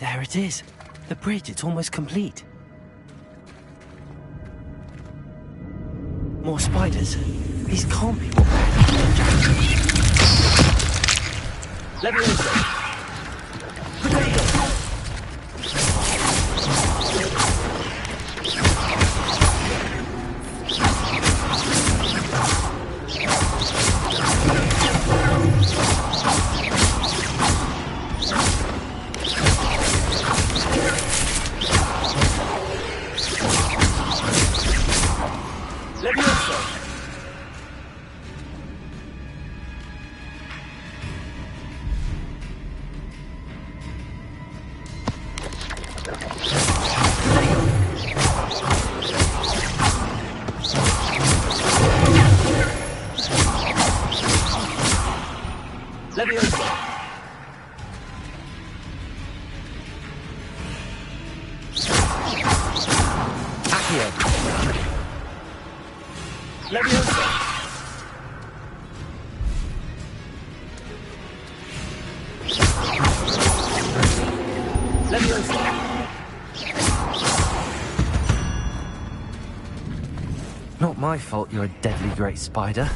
There it is. The bridge, it's almost complete. More spiders. These can't be what they're Leviosa! Not my fault you're a deadly great spider.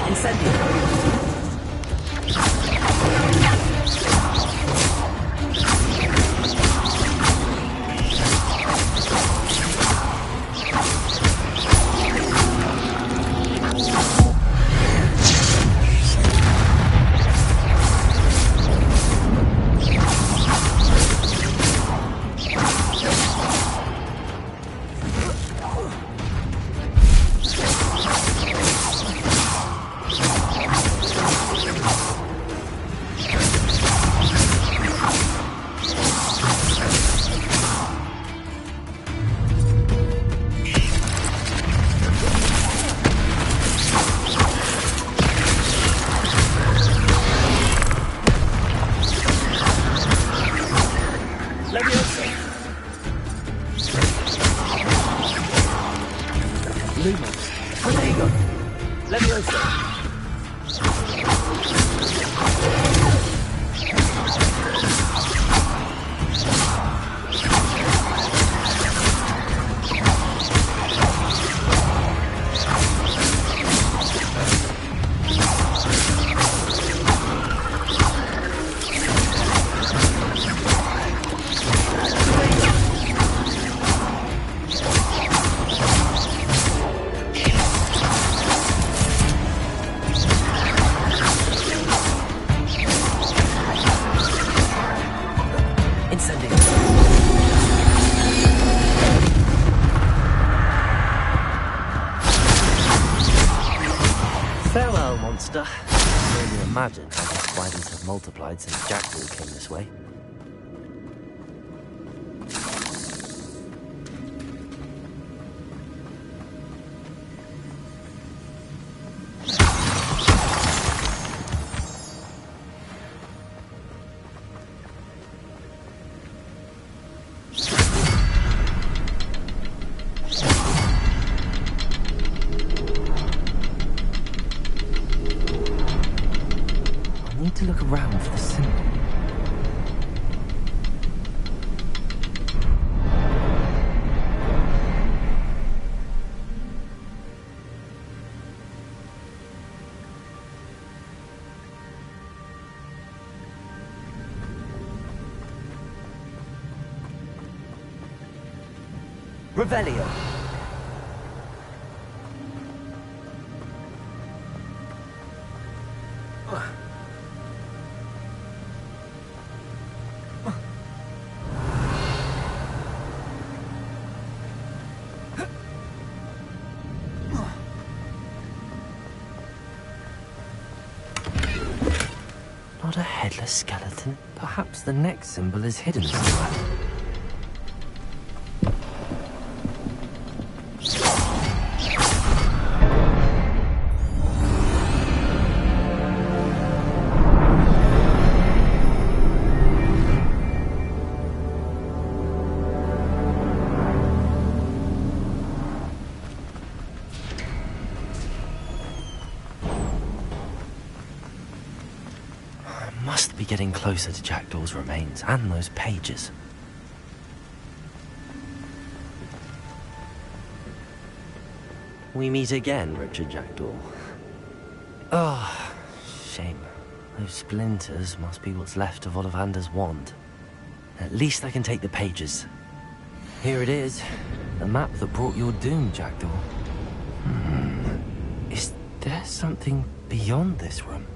Incendio! imagine how the spiders have multiplied since Jackdaw came this way. To look around for the symbol. Revelio. Not a headless skeleton. Perhaps the next symbol is hidden somewhere. Must be getting closer to Jackdaw's remains and those pages. We meet again, Richard Jackdaw. Oh, shame. Those splinters must be what's left of Ollivander's wand. At least I can take the pages. Here it is, the map that brought your doom, Jackdaw. Is there something beyond this room?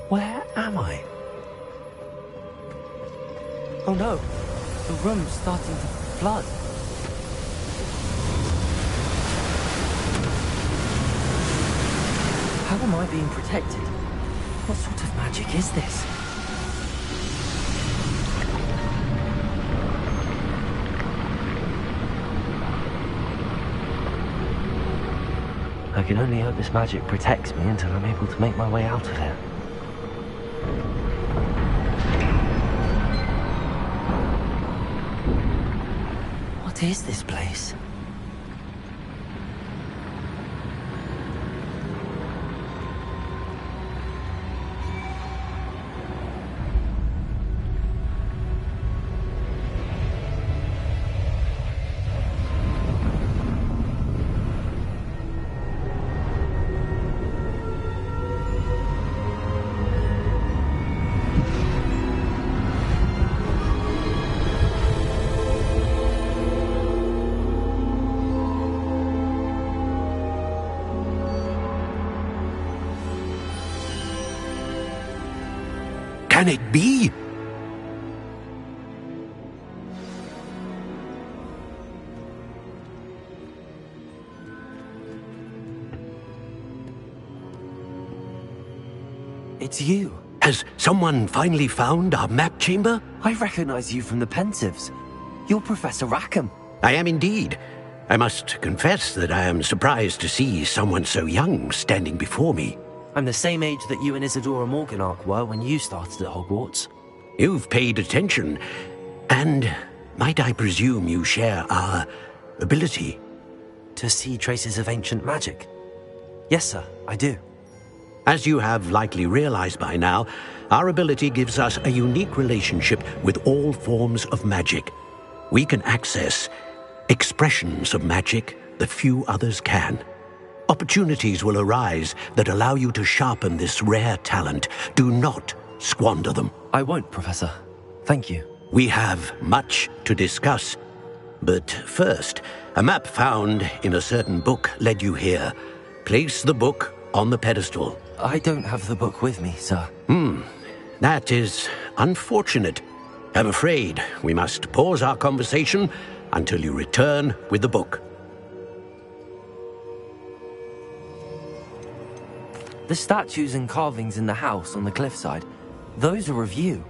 Where am I? Oh no, the room's starting to flood. How am I being protected? What sort of magic is this? I can only hope this magic protects me until I'm able to make my way out of here. What is this place? Can it be? It's you. Has someone finally found our map chamber? I recognize you from the Pensives. You're Professor Rackham. I am indeed. I must confess that I am surprised to see someone so young standing before me. I'm the same age that you and Isadora Morganach were when you started at Hogwarts. You've paid attention, and might I presume you share our ability? To see traces of ancient magic? Yes, sir, I do. As you have likely realized by now, our ability gives us a unique relationship with all forms of magic. We can access expressions of magic that few others can. Opportunities will arise that allow you to sharpen this rare talent. Do not squander them. I won't, Professor. Thank you. We have much to discuss. But first, a map found in a certain book led you here. Place the book on the pedestal. I don't have the book with me, sir. That is unfortunate. I'm afraid we must pause our conversation until you return with the book. The statues and carvings in the house on the cliffside, those are of you.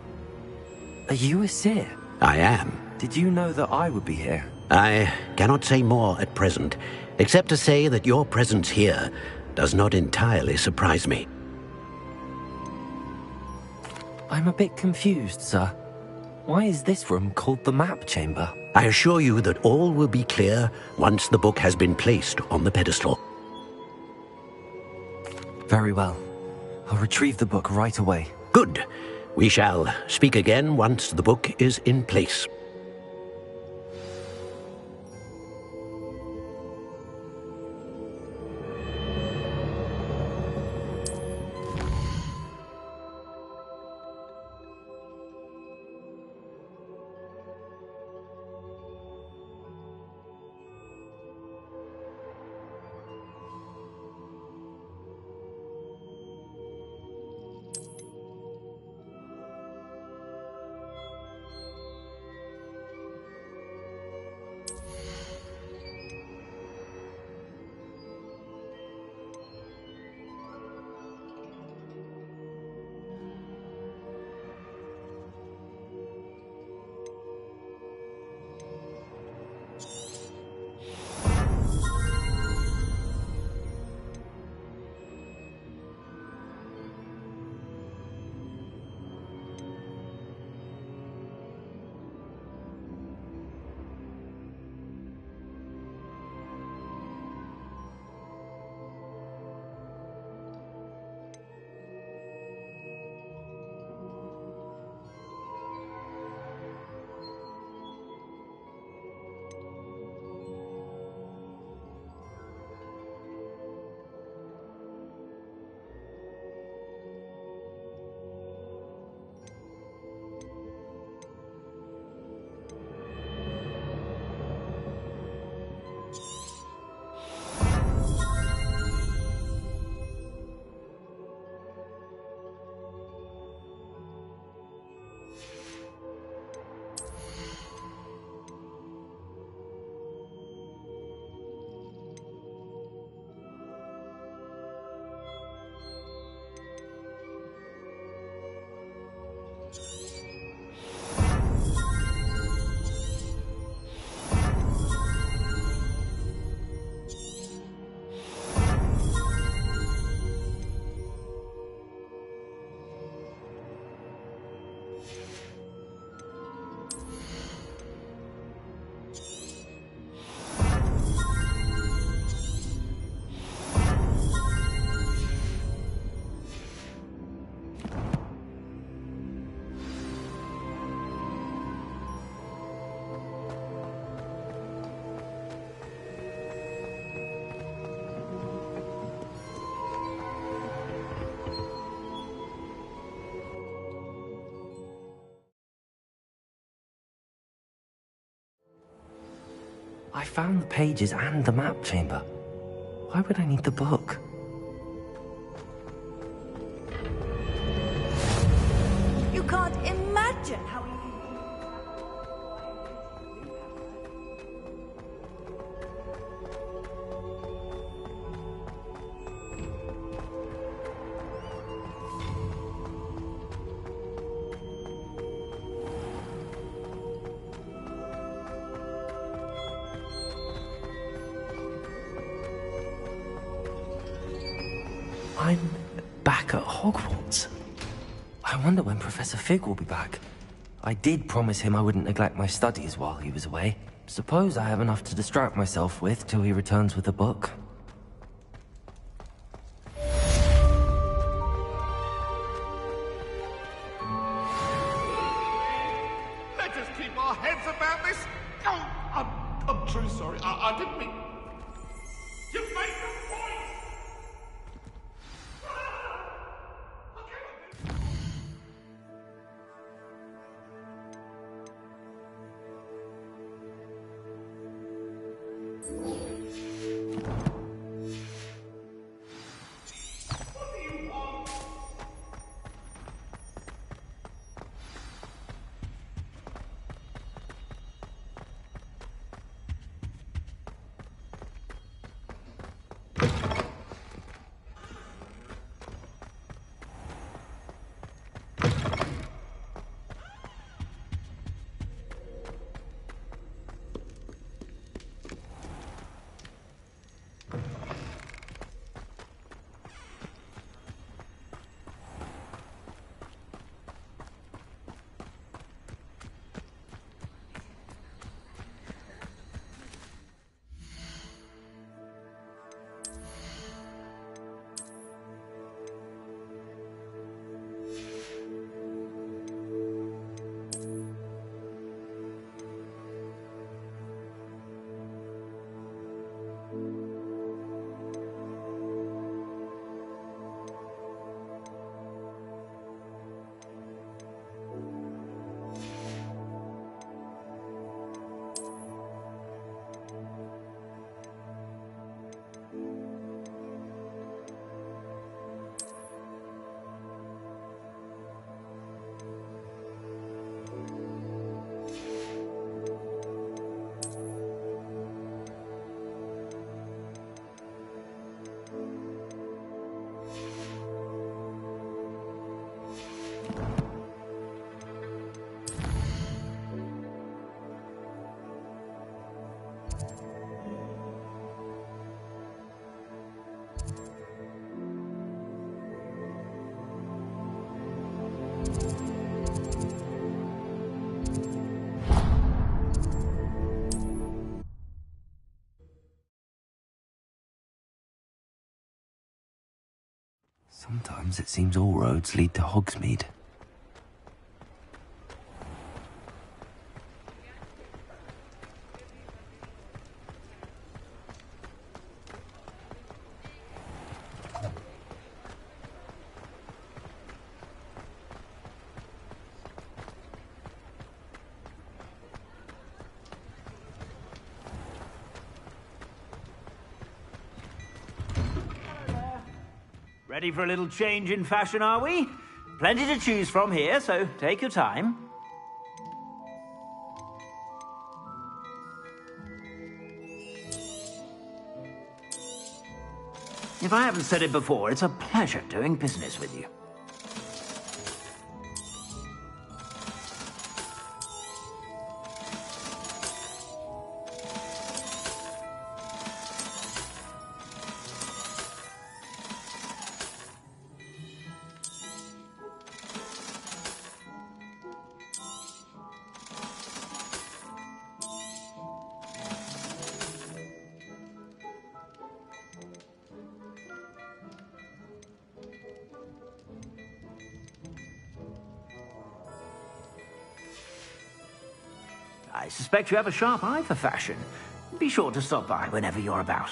Are you a seer? I am. Did you know that I would be here? I cannot say more at present, except to say that your presence here does not entirely surprise me. I'm a bit confused, sir. Why is this room called the map chamber? I assure you that all will be clear once the book has been placed on the pedestal. Very well. I'll retrieve the book right away. Good. We shall speak again once the book is in place. I found the pages and the map chamber. Why would I need the book? You can't imagine how he... I'm back at Hogwarts. I wonder when Professor Fig will be back. I did promise him I wouldn't neglect my studies while he was away. Suppose I have enough to distract myself with till he returns with a book. Let us keep our heads about this. Oh, I'm truly sorry. I didn't mean... You make a point! Sometimes it seems all roads lead to Hogsmeade. Ready for a little change in fashion, are we? Plenty to choose from here, so take your time. If I haven't said it before, it's a pleasure doing business with you. I suspect you have a sharp eye for fashion. Be sure to stop by whenever you're about.